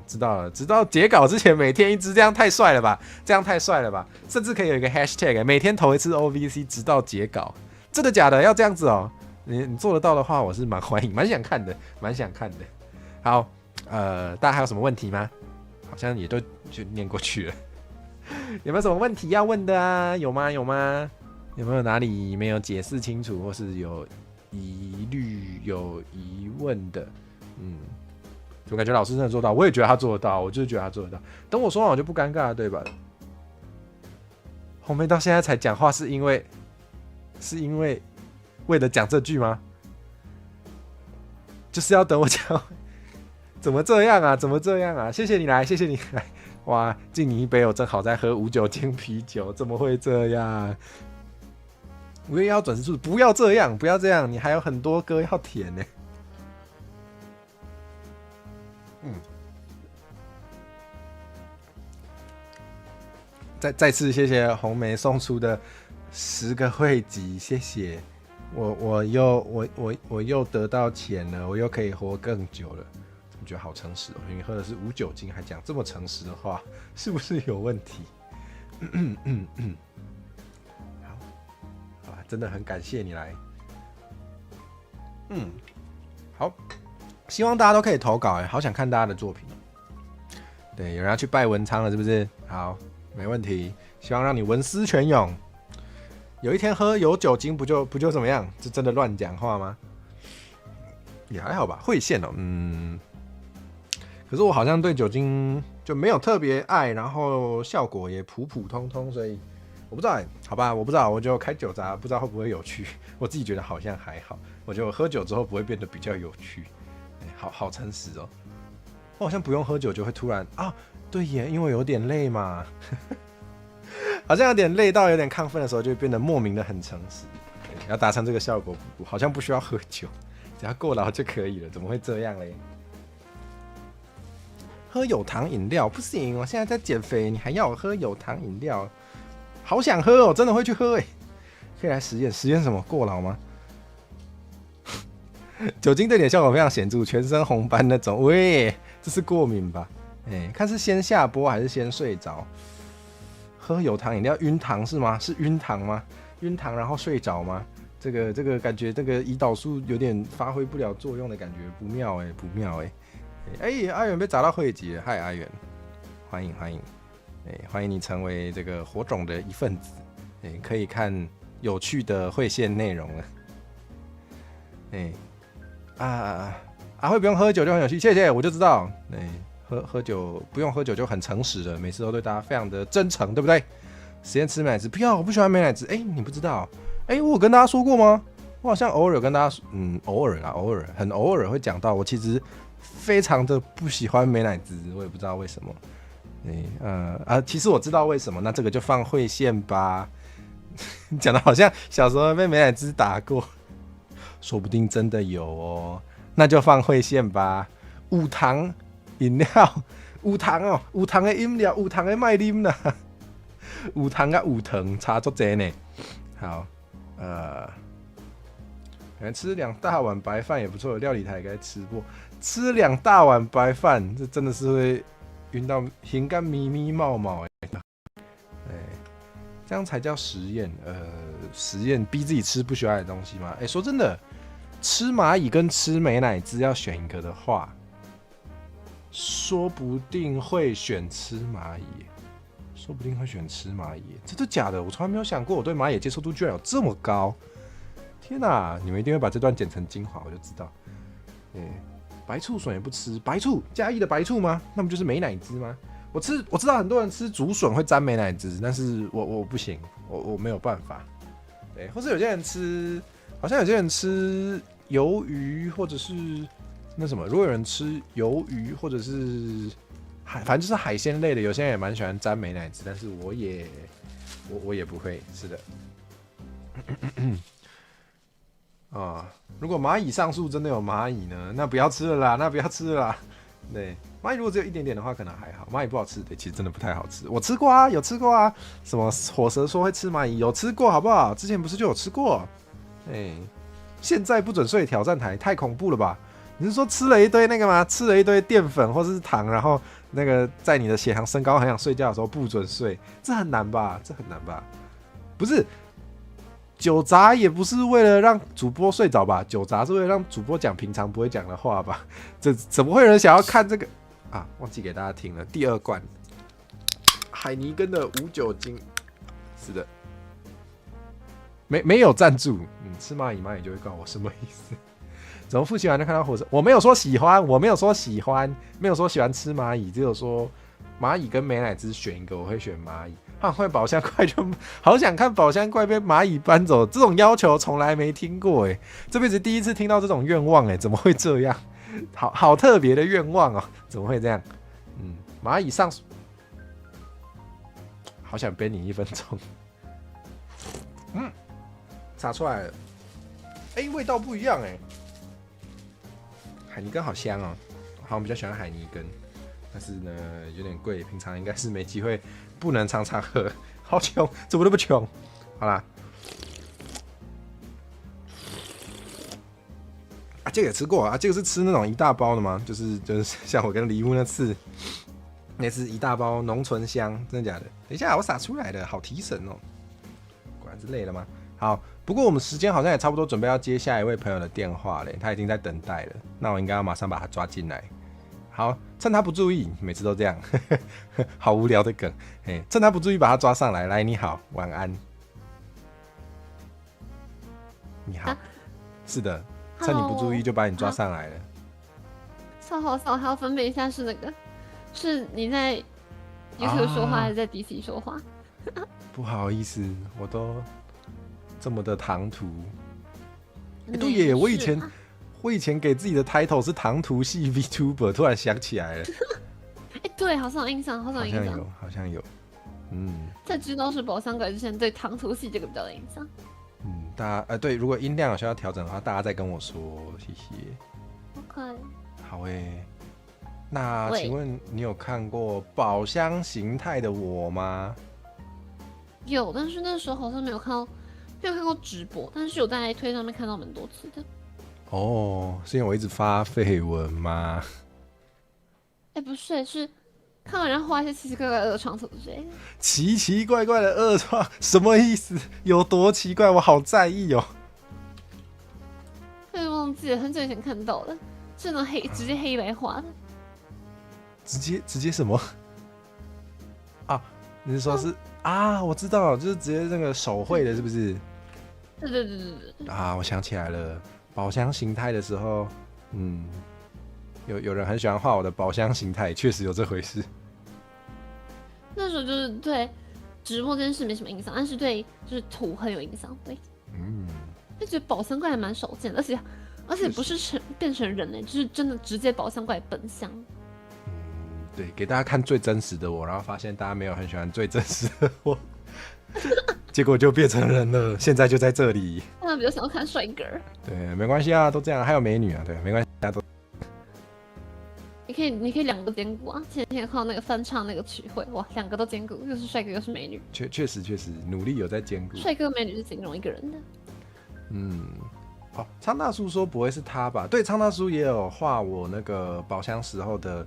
知道了，直到截稿之前每天1支，这样太帅了吧？甚至可以有一个 hashtag， 每天投1次 OVC， 直到截稿。真的假的？要这样子哦？你做得到的话，我是蛮欢迎，蛮想看的。好，大家还有什么问题吗？好像也都就念过去了。有没有什么问题要问的啊？有吗？有没有哪里没有解释清楚，或是有疑虑、有疑问的？我感觉老师真的做到，我也觉得他做得到，我就是觉得他做得到。等我说完我就不尴尬了，对吧？红妹到现在才讲话，是因为为了讲这句吗？就是要等我讲？怎么这样啊？谢谢你来。哇，敬你一杯，我正好在喝无酒精啤酒，怎么会这样？5月1号准时出，不要这样，你还有很多歌要填呢。再次谢谢红梅送出的10个汇集，谢谢。我又得到钱了，我又可以活更久了，怎么觉得好诚实哦，因为喝的是无酒精，还讲这么诚实的话，是不是有问题？好吧，真的很感谢你来。好，希望大家都可以投稿好想看大家的作品。对，有人要去拜文昌了，是不是？好，没问题，希望让你文思泉涌。有一天喝有酒精不就怎么样？是真的乱讲话吗？也还好吧，会线哦，可是我好像对酒精就没有特别爱，然后效果也普普通通，所以我不知道好吧，我不知道，我就开酒闸，不知道会不会有趣。我自己觉得好像还好，我觉得我喝酒之后不会变得比较有趣。好诚实哦，我好像不用喝酒就会突然对耶，因为有点累嘛。好像有点累到有点亢奋的时候，就会变得莫名的很诚实。要达成这个效果，好像不需要喝酒，只要过劳就可以了。怎么会这样嘞？喝有糖饮料不行，我现在在减肥，你还要我喝有糖饮料？好想喝哦，真的会去喝可以来实验什么？过劳吗？酒精对你的效果非常显著，全身红斑那种。喂，这是过敏吧？看是先下播还是先睡着？喝有糖饮料晕糖是吗？是晕糖吗？晕糖然后睡着吗？这个感觉这个胰岛素有点发挥不了作用的感觉，不妙不妙阿远被找到会籍了，嗨阿远，欢迎欢迎你成为这个火种的一份子，可以看有趣的会线内容了，阿慧不用喝酒就很有趣，谢谢，我就知道，喝酒不用喝酒就很诚实了，每次都对大家非常的真诚，对不对？实验吃美乃滋，不要，我不喜欢美乃滋。你不知道？我有跟大家说过吗？我好像偶尔有跟大家说，偶尔很偶尔会讲到，我其实非常的不喜欢美乃滋，我也不知道为什么。其实我知道为什么，那这个就放会线吧。讲的好像小时候被美乃滋打过，说不定真的有哦，那就放会线吧。无糖饮料，有糖的饮料，有糖的卖啉啦。有糖跟无糖差足多呢。好，吃2大碗白饭也不错，料理台该吃过。吃2大碗白饭，这真的是会晕到心肝咪咪冒冒这样才叫实验。实验逼自己吃不喜欢的东西吗？说真的，吃蚂蚁跟吃美乃滋要选一个的话，说不定会选吃蚂蚁。真的假的？我从来没有想过我对蚂蚁的接受度居然有这么高。天哪，你们一定会把这段剪成精华，我就知道。白醋笋也不吃，白醋嘉义的白醋吗？那不就是美乃滋吗？我知道很多人吃竹笋会沾美乃滋，但是我不行，我没有办法。或是有些人吃，好像有些人吃鱿鱼或者是那什么，如果有人吃鱿鱼或者是反正就是海鲜类的，有些人也蛮喜欢沾美乃滋，但是我也不会，是的。如果蚂蚁上树真的有蚂蚁呢，那不要吃了啦，对，蚂蚁如果只有一点点的话，可能还好。蚂蚁不好吃，其实真的不太好吃。我吃过啊，有吃过啊。什么火蛇说会吃蚂蚁，有吃过好不好？之前不是就有吃过？现在不准睡挑战台，太恐怖了吧？你是说吃了一堆那个吗？吃了一堆淀粉或是糖，然后那个在你的血糖升高很想睡觉的时候不准睡，这很难吧？不是。酒闸也不是为了让主播睡着吧？酒闸是为了让主播讲平常不会讲的话吧？这怎么会有人想要看这个啊？忘记给大家听了，第2罐海尼根的无酒精，是的，没有赞助。吃蚂蚁就会告我什么意思？怎么复习完就看到火车？我没有说喜欢，没有说喜欢吃蚂蚁，只有说蚂蚁跟美乃滋选一个，我会选蚂蚁。看快宝箱怪就好想看宝箱怪被蚂蚁搬走，这种要求从来没听过这辈子第一次听到这种愿望怎么会这样？好特别的愿望哦，怎么会这样？蚂蚁上，好想背你1分钟。查出来了，味道不一样海尼根好香哦，好像比较喜欢海尼根，但是呢有点贵，平常应该是没机会。不能常常喝，好穷，怎么那么穷？好啦，这个也吃过啊，这个是吃那种一大包的吗？就是像我跟李屋那次一大包浓醇香，真的假的？等一下，我撒出来的，好提神哦。果然是累了吗？好，不过我们时间好像也差不多，准备要接下一位朋友的电话嘞，他已经在等待了，那我应该要马上把他抓进来。好，趁他不注意，每次都这样，好无聊的梗。趁他不注意把他抓上来。来，你好，晚安。你好，是的，趁你不注意就把你抓上来了。稍后还要分辨一下是你在 YouTube 说话还是在 DC 说话？不好意思，我都这么的唐突。对耶，我以前给自己的 title 是唐突系 VTuber， 突然想起来了。对，好像有印象，好像有。在知道是宝箱鬼之前，对唐突系这个比较有印象。大家对，如果音量有需要调整的话，大家再跟我说，谢谢。OK。好那请问你有看过宝箱形态的我吗？有，但是那时候好像没有看过直播，但是有在推上面看到蛮多次的。哦，是因为我一直发绯闻吗？不是，是看完然后画一些奇奇怪怪的恶创图之类的。奇奇怪怪的恶创什么意思？有多奇怪？我好在意哦。我忘记了，很久以前看到的，是那种直接黑白画的。直接什么？啊，你是说是啊？我知道，就是直接那个手绘的，是不是？对。啊，我想起来了，宝箱形态的时候，有人很喜欢画我的宝箱形态，确实有这回事。那时候就是对直播这件事没什么印象，但是对就是图很有印象。对，就觉得宝箱怪还蛮少见的，而且不是变成人呢，就是真的直接宝箱怪本相。对，给大家看最真实的我，然后发现大家没有很喜欢最真实的我，结果就变成人了，现在就在这里。他们比较想要看帅哥。对，没关系啊，都这样，还有美女啊，对，没关系，大家都。你可以两个兼顾啊！前天看到那个翻唱那个曲汇，哇，两个都兼顾，又是帅哥又是美女。确实努力有在兼顾。帅哥美女是形容一个人的。昌大叔说不会是他吧？对，昌大叔也有画我那个宝箱时候的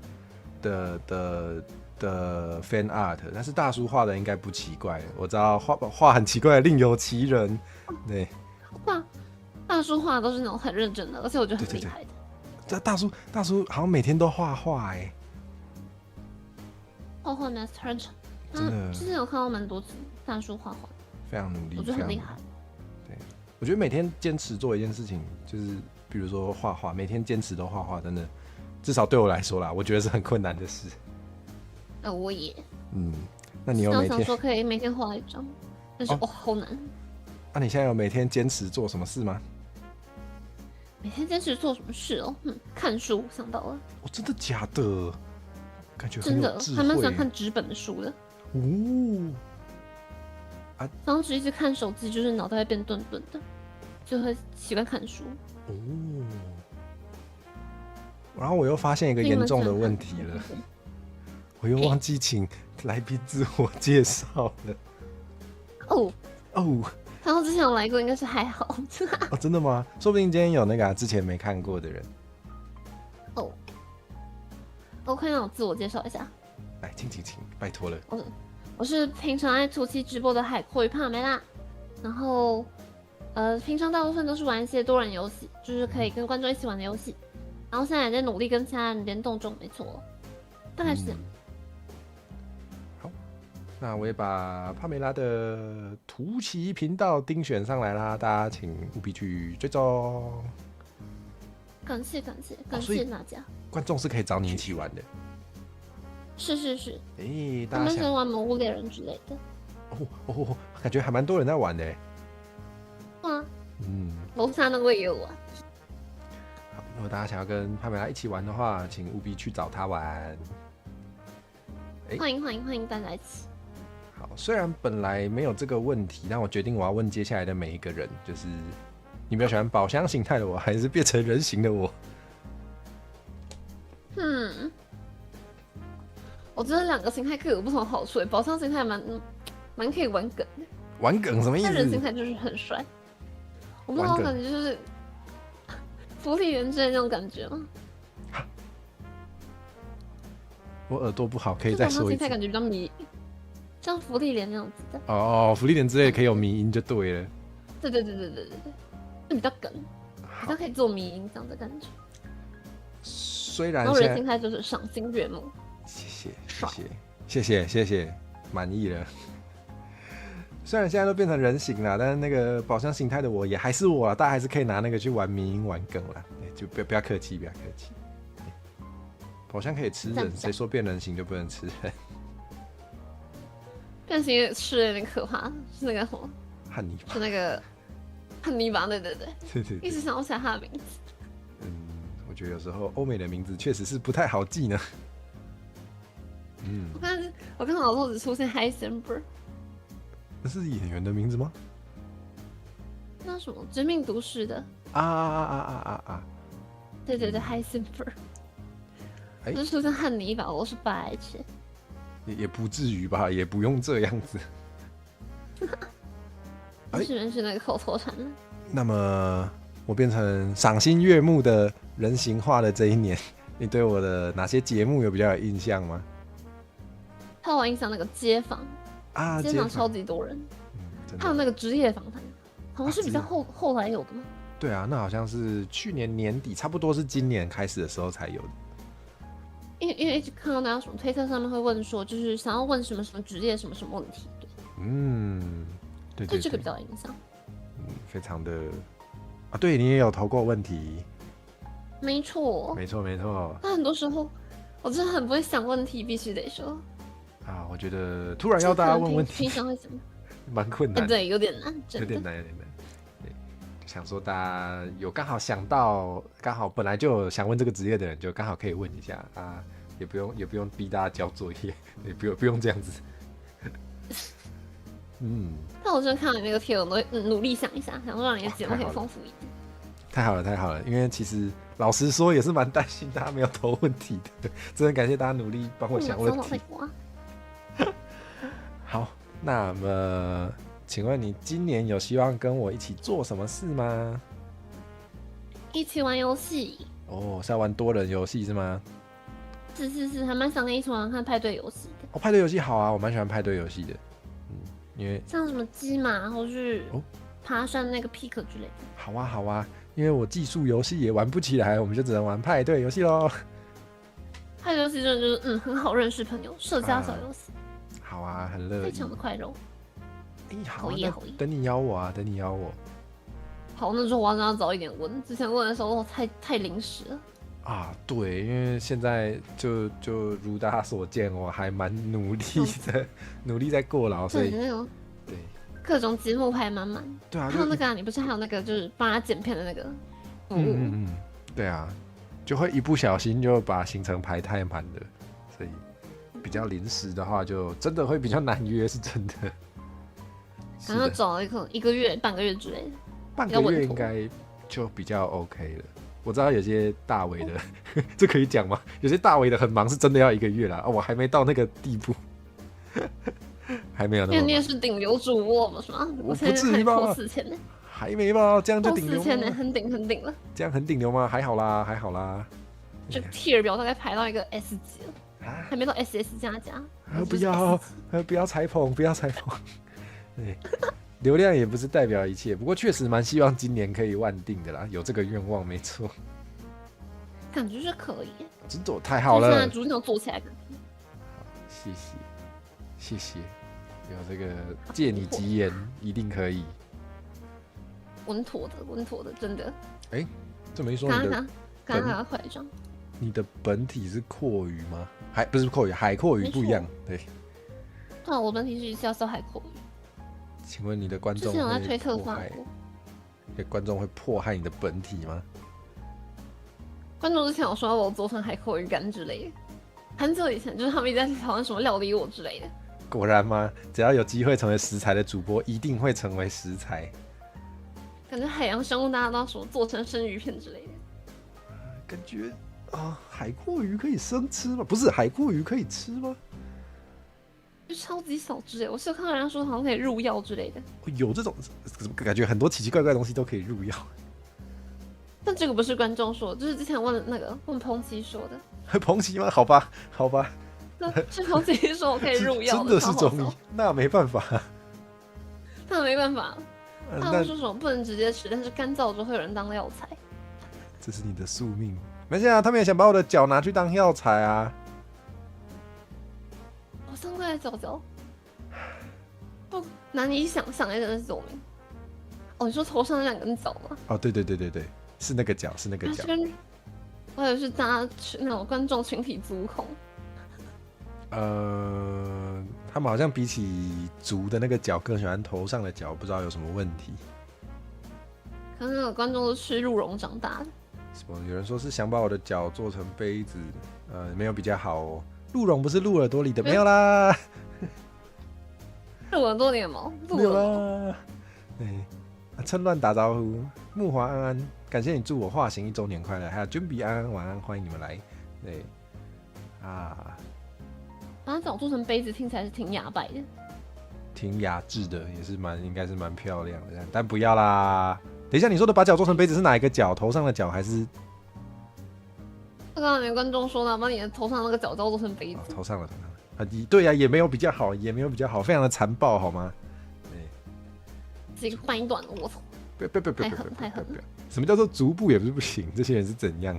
fan art， 但是大叔画的应该不奇怪。我知道画很奇怪的另有其人。对，大叔画的都是那种很认真的，而且我觉得很厉害的。这大叔好像每天都画画哎。画 Master 很长，真的。之前有看到蛮多次大叔画画，非常努力，我觉得很厉害。对，我觉得每天坚持做一件事情，就是比如说画画，每天坚持都画画，真的。至少对我来说啦，我觉得是很困难的事。我也。那你有每天想说可以每天画一张，但是好难。那你现在有每天坚持做什么事吗？每天坚持做什么事哦？看书，想到了。真的假的？感觉很真的，还蛮喜欢看纸本的书的。防止一直看手机，就是脑袋会变钝钝的，就会习惯看书。然后我又发现一个严重的问题了，我又忘记请来宾自我介绍了。他们之前有来过，应该是还好。真的吗？说不定今天有那个之前没看过的人。我可以让我自我介绍一下。来，请，拜托了。我是平常爱土期直播的海阔与帕梅拉，然后平常大部分都是玩一些多人游戏，就是可以跟观众一起玩的游戏。然后现在也在努力跟其他人联动中，没错，大概是这样。好，那我也把帕梅拉的图奇频道盯选上来啦，大家请务必去追踪。感谢大家。观众是可以找你一起玩的。是。大家他们喜欢玩《魔物猎人》之类的。感觉还蛮多人在玩的。楼下那个也有玩。好，如果大家想要跟帕梅拉一起玩的话，请务必去找他玩。欢迎大家一起。好，虽然本来没有这个问题，但我决定我要问接下来的每一个人，就是你比较喜欢宝箱形态的我，还是变成人形的我？我觉得两个形态各有不同的好处。宝箱形态蛮可以玩梗的。玩梗什么意思？但人形态就是很帅。我不知道，感觉就是福利人之类那种感觉吗？我耳朵不好，可以再说一次。感觉比较迷，像福利连那种子的。哦，福利连之类可以有迷音就对了。对，就比较梗，比较可以做迷音这样的感觉。虽然然后人心态就是赏心悦目。谢谢，满意了。虽然现在都变成人形了，但是那个宝箱形态的我也还是我啊，大家还是可以拿那个去玩迷音玩梗啦，就不要客气，不要客气。宝箱可以吃人，谁说变人形就不能吃人？变形吃人有点可怕，是那个什么？汉尼拔。是那个汉尼拔，对，对，一直想不起来他的名字。我觉得有时候欧美的名字确实是不太好记呢。我看老头只出现 Heisenberg。那是演员的名字吗？那什么《绝命毒师》的啊！对，Heisenberg。就出现汉尼拔，我是白痴。也不至于吧，也不用这样子。是那个口头禅了。那么我变成赏心悦目的人形化的这一年，你对我的哪些节目有比较有印象吗？他有印象那个街访啊，街访超级多人，还有那个职业访谈，好像是比较后来有的吗？对啊，那好像是去年年底，差不多是今年开始的时候才有的。因为一直看到大家什么推特上面会问说，就是想要问什么职业什么问题，对，对这个比较有印象。非常的啊，对你也有投过问题，没错。但很多时候我真的很不会想问题，必须得说啊，我觉得突然要大家问问题，平常会怎么？蛮困难，对，有点难，有点难。对，想说大家有刚好想到，刚好本来就有想问这个职业的人，就刚好可以问一下啊，也不用逼大家交作业，也不用这样子。但我真的看到你那个贴文，我都努力想一下，想说让你的节目可以丰富一点。太好了，因为其实老实说也是蛮担心大家没有投问题的，真的感谢大家努力帮我想问题。好，那么请问你今年有希望跟我一起做什么事吗？一起玩游戏。哦，是要玩多人游戏是吗？是，还蛮想跟一起玩看派对游戏的。哦，派对游戏好啊，我蛮喜欢派对游戏的。因为像什么鸡马或是爬山那个 pick 之类的。好啊，因为我技术游戏也玩不起来，我们就只能玩派对游戏咯。派对游戏真的就是很好认识朋友，社交小游戏。好啊，很乐意，非常的快乐。好，等你邀我啊，等你邀我。好，那时候我要早一点问，之前问的时候太临时了。啊，对，因为现在就如大家所见，我还蛮努力的，努力在过劳，所以对各种节目排满满。对啊，还有那个你不是还有那个就是帮他剪片的那个？对啊，就会一不小心就把行程排太满了，所以比较临时的话，就真的会比较难约，是真的。然后找了一个月、半个月之类的，半个月应该就比较 OK 了。我知道有些大尾的，这可以讲吗？有些大尾的很忙，是真的要1个月啦。我还没到那个地步，还没有那么忙。你也是顶流主播嘛，是吗？我不至于吧？破4000呢？还没吧？这样就顶流4000呢，很顶了。这样很顶流吗？还好啦。这 tier 表大概排到一个 S 级了，还没到 SS 加。不要踩捧，不要踩捧。对。流量也不是代表一切，不过确实蛮希望今年可以万定的啦，有这个愿望没错。感觉是可以，真的太好了。现在逐渐做起来，谢谢，有这个借你吉言，一定可以。稳妥的，真的。这么一说，刚刚快张。你的本体是阔鱼吗？不是阔鱼，海阔鱼不一样，对。我本体是叫海阔鱼。请问你的观众会推特发过？观众会迫害你的本体吗？观众之前有说我做成海阔鱼干之类的，很久以前就是他们一直在讨论什么料理我之类的。果然吗？只要有机会成为食材的主播，一定会成为食材。感觉海洋生物大家都要说做成生鱼片之类的。感觉海阔鱼可以生吃吗？不是，海阔鱼可以吃吗？就超级小只我是看到人家说好像可以入药之类的。有这种感觉，很多奇奇怪怪的东西都可以入药。但这个不是观众说，就是之前问的那个问彭奇说的。彭奇吗？好吧，好吧。是彭奇说我可以入药真的是中医，那没办法。那没办法。他们说什么不能直接吃，但是干燥之后会有人当药材。这是你的宿命。没事啊，他们也想把我的脚拿去当药材啊。我3块的脚脚，不难以想象，真的是救命。哦，你说头上那2根角吗？哦，对，是那个角，是那个角。我以为是大家那种观众群体足控。他们好像比起足的那个角更喜欢头上的角，不知道有什么问题。可能那个观众都吃鹿茸长大的。什么？有人说是想把我的脚做成杯子，没有比较好哦。鹿茸不是鹿耳朵里的，没有啦。鹿耳朵里的毛，没有啦。趁乱打招呼，木华安安，感谢你祝我化形1周年快乐，还有君比安安晚安，欢迎你们来。对啊。把它脚做成杯子，听起来是挺雅白的，挺雅致的，也是应该是蛮漂亮的，但不要啦。等一下，你说的把脚做成杯子是哪一个脚？头上的脚还是？刚刚连观众说的，把你的头上那个角做成杯子。头上的对呀，也没有比较好，非常的残暴，好吗？这个掰断了，我操！不，太狠了！什么叫做足部也不是不行？这些人是怎样？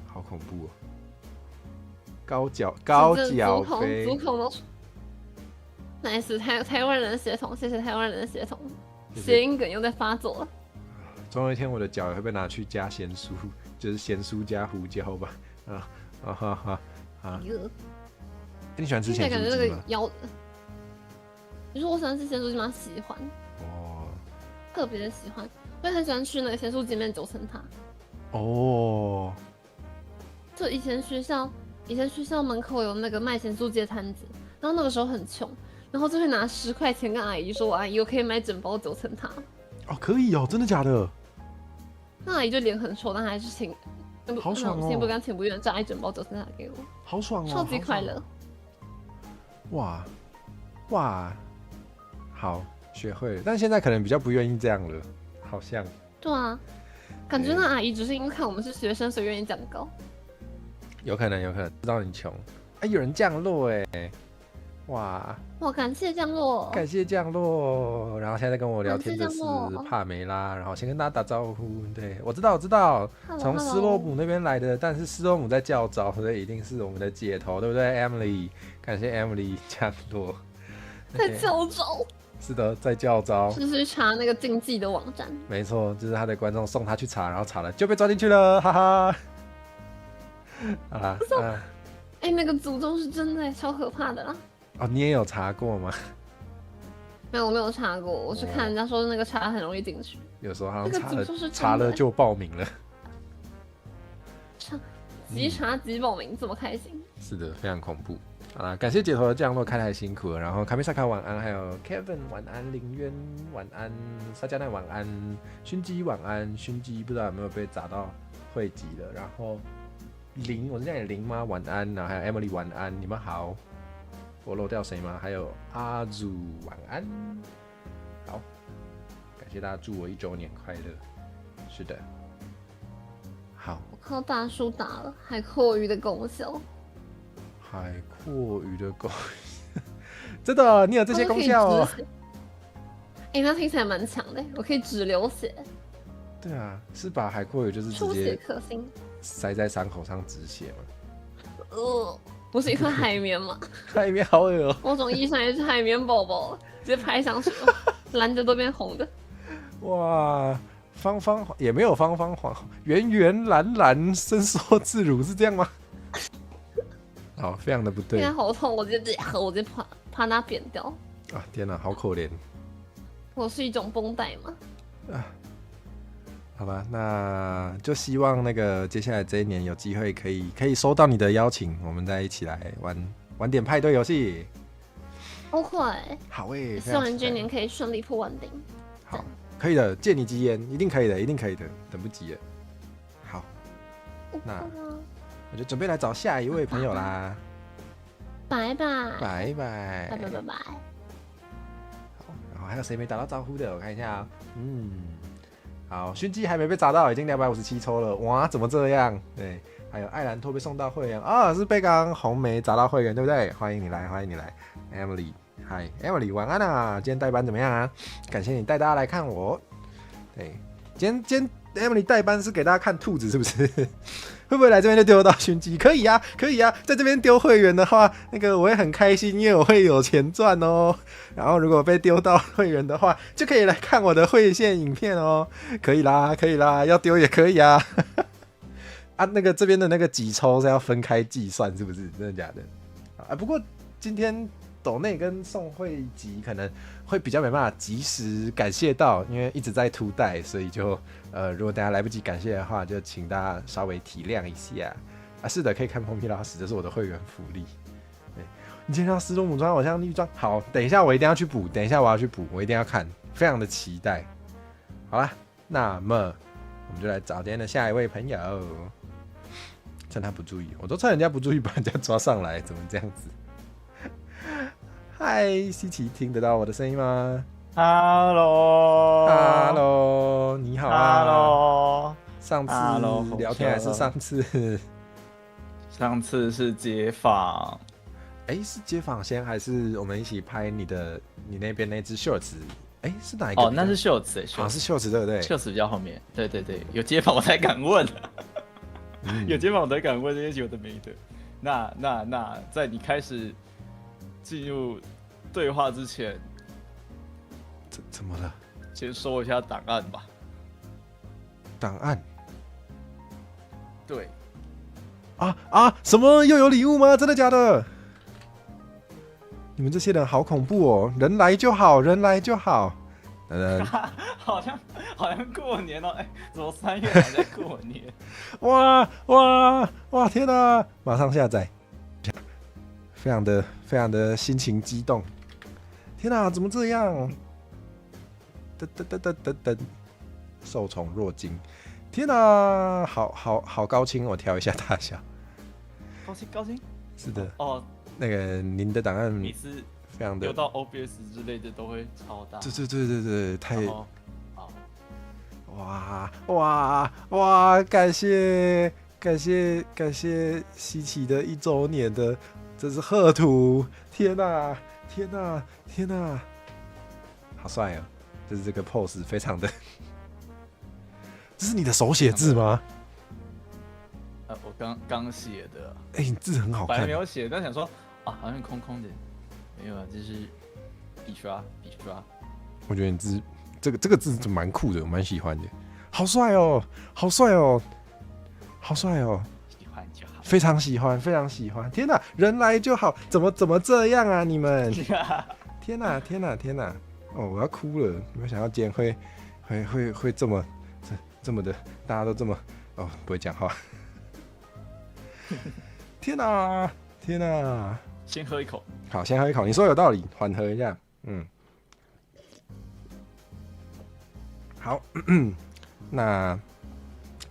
好恐怖哦！高脚杯，足孔都 nice， 台湾人的血统，谢谢台湾人的血统，谐音梗又在发作了。总有一天我的脚也会被拿去加咸酥，就是咸酥加胡椒吧。你喜欢吃咸酥鸡吗？你说我喜欢吃咸酥鸡吗？喜欢。哦。特别的喜欢，我也很喜欢吃那个咸酥鸡面9层塔。哦。就以前学校门口有那个卖咸酥鸡的摊子，然后那个时候很穷，然后就会拿10块钱跟阿姨说：“阿姨，我可以买整包9层塔。”哦，可以哦，真的假的？那阿姨就脸很臭，但还是请，好爽哦，心不甘情不愿炸一整包9层塔给我，好爽哦，超级快乐。哇，好，学会了，但现在可能比较不愿意这样了，好像。对啊，感觉那阿姨只是因为看我们是学生，所以愿意讲高。有可能知道你穷。有人降落哎，哇，感谢降落，感谢降落。然后现在跟我聊天的是帕梅拉，然后先跟大家打招呼。对，我知道，从斯洛姆那边来的，但是斯洛姆在教招，所以一定是我们的姐头，对不对 ？Emily， 感谢 Emily 降落，在教招。是的，在教招，就是查那个竞技的网站。没错，就是他的观众送他去查，然后查了就被抓进去了，哈哈。好啦，那个诅咒是真的，超可怕的啦。哦，你也有查过吗？没有，我没有查过，我是看人家说那个查很容易进去。有时候好像查了就报名了。即查即报名，这么开心？是的，非常恐怖。好啦，感谢姐头的降落，开太辛苦了。然后卡米萨卡晚安，还有 Kevin 晚安，林渊晚安，沙加奈晚安，熏鸡晚安，熏鸡不知道有没有被砸到汇集了。然后我是叫你林吗？晚安，然后还有 Emily 晚安，你们好。我漏掉谁吗？还有阿祖晚安。好，感谢大家祝我1周年快乐。是的，好。我靠大叔打了海阔鱼的功效。海阔鱼的功效，真的，你有这些功效哦。那听起来蛮强的，我可以止流血。对啊，是把海阔鱼就是直接塞在伤口上止血吗？不是一颗海绵吗？海绵好恶哦。某种意义上也是海绵宝宝，直接拍上去，蓝的都变红的。哇，方方也没有方方黄，圆圆蓝蓝，伸缩自如，是这样吗？好，非常的不对。现在好痛，我直接怕它扁掉。啊，天哪，好可怜。我是一种绷带吗？好吧，那就希望接下来这一年有机会可以收到你的邀请，我们再一起来玩点派对游戏。OK，好希望你今年可以顺利破1顶。好，可以的，借你吉言，一定可以的，等不及了。好，那我就准备来找下一位朋友啦。拜拜。好，然后还有谁没打到招呼的？我看一下啊。好，熏鸡还没被砸到，已经257抽了，哇，怎么这样？对，还有艾兰托被送到会员啊，是被刚红梅砸到会员，对不对？欢迎你来，欢迎你来 ，Emily， 嗨 ，Emily， 晚安啊，今天代班怎么样啊？感谢你带大家来看我，对，今天 Emily 代班是给大家看兔子，是不是？会不会来这边就丢到熏鸡？可以啊，可以啊，在这边丢会员的话，那个我会很开心，因为我会有钱赚哦。然后如果被丢到会员的话，就可以来看我的会线影片哦。可以啦，可以啦，要丢也可以啊。啊，那个这边的那个几抽是要分开计算，是不是？真的假的？啊，不过今天抖内跟送会籍可能会比较没办法及时感谢到，因为一直在突带，所以就如果大家来不及感谢的话，就请大家稍微体谅一下啊。是的，可以看蓬皮拉史，这是我的会员福利。对，你今天要斯多姆装偶像绿装，好，等一下我一定要去补，等一下我要去补，我一定要看，非常的期待。好啦，那么我们就来找今天的下一位朋友。趁他不注意，我都趁人家不注意把人家抓上来，怎么这样子？嗨，西奇，听得到我的声音吗 ？Hello， 你好啊。Hello， 上次聊天还是上次？上次是街访。是街访先还是我们一起拍你那边那只袖子？是哪一个？哦，那是袖子，好，是袖子对不对？袖子比较后面。对，有街访我才敢问。有街访我才敢问这些有的没的。那在你开始进入对话之前，怎么了？先说一下档案吧。档案？对。什么又有礼物吗？真的假的？你们这些人好恐怖哦！人来就好，人来就好。好像过年哦，怎么3月还在过年？哇！天哪！马上下载，非常的心情激动。天哪，怎么这样？噔，受宠若惊。天哪，好高清，我调一下大小。高清。是的。哦，那个您的档案每次非常的丢到 OBS 之类的都会超大。对，太。哇！感谢西奇的1周年的，这是贺图！天哪！好帅哦！就是这个 pose 非常的，这是你的手写字吗？我刚写的。你字很好看。本来没有写，但想说好像空空的，没有啊，这是笔刷。我觉得你字。这个字蛮酷的，我蛮喜欢的，好帅哦！喜欢就好，非常喜欢。天哪，人来就好，怎么这样啊？你们，天哪！哦，我要哭了！没有想到今天会这么的，大家都这么不会讲话。天哪！先喝一口。好，先喝一口。你说有道理，缓和一下。好，那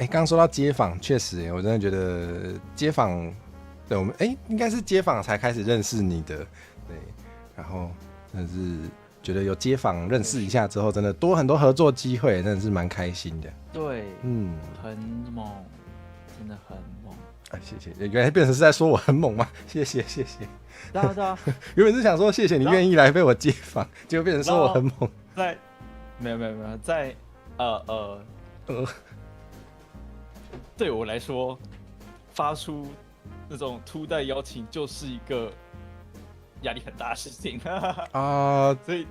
刚刚说到街访，确实，我真的觉得街访，对我们应该是街访才开始认识你的，对，然后真的是觉得有街访认识一下之后，真的多很多合作机会，真的是蛮开心的。对，很猛，真的很猛。谢谢，原来变成是在说我很猛吗？谢谢。对啊。原本是想说谢谢你愿意来被我街访，结果变成说我很猛。没有，在对我来说，发出那种突带邀请就是一个压力很大的事情所以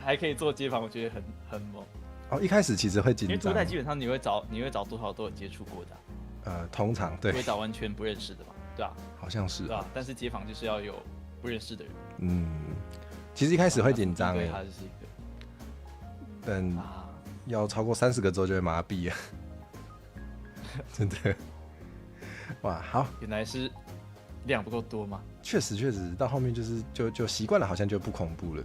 还可以做街访，我觉得很猛。一开始其实会紧张，因为突带基本上你会找多少都有接触过的。通常对，不会找完全不认识的嘛，对吧？好像是，对吧？但是街访就是要有不认识的人。其实一开始会紧张对，他就是一个。但要超过30个之后就会麻痹了，真的。哇，好，原来是量不够多吗？确实，到后面就习惯了，好像就不恐怖了。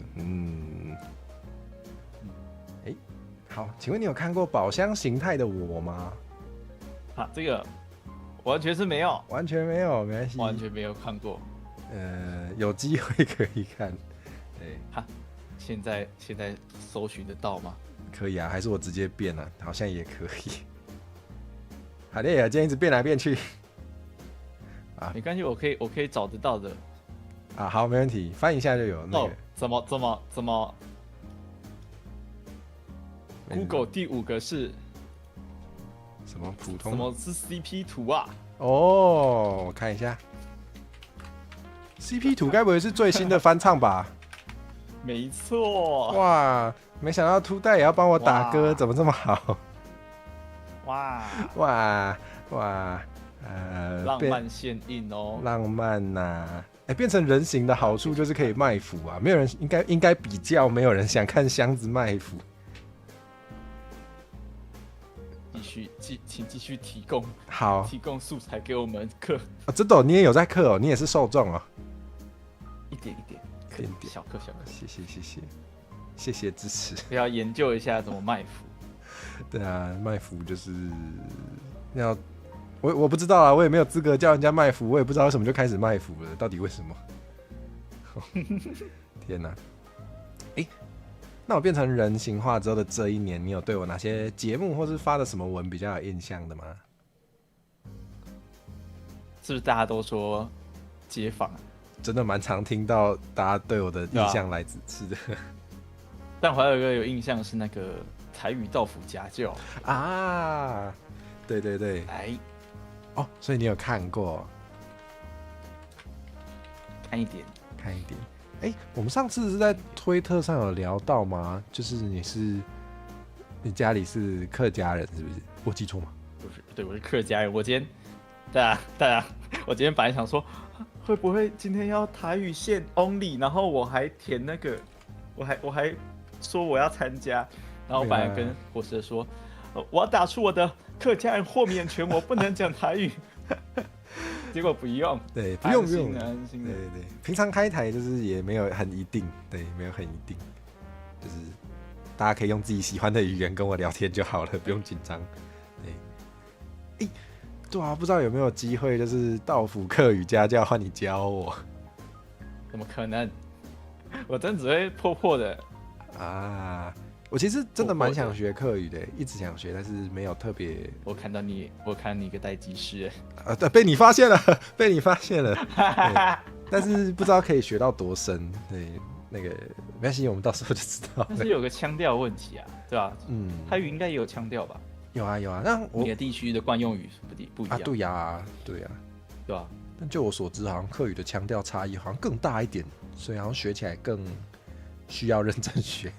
好，请问你有看过宝箱形态的我吗？这个完全是没有，完全没有，没关系，完全没有看过。有机会可以看。对，现在搜寻得到吗？可以啊，还是我直接变啊？好像也可以。好累啊，今天一直变来变去。啊，没关系，我可以找得到的。啊，好，没问题，翻一下就有那个。怎么 ？Google 第5个是什么普通？什么是 CP 图啊？哦，我看一下。CP 图该不会是最新的翻唱吧？没错。哇，没想到秃代也要帮我打歌，怎么这么好？哇！浪漫献映哦，浪漫呐！变成人形的好处就是可以卖腐啊，没有人应该比较没有人想看箱子卖腐。请继续提供，好，提供素材给我们课。真的，你也有在课哦，你也是受众哦。一点，小课，谢谢支持。要研究一下怎么卖腐。对啊，卖腐就是要我不知道啊，我也没有资格叫人家卖腐，我也不知道为什么就开始卖腐了，到底为什么？天哪！那我变成人形化之后的这一年，你有对我哪些节目或是发的什么文比较有印象的吗？是不是大家都说街访？真的蛮常听到大家对我的印象来自是的。但我还有一个有印象是那个台语道府家教啊，对，所以你有看过？看一点。我们上次是在推特上有聊到吗？就是你家里是客家人是不是？我记错吗？不是，对，我是客家人。我今天，对啊，我今天本来想说，会不会今天要台语线 only， 然后我还填那个，我还说我要参加，然后我本来跟火蛇说，我要打出我的客家人豁免权，我不能讲台语。结果不用，对，不用，安心的，对，平常开台就是也没有很一定，对，没有很一定，就是大家可以用自己喜欢的语言跟我聊天就好了，不用紧张。对啊，不知道有没有机会，就是道府客语家教换你教我？怎么可能？我真只会破的啊！我其实真的蛮想学客语的，一直想学，但是没有特别。我看你一个待机师，对，被你发现了，但是不知道可以学到多深。对，那个没关系，我们到时候就知道。但是有个腔调问题啊，对吧？台语应该也有腔调吧？有啊，那你的地区的惯用语不一样啊？对啊，对吧？但就我所知，好像客语的腔调差异好像更大一点，所以好像学起来更需要认真学。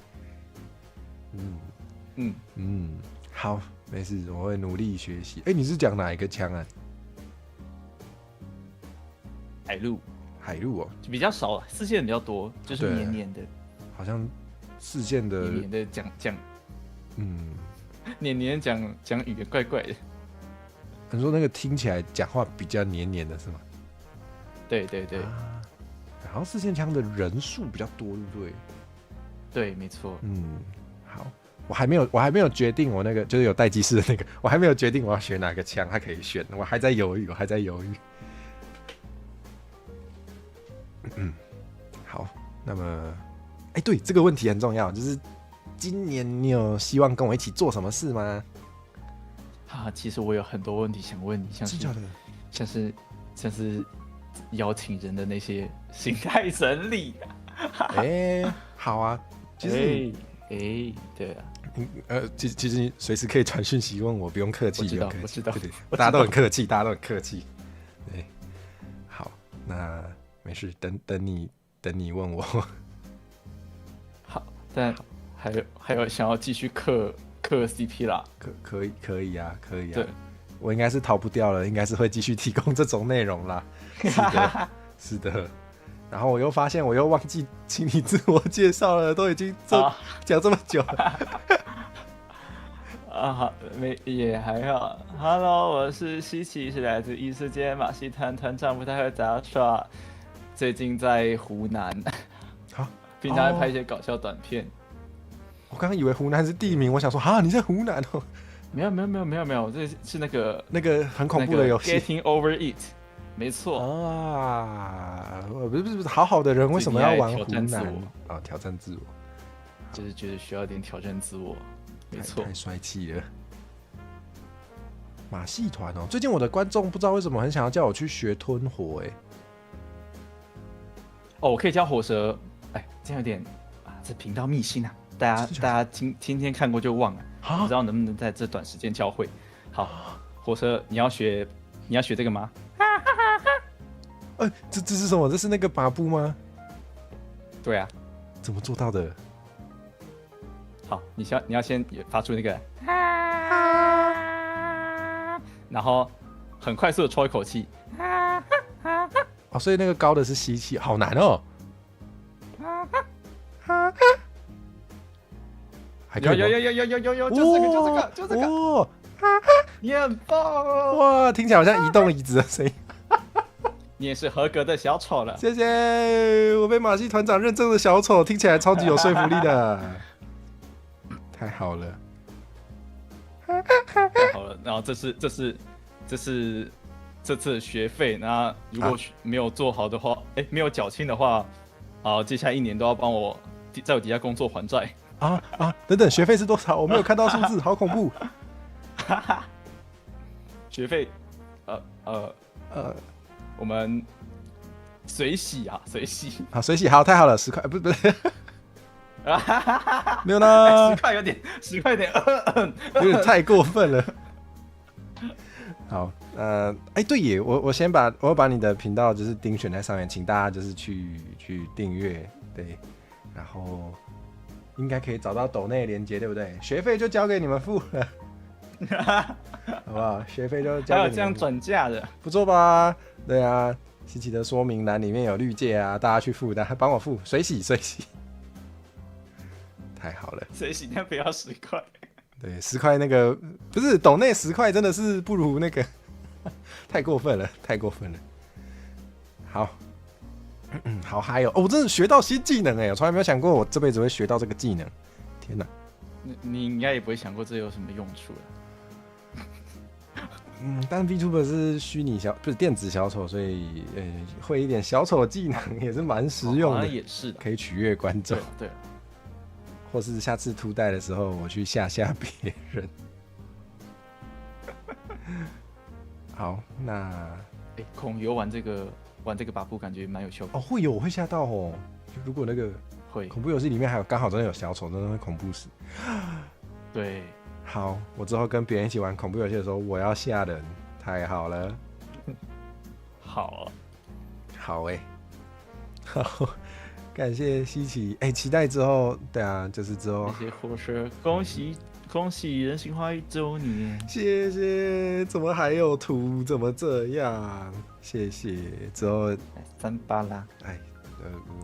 好，没事，我会努力学习。你是讲哪一个腔啊？海陆哦，比较少，四线比较多，就是黏黏的。好像四线的黏黏的讲，黏黏讲语言怪怪的。你说那个听起来讲话比较黏黏的是吗？对。然后四线腔的人数比较多，对不对？对，没错。好，我还没有决定我那个就是有待机室的那个，我还没有决定我要学哪个枪，它可以选，我还在犹豫。好，那么，对，这个问題很重要，就是今年你有希望跟我一起做什么事吗？其实我有很多问题想问你，像是邀请人的那些心态整理。好啊，其实对啊，其实你随时可以传讯息问我，不用客气，我知道，大家都很客气，对，好，那没事，等你问我。好，但还有想要继续嗑 CP 啦，可以啊，对，我应该是逃不掉了，应该是会继续提供这种内容啦。是的。然后我又发现我又忘记请你自我介绍了，都已经讲这么久了。也还好。Hello， 我是西奇，是来自异世界马戏团团长，不太会杂耍，最近在湖南，平常会拍一些搞笑短片。我刚刚以为湖南是地名，我想说你在湖南哦。没有，这是那个很恐怖的游戏。Getting Over It。没错不是好好的人为什么要玩湖南？挑战自我。就是觉得需要点挑战自我，没错，太帅气了。马戏团哦，最近我的观众不知道为什么很想要叫我去学吞火，哦，我可以教火蛇，哎，这样有点啊，这频道秘辛啊，大家今天看过就忘了，不知道能不能在这短时间教会。好，火蛇，你要学这个吗？这是什么？这是那个把布吗？对啊，怎么做到的？好，你要先发出那个，然后很快速的抽一口气，哦，所以那个高的是吸气，好难哦。有，就这个，哦，你很棒哇，听起来好像移动椅子的声音。你也是合格的小丑了，谢谢，我被马戏团长认证的小丑，听起来超级有说服力的，太好了，太好了。然后这次的学费，那如果没有做好的话，没有缴清的话，接下来1年都要帮我在我底下工作还债。等等，学费是多少？我没有看到数字，好恐怖。学费，我们随喜啊，随喜。好，随喜，好，太好了，10块，不是，没有啦，10块有点有点太过分了。好，对耶，我先把你的频道就是钉选在上面，请大家就是去订阅，对，然后应该可以找到抖内连结，对不对？学费就交给你们付了。好不好？学费就交给你们。还有这样转嫁的，不错吧？对啊，西奇的说明栏里面有绿界啊，大家去付的，帮我付，水洗，太好了。水洗那不要10块。对，10块那个不是抖内10块，真的是不如那个，太过分了。好，好嗨哦！我真的学到新技能我从来没有想过我这辈子会学到这个技能，天哪！你应该也不会想过这有什么用处了。但 VTuber 是虚拟不是电子小丑，所以会一点小丑技能也是蛮实用的，也是可以取悦观众。对，或是下次突带的时候，我去吓别人。好，那恐游玩这个把布感觉蛮有效果。会有，我会吓到哦。如果那个恐怖游戏里面还有刚好真的有小丑，真的会恐怖死。对。好，我之后跟别人一起玩恐怖游戏的时候，我要吓人，太好了。好，好，感谢西奇，期待之后，对啊，就是之后。谢谢火蛇，恭喜人形化1周年，谢谢。怎么还有图？怎么这样？谢谢。之后38啦，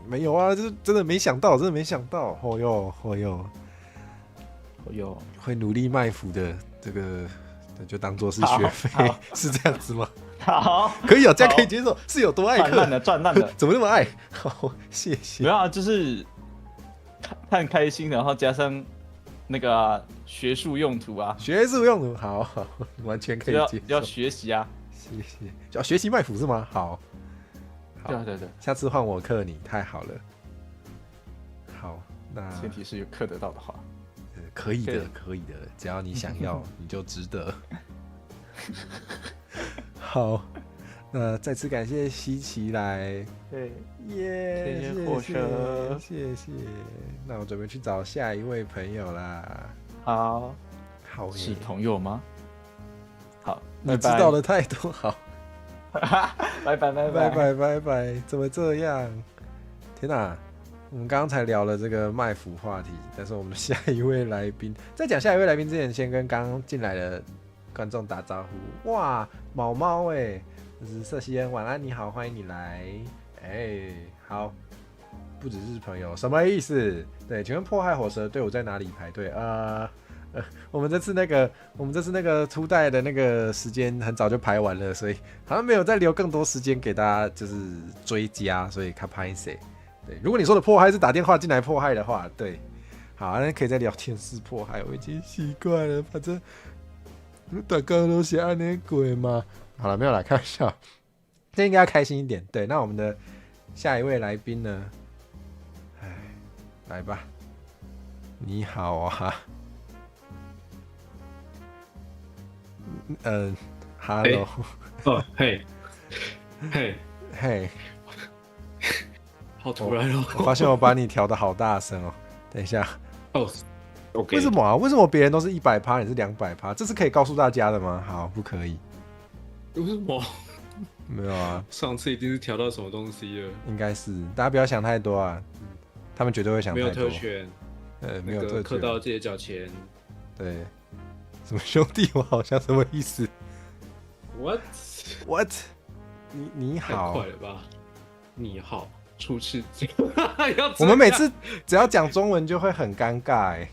没有啊，就是真的没想到，会努力卖腐的，这个就当做是学费，是这样子吗？好，可以这样可以接受。是有多爱课？赚烂了，怎么那么爱？好，谢谢。没有啊，就是看开心，然后加上那个学术用途啊，好，完全可以接受。要学习啊，谢谢。要学习卖腐是吗？好，对，下次换我克你，太好了。好，那前提是有克得到的话。可以的，只要你想要，你就值得。好，那再次感谢西奇来，对，谢谢火蛇，谢谢。那我准备去找下一位朋友啦。好，是朋友吗？好，你知道的太多，好，拜拜，怎么这样？天哪！我们刚刚才聊了这个卖腐话题，但是我们的下一位来宾，在讲下一位来宾之前，先跟刚进来的观众打招呼。哇，毛毛这是瑟西恩，晚安，你好，欢迎你来。好，不只是朋友，什么意思？对，请问迫害火蛇队伍在哪里排队？我们这次那个初代的那个时间很早就排完了，所以好像没有再留更多时间给大家就是追加，所以看拍谁。对，如果你说的迫害是打电话进来迫害的话，对，好，那可以在聊天室迫害，我已经习惯了，反正大家都是按那鬼嘛。好了，没有啦，开玩笑，这应该要开心一点。对，那我们的下一位来宾呢？来吧，你好啊。Hello。哦，嘿，嘿，嘿，好突然哦！我发现我把你调的好大声哦。等一下。哦。为什么啊？为什么别人都是100%，你是200%？这是可以告诉大家的吗？好，不可以。为什么？没有啊，上次一定是调到什么东西了。应该是，大家不要想太多啊，他们绝对会想太多。没有特权，没有特权，氪到自己缴钱。对，什么兄弟，我好像什么意思 ？What？ 你好，太快了吧？你好，初次我们每次只要讲中文就会很尴尬哎。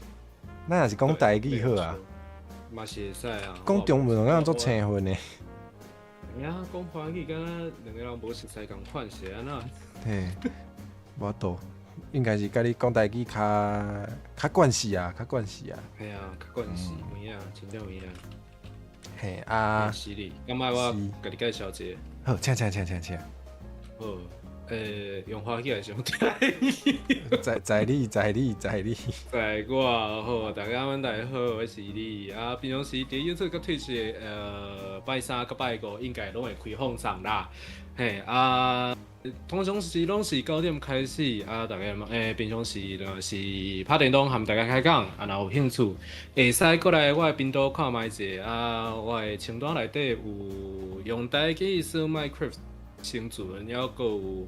那也是讲台语好啊，嘛是会使啊。讲中文那样做青分的。哎呀，讲华语敢若两个人无熟悉共款是安那？嘿，无多，应该是甲你讲台语较惯势啊，较惯势啊。系啊，较惯势，有影，真正有影。嘿啊，是哩，今摆我甲你介绍一个。好，请。好。用华语来上台在你，在我好，大家晚大家好，我是你啊。平常时伫 YouTube 甲 Twitch 拜三甲拜五应该拢会开放上啦。嘿啊，通常时拢是9点开始啊，大家平常时就是拍电动和大家开讲啊，若有兴趣会使过来我的频道看卖者啊，我的清单内底有用台语说 Minecraft。生存，还佫有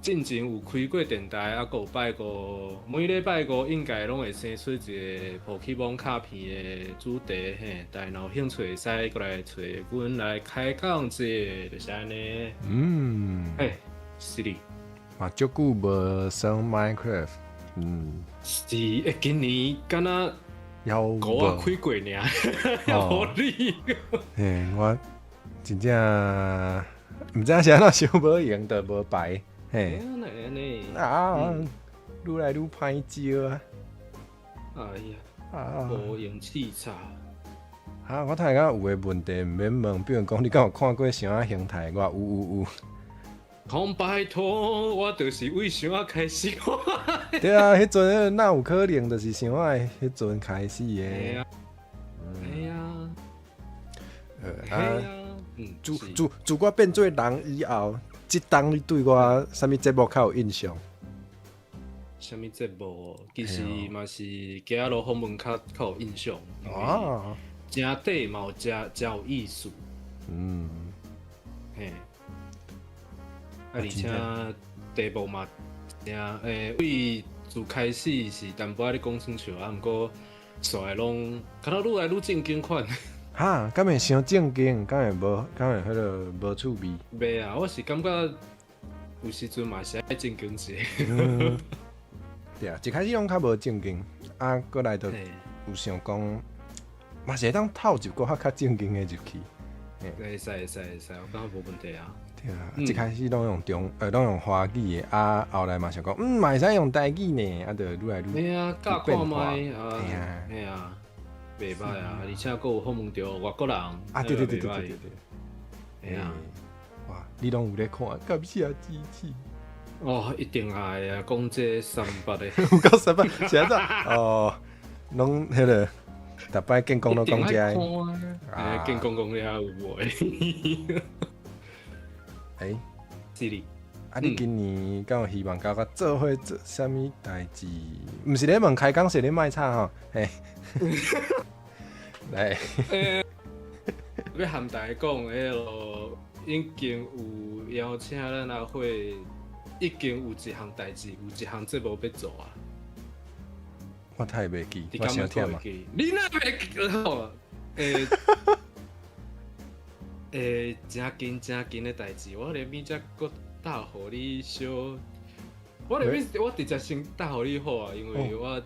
进前有开过电台，还佫有拜过，每礼拜五应该拢会生出一个破起网卡片的主题嘿，但若有兴趣会使过来找阮来开讲者，就是安尼。嘿，是哩。嘛，足久无上 Minecraft， 是今年敢若5啊开过尔，无你。嘿，我真正。唔知是安怎想无赢就无牌，嘿，啊，愈来愈歹招啊！哎呀，无用气差。啊，我睇下有个问题唔免问，比如讲你敢有看过啥形态？我有。讲拜托，我就是为啥开始看。对啊，迄阵哪有可能就是啥迄阵开始的？哎呀，自我变做人以后，即当你对我啥物节目较有印象？啥物节目？其实嘛是行路访问较有印象。啊，真底嘛有真有意思。嘿，而且题目嘛真为自开始是淡薄仔咧讲清楚啊，毋过煞会拢看到愈来愈正经款。哈，敢会伤正经，敢会迄个无趣味？袂啊，我是感觉有时阵嘛是爱正经一下。对啊，一开始拢较无正经，啊，过来就有想讲，嘛是会当透一个较正经的入去。会使，我感觉无问题啊。对啊，一开始拢用华语的，啊，后来嘛想讲，嘛会使用台语呢，啊，就愈来愈变化。嘿啊。袂歹啊，而且佫有访问到外国人啊！对，哎呀，哇，你拢有咧看，感谢支持。哦，一定爱啊！讲这300的，有够300，现在哦，拢迄个，逐摆见讲都讲这个。啊，见讲了有无诶？哎，是哩。啊，你今年敢有希望甲我做伙做啥物代志？毋是咧问开讲，是咧卖菜吼，嘿。来，要和大家讲，迄落已经有邀请咱阿会，已经有一项代志，有一项节目要做啊。我太袂记，我想听嘛。你哪袂记好？真紧的代志，我连咪只搁打互你小，我直接先打互你好啊，因为我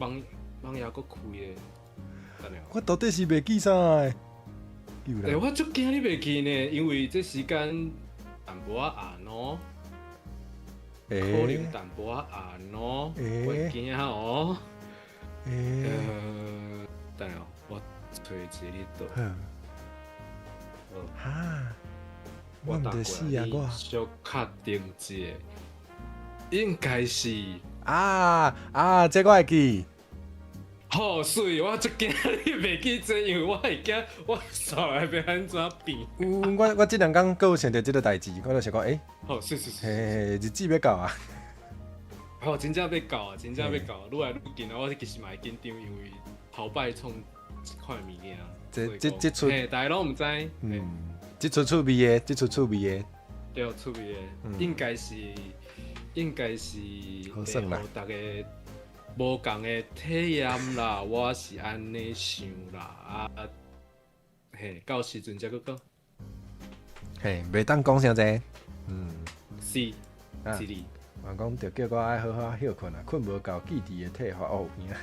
网页搁开诶。我到底是袂记啥诶？我足惊你袂记呢，因为这时间淡薄仔晏哦，可能淡薄仔晏哦，我惊哦。等下我找一个倒。哈，我打过来，小确定一下。应该是这我会记。好水，我最惊你袂记这，因为我会惊我手来要安怎变。我这两天搁有想到这个代志，我就想讲，好是，日子要到啊。哦，真正要到啊，真正要到，愈来愈紧啊！我其实嘛会紧张，因为头摆创一块物件。这出，大家拢毋知。这出趣味的，对，趣味的，应该是，好算啦，大家无共的体验啦，我是安尼想啦到时阵才去讲。袂当讲啥济，是哩。我讲着叫我爱好好休困啊，困无够，记忆会退化有片。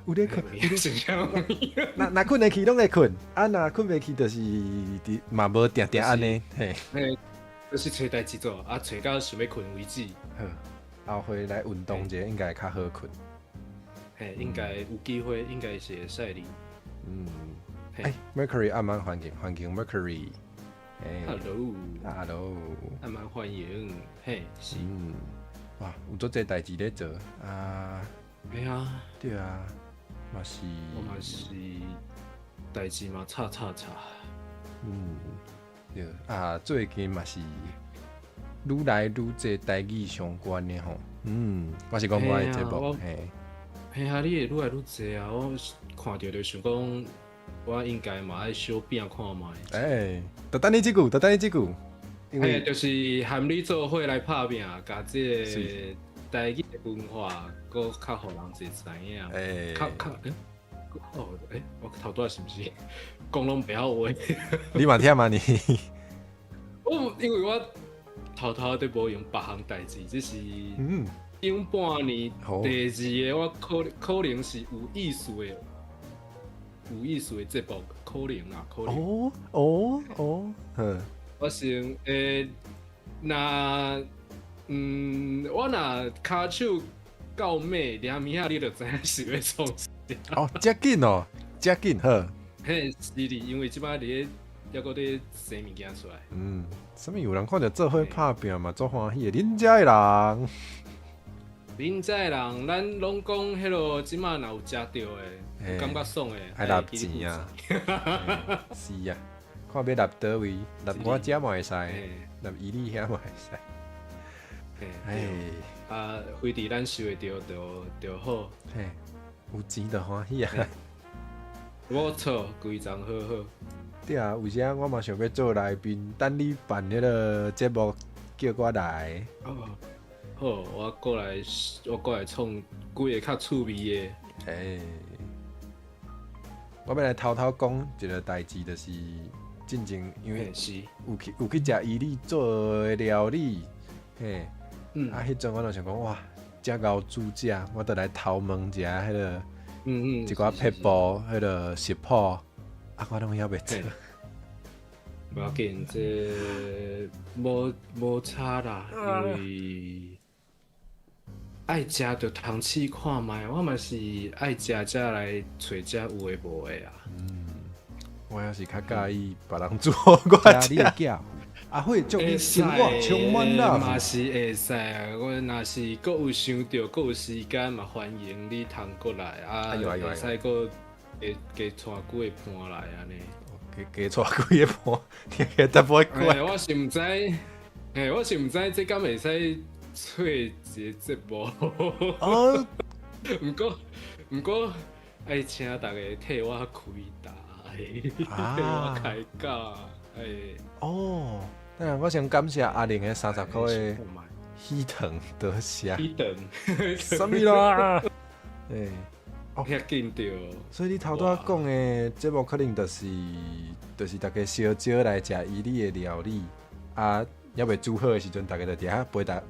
有咧困，那困会起拢会困，那困袂起就是嘛无定定安尼，就是找代志做，找到想要困为止。好，后回来运动者应该较好困。应该有机会，应该是会使哩。Mercury 暗蛮环境 Mercury。Hello， 还蛮欢迎，是，哇，有做这代志咧做啊，对啊，嘛是，我嘛是代志嘛，吵，对最近嘛是愈来愈多台语相关的吼，我是讲我的节目，你会愈来愈多啊，我看到就想讲。我应该嘛爱小变看卖。就等你这句，因为就是含你做伙来拍拼，甲这台语的文化，搁较互人侪知影。我头拄是毋是讲拢袂晓话？你嘛忝啊你？因为我偷在无用别项代志，只是顶半年第二个我可能是有意思的。节目可能啦，可能。我想我若骹手到尾两米你就知影是要创啥。遮紧好。是哩，因为即摆伫还搁咧生物件出来。啥物有人看着做伙拍拼嘛，足欢喜的，恁遮的人。恁遮的人，咱拢讲迄落即摆若有食到的，感觉爽的，爱纳钱啊！是啊，看要纳倒位，纳我遮嘛会使，纳伊你遐嘛会使。非伫咱收会着就好。有钱就欢喜啊！无错，规章好好。对啊，有时我嘛想要做来宾，等你办迄个节目叫我来。好，我过来创几个较趣味的。我要来偷讲一个代志，就是进前因为有去食伊哩做的料理，迄阵我就想讲哇，食熬煮食，我就来偷问一下迄个，一寡撇步，迄个食谱，我拢晓袂做。无要紧，这无差啦，因为爱食就通试看卖，我嘛是爱食才来找遮有诶无诶啊。我也是较介意别人做我食。会祝你生活充满啦！嘛是会使，我若是搁有想到，搁有时间嘛，欢迎你通过来会使搁加带几个伴来安尼。加带几个伴，听起来特别怪。我是毋知，这敢会使做一个节目。毋过，爱请大家替我开答，替我开讲。当然，我想感谢阿玲的30块的喜糖多谢。喜糖，什么啦？遐紧着。所以你头拄仔讲的节目可能就是大家烧少来食伊哩的料理，还袂煮好的时阵，大家就伫遐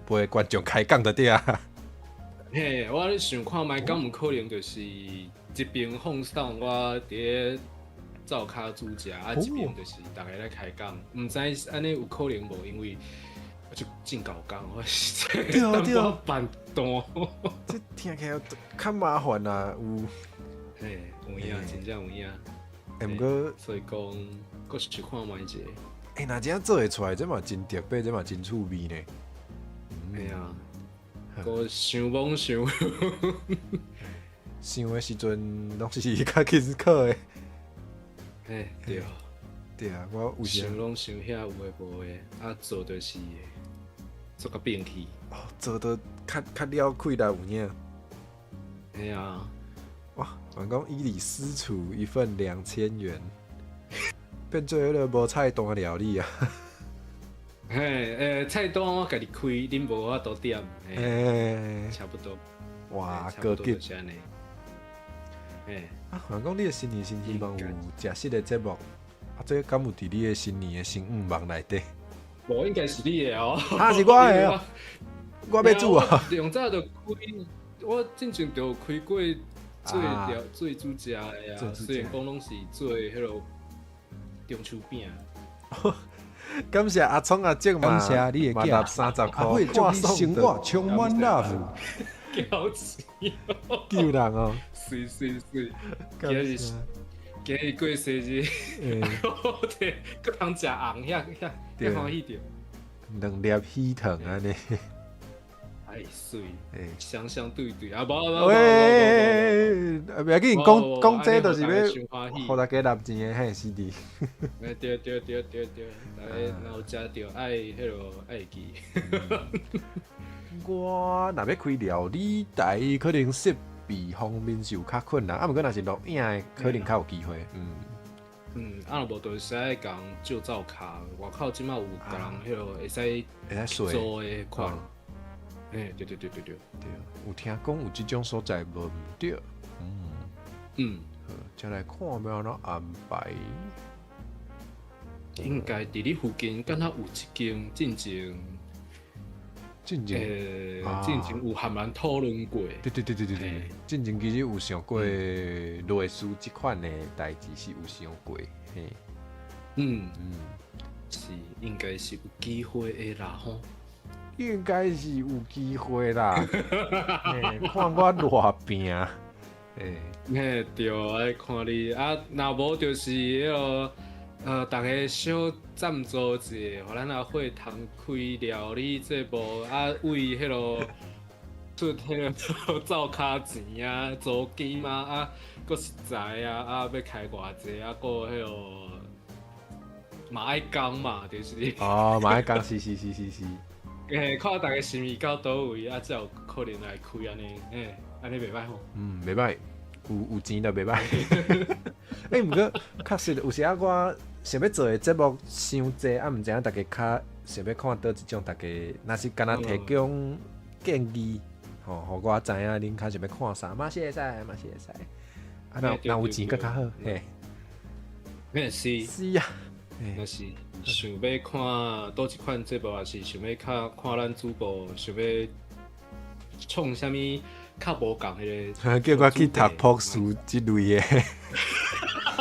陪观众开讲就对啊。我咧想看卖，敢有可能就是一边放送我伫灶骹煮食，一边就是大家咧开讲，毋知安尼有可能无？因为我就真搞工，我实在淡薄办单。这听起来较麻烦啊，有影，真正有影。毋过，所以讲，搁是看卖一下。若这样做会出来，这嘛真特别，这嘛真趣味呢。个想懵想。想的时阵拢是较轻巧的。嘿，对。对啊，我有时想拢想遐有诶无诶，啊做就是做个变去。哦，做到较了开啦有影。嘿啊，哇，员讲以礼私厨一份2000元，变做迄个无菜单料理啊。嘿，菜单我家己开，恁无法度点。差不多。哇，高级。嘿，员讲你诶新年新希望有食食的节目。啊，这敢有伫你的新年的新愿望内底？无应该是你的哦。是我的哦。我要煮啊。用早就开，我之前就开过做煮食的啊。虽然讲拢是做迄落中秋饼。感谢阿聪阿静嘛，感谢你的囝30块，会祝你生活充满 love。交钱，救人哦。是。今日过生日，搁通食红，遐欢喜着。2粒喜糖安尼。哎，水，双双对啊，喂，不要紧，讲这就是要，互大家纳钱的嘿，CD。对，大家若有食着爱迄落爱记。我若要开料理台，可能设备方面是有较困难，啊，毋过若是录影的，可能较有机会。啊，若无就是讲照照卡，外口即马有个人迄落会使做的款。对，有听讲有即种所在无毋对。再来看有要怎安排。应该伫你附近，敢若有一间进前有含咱讨论过。对，进前其实有想过类似即款的代志是有想过，是应该是有机会的啦吼。应该是有机会啦，看我偌拼，对，爱看你啊，若无就是迄落大家小赞助一下，互咱阿会通开料理节目啊，为迄落出迄落灶卡钱啊、租金啊，搁实在啊，要开偌济啊，搁迄落嘛爱讲嘛，就是。嘛爱讲，是。看大家心意到倒位啊，才有可能来开安尼，安尼袂歹吼。袂歹，有钱就袂歹。毋过确实有时啊，我想要做的节目伤济，啊，毋知影大家较想要看倒一种，大家若是敢若提供建议，互我知影恁较想要看啥，嘛是会使。啊，若有钱更较好，是啊。若是想要看倒一款节目，还是想要看咱主播想要创啥物较无共迄个？叫我去读博士之类的，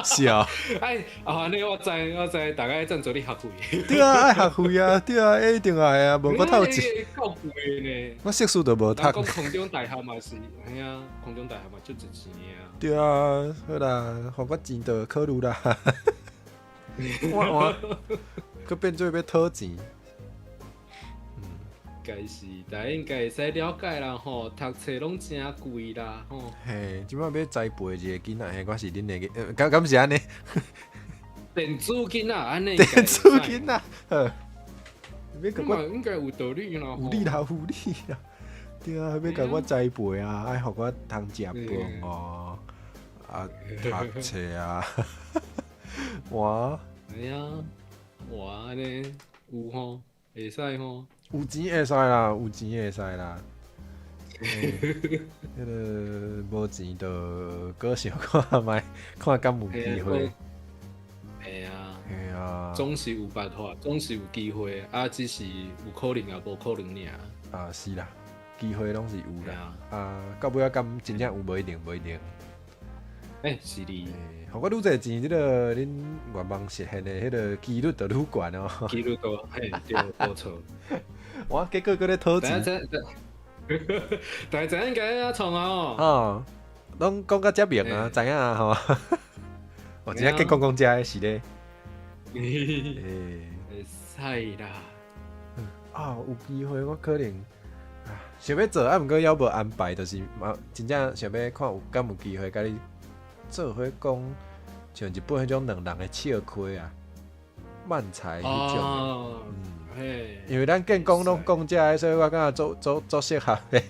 是啊。安尼我知，大家赞助你学费。对啊，爱学费啊，对啊，一定爱啊，无我透钱。够贵呢。我硕士都无读。讲空中大学嘛是，嘿啊，空中大学嘛足值钱的啊。对啊，好啦，互我钱就考虑啦。我佮变做要讨钱，该是，大家应该会使了解啦吼，读册拢真贵啦吼。嘿，即摆要栽培一个囡仔，我是恁的，敢是安尼？电子囡仔安尼。电子囡仔，应该有道理啦。有理啦。对啊，要甲我栽培啊，爱互我通食饭哦，啊，读册啊。哇！哎呀，哇安尼有吼，会使吼。有钱会使啦，有钱会使啦。迄个无钱就搁想看卖，看敢有机会。系啊，总是有办法，总是有机会，啊，只是有可能也无可能尔。啊，是啦，机会拢是有啦。啊，到尾仔敢真正有无一定。是哩。我愈侪钱，恁愿望实现的迄个几率就愈悬哦。几率高，对，无错。哇，结果搁咧讨钱。大家知影该安创啊哦。拢讲到遮明啊，知影啊吼。我真正计讲遮的是咧。会使啦。有机会我可能想要做，毋过还无安排，就是真正想要看有敢有机会，甲你做伙讲，像日本迄种2人的笑开啊，漫才迄种。嘿，因为咱建工拢讲遮，所以我感觉做适合的。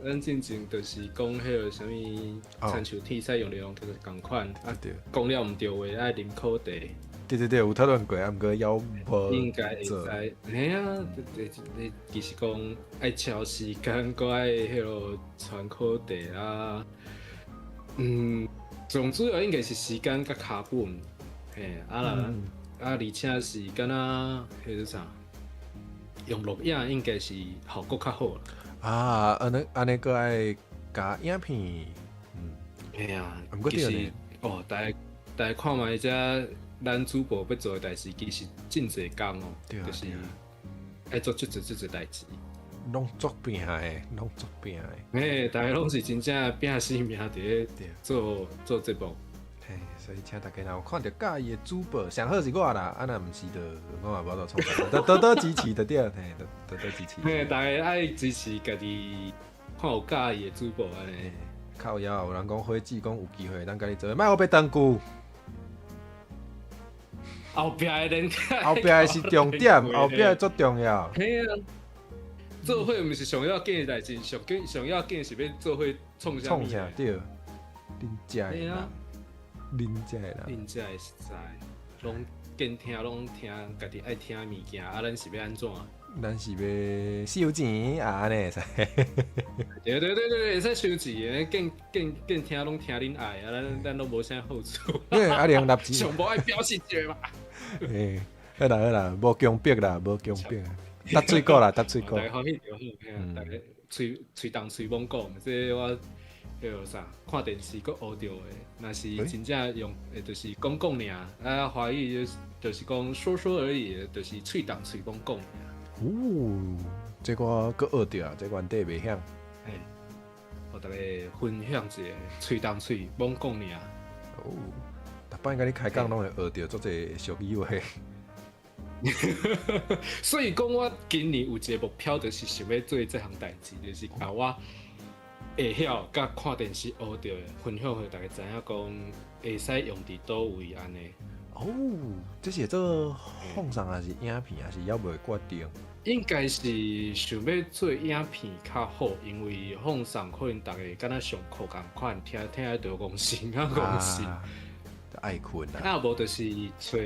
咱进前就是讲迄个啥物参像体赛用内容就是共款，对，讲了毋对话爱啉苦茶。对，有讨论过，毋过要无应该会使，嘿啊，你其实讲爱超时间，搁爱迄落传苦茶啊，最主要应该是时间甲卡本，嘿而且是敢若迄个啥，用录影应该是效果较好啊，安尼个爱加影片，嘿啊，毋过其实大家看卖遮。咱主播要做的代志，其实真侪工哦，就是爱做足侪代志，拢作拼的，嘿，大家拢是真正拼死命伫咧做节目。嘿，所以请大家若有看到介意的主播，上好是我啦，若毋是我嘛无法度创啥，多支持就对，嘿，多支持。嘿，大家爱支持家己，看有介意的主播安尼。靠腰，有人讲火箭讲有机会，咱甲你做，莫我别当久。后壁的人，后壁的是重点，后壁的足重要。嘿啊，做伙毋是上要紧的代志，上要紧是要做伙创啥对，恁遮的人，恁遮的实在，拢见听拢听，家己爱听物件，咱是要安怎？咱是要收钱啊，安尼会使。对，会使收钱，见听拢听恁爱啊，咱拢无啥好处。阿玲立钱，上无爱表示者嘛。好啦，无强迫啦，搭水果啦，搭水果。大家欢喜就好，大家吹动吹猛讲，这我迄个啥，看电视阁学着的，若是真正用，就是讲尔，华语就是讲说而已，就是吹动吹猛讲尔。这我阁学着啊，这原底袂晓。嘿，互大家分享一下，吹动吹猛讲尔。逐摆甲你开讲拢会学着足侪俗语话。所以讲，我今年有一个目标，就是想要做这项代志，就是把我会晓甲看电视学到的分享给大家知影，讲会使用伫倒位安尼。这是做放送还是影片，还是还未决定？应该是想要做影片较好，因为放送可能大家敢若上课共款，听到讲心讲心，爱困啦。啊，无就是找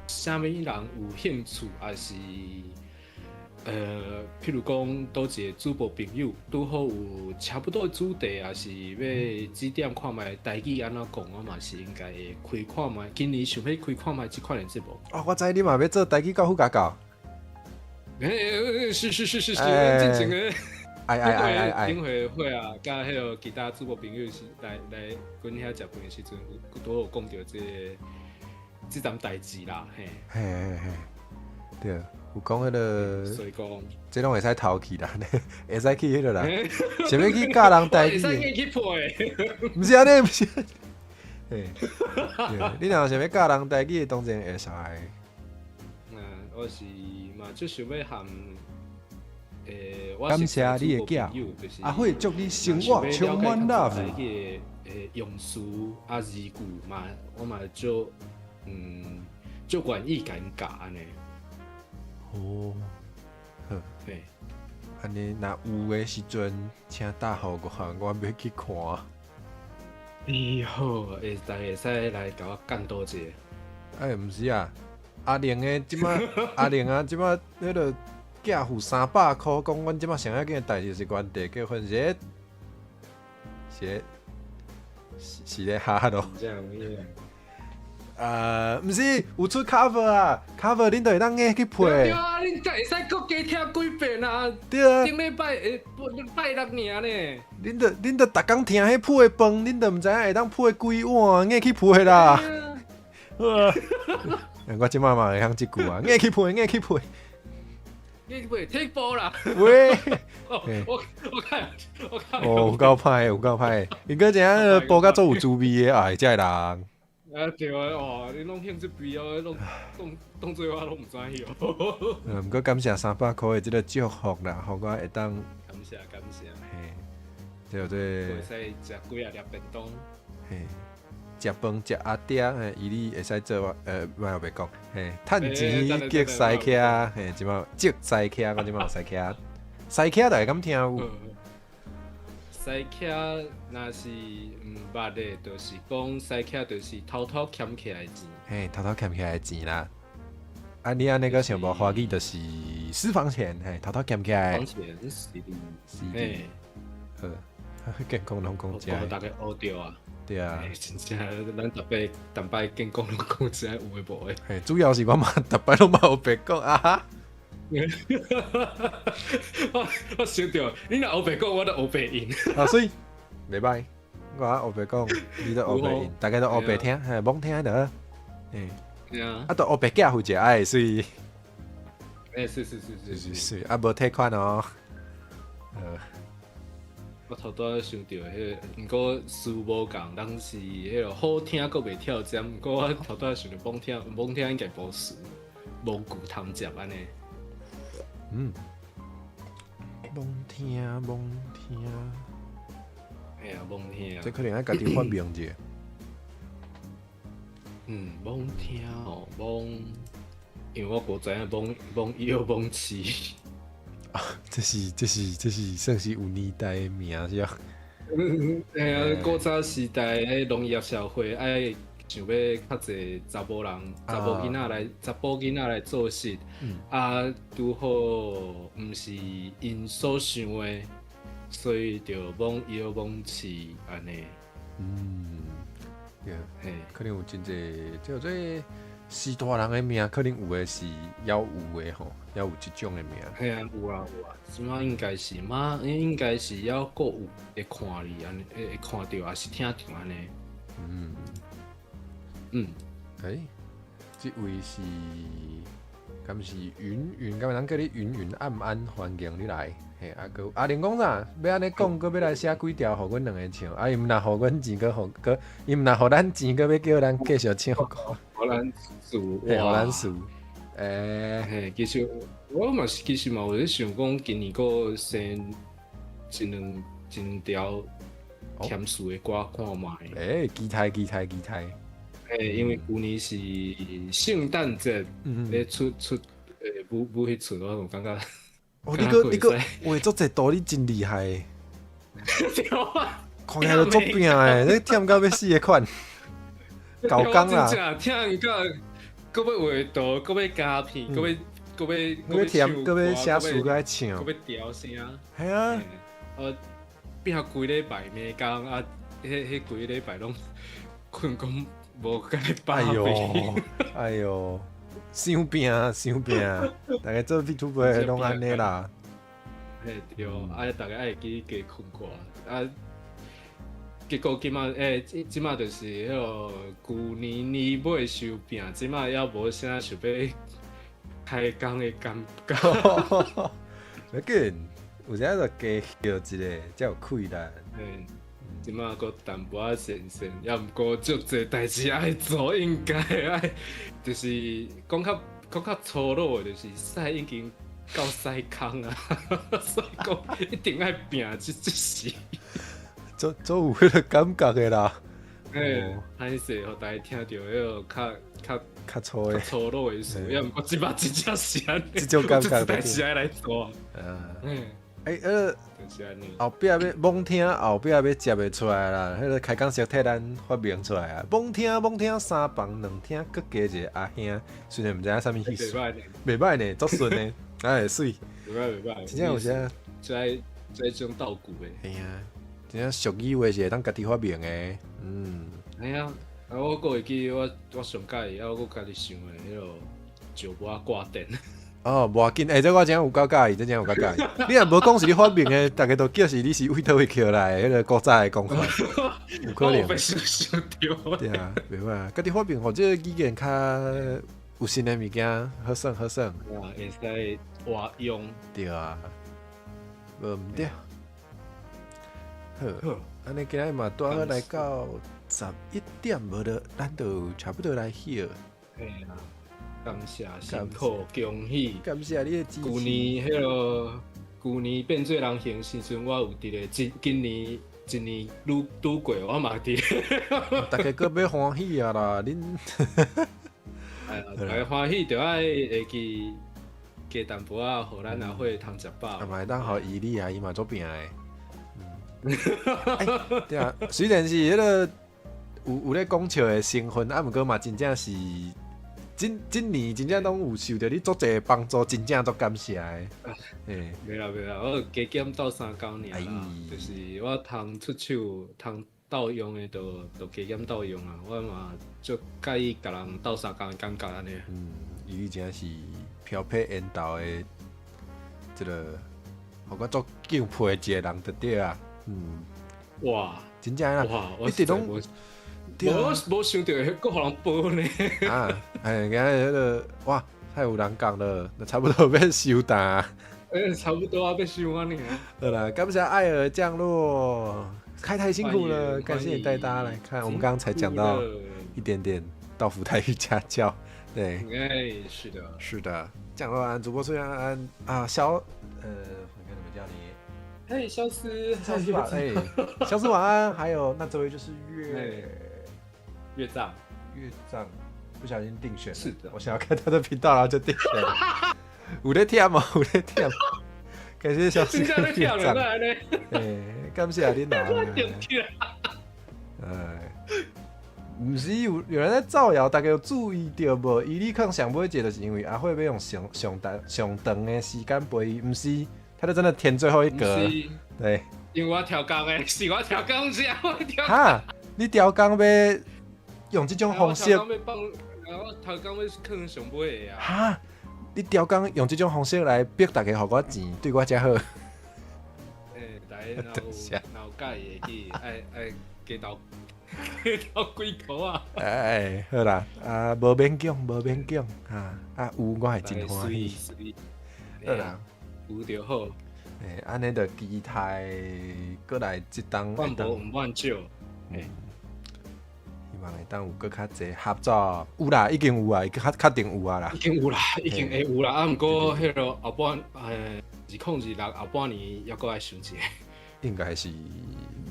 啥物人有兴趣，还是譬如讲倒一个主播朋友，拄好有差不多的主题，也是要指点看卖台语安怎讲，我嘛是应该会开看卖。今年想要开看卖这款的节目。我知你嘛要做台语教辅家教。是，进前个。哎，顶会啊，甲迄个其他主播朋友是来阮遐食饭的时阵，都有讲到这阵代志啦，嘿，对，有讲迄个，所以讲，这拢会使偷去啦，会使去迄个啦，想要去教人台语，会使去配，毋是安尼，毋是，嘿，你若想要教人台语，当然会使。我是嘛，就想要含。感谢你的教，会祝你生活充满 love。用词字句嘛，我嘛就愿意甲因教安尼。好，安尼若有的时阵，请打互我要去看。好，会使来甲我监督者。毋是啊，阿玲的即马，阿玲啊，即马迄个。寄付300块，讲阮即马上要紧的代志是原地结婚，是咧哈咯。毋是有出 cover 啊 ，cover 恁就会当去配。对啊，恁才会使搁加听几遍啊。对啊。顶礼拜拜六尔呢。恁就逐工听迄配的饭，恁就毋知影会当配几碗，硬去配啦。我即马嘛会晓即句啊，硬去配。你袂踢波啦！喂，我看，有够歹，有够歹。伊个一下煲甲做有滋味的，这人。对啊，哇，你拢兴趣比哦，拢当做我拢唔知哦。毋过感谢300块的这个祝福啦，互我会当感谢。嘿，对对。会使食几啊粒便当。嘿，食饭食阿爹，嘿，伊哩会使做莫后袂讲，嘿，趁钱激西客，嘿，即马激西客，我即马有西客，西客大家敢听有？西客若是毋捌的，就是讲西客就是偷偷捡起来的钱。嘿，偷偷捡起来的钱啦。啊，你安尼个想无华语就是私房钱，嘿，偷偷捡起来。私房钱是的，嘿，好，健康拢讲遮。大家学着啊。对啊，真正咱逐摆健康拢讲遮有诶无诶。嘿，主要是我嘛逐摆拢嘛有白讲啊哈。我想着，你若黑白讲，我就黑白应。啊，所以袂歹，我黑白讲，你都黑白应，大家都黑白听，嘿，罔听得，嘿，啊，都黑白寄回者，哎，所以，是，啊，无退款哦，我头拄想着迄，毋过事无共，人是迄个好听，阁袂跳针。毋过我头拄想着罔听应该无事，无骨通接安尼。罔听，哎呀，罔听。这可能爱家己发明者。罔听哦，罔，因为我无知影罔腰罔刺。啊，这是算是有年代的名是啊。哎呀，古早时代迄农业社会爱。想要较侪查甫人、查甫囡仔来做事，拄好毋是因所想的，所以就罔腰罔刺安尼。嘿，可能有真济叫做时大人的名，可能有的是要有的吼，要有即种的名。嘿啊，有啊，即马应该是应该是要阁有会看你安尼，会看到也是听到安尼。这位是，敢是云，敢人叫你云暗，欢迎你来。嘿，个阿玲讲啥？要安尼讲，搁要来写几条，互阮两个唱。啊，伊毋若互阮钱，伊毋若互咱钱，搁要叫咱继续唱歌。互咱数，嘿，互咱数。嘿，其实我嘛有咧想讲，今年搁先一两条甜数的歌看卖。期待。因为旧年是圣诞节咧出舞迄出，我感觉。哦，你个画足侪图，你真厉害。对啊，看起来都足拼诶，你忝到要死的款。搞工啦。忝到，搁要画图，搁要加片，搁要填，搁要写词，搁要唱，搁要调声。系啊。变下规礼拜暝工啊，迄规礼拜拢困讲。无甲你巴哎哟，伤拼，大家做 VTuber 拢安尼啦。嘿对，大家爱记加困过啊。结果即马就是迄个旧年年尾收拼，即马还无啥想要开工的感觉。要紧，有啥就加叫一个，才有气力。即马个淡薄仔神，也毋过足侪代志爱做，应该爱，就是讲较粗鲁的，就是屎已经到屎坑啊，所以讲一定爱拼即事。做有迄个感觉的啦。歹势，互大家听到迄个较粗的粗鲁的事，也毋过即马真正是安尼，即种感觉代志爱来做。后壁要罔听，后壁要接袂出来啦。迄个开讲实替咱发明出来啊！罔听，三房两厅，搁加一个阿兄，虽然毋知影啥物意思，袂歹呢，足顺呢，哎，水，袂歹，真正有啥？这种道具的。哎呀，真正俗语话是会当家己发明的。哎呀，我阁会记我上届，我阁家己想的迄个石磨挂电。哦，无要紧，这我真有够介意，这真有够介意。你若无讲是你发明的，大家都叫是你是为倒位捡来迄个古早的讲法，有可能。我被想到。对啊，袂歹啊，家己发明，或者语言较有新的物件，好耍。会使活用。对啊，无毋对。好，安尼今日嘛，拄好来到点，无就咱就差不多来歇。嘿啊，感谢辛苦，恭喜！感谢你的支持。旧年旧年变做人形时阵，我有伫咧，今年一年拄过，我嘛伫咧。大家搁要欢喜啊啦，恁。哎呀，大家欢喜就爱会记加淡薄仔，互咱阿会通食饱。啊，嘛会当互伊利啊，伊嘛做拼诶。对啊，虽然是迄个有咧讲笑诶成分，啊，毋过嘛真正是。今年真正拢有受到你足侪帮助，真正足感谢诶。袂啦，我加减斗3-9年啦，就是我通出手、通斗用诶，都加减斗用啊。我嘛足介意甲人斗3-9诶感觉安尼。伊真是漂配缘投诶，即个互我足敬佩一个人就对啊。哇，真正啊，哇，一直拢。无想到会搁互人报呢。啊，今日迄个哇，太有人讲了，那差不多要收单。差不多要收啊你。好了，感谢艾尔降落，开太辛苦了，感谢你带大家来看。我们刚刚才讲到一点点道府台语家教，对，是的，是的。降落安，主播虽然安啊，我该怎么叫你？嘿，肖思吧，肖思晚安。还有那这位就是岳丈，不小心定选了。是的，我想要看他的频道，然后就定选了。有咧忝哦，有咧忝。感谢小四跟岳丈。感谢你拿。唔是有人在造谣，大家有注意到无？伊利康上尾一个就是因为阿慧要用上长的时间陪伊，唔是，他就真的填最后一格。对。因为我调工的，是我调工是我调。哈，你调工要？用这种方式，我头讲要放上尾的啊！哈，你调工用这种方式来逼大家给我钱，对我才好。大家若有介意的去，爱加到几箍啊！好啦，无勉强，有我会真欢喜。好啦，有就好。安尼就期待过来一档。万无唔万少。希望会当有搁较侪合作，有啦，已经有啊，确定有啊啦，已经有啦，已经会有啦。啊，毋过迄个后半2026后半年还阁爱想一下，应该是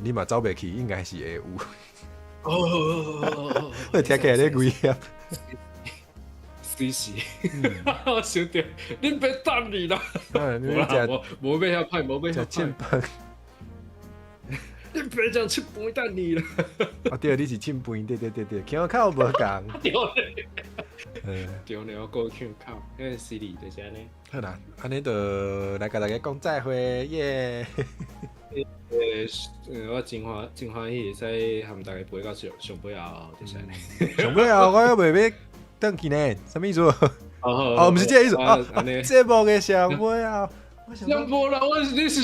你嘛走袂去，应该是会有。我听起来咧危险。是，我想到恁别等你啦，无要遐歹，无要遐歹。你别讲吃饭等你了。对，你是凊饭，对，腔口无共。对呢，我过腔口，因为是你就是安尼。好啦，安尼就来甲大家讲再会，耶！我真欢喜会使和大家陪到上尾后，就是安尼。上尾后我又袂要转去呢，什么意思？毋是这个意思节目的上尾后。想无啦，你是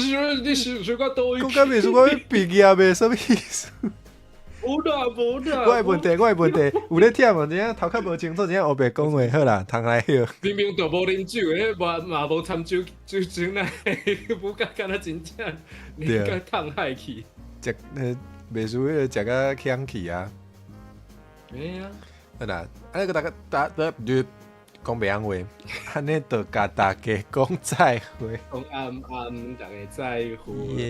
想讲倒？讲甲袂输我毕业袂，什么意思？无啦。我的问题，有咧忝啊，真正头壳无清楚，真正黑白讲话，好啦，通来许。明明就无啉酒的，嘛无参酒精来，不敢若真正，你敢痛害去？食袂输迄个食甲呛去啊！啊，好啦，安尼个大家讲别样话，安尼就甲大家讲再会。讲暗大家再会。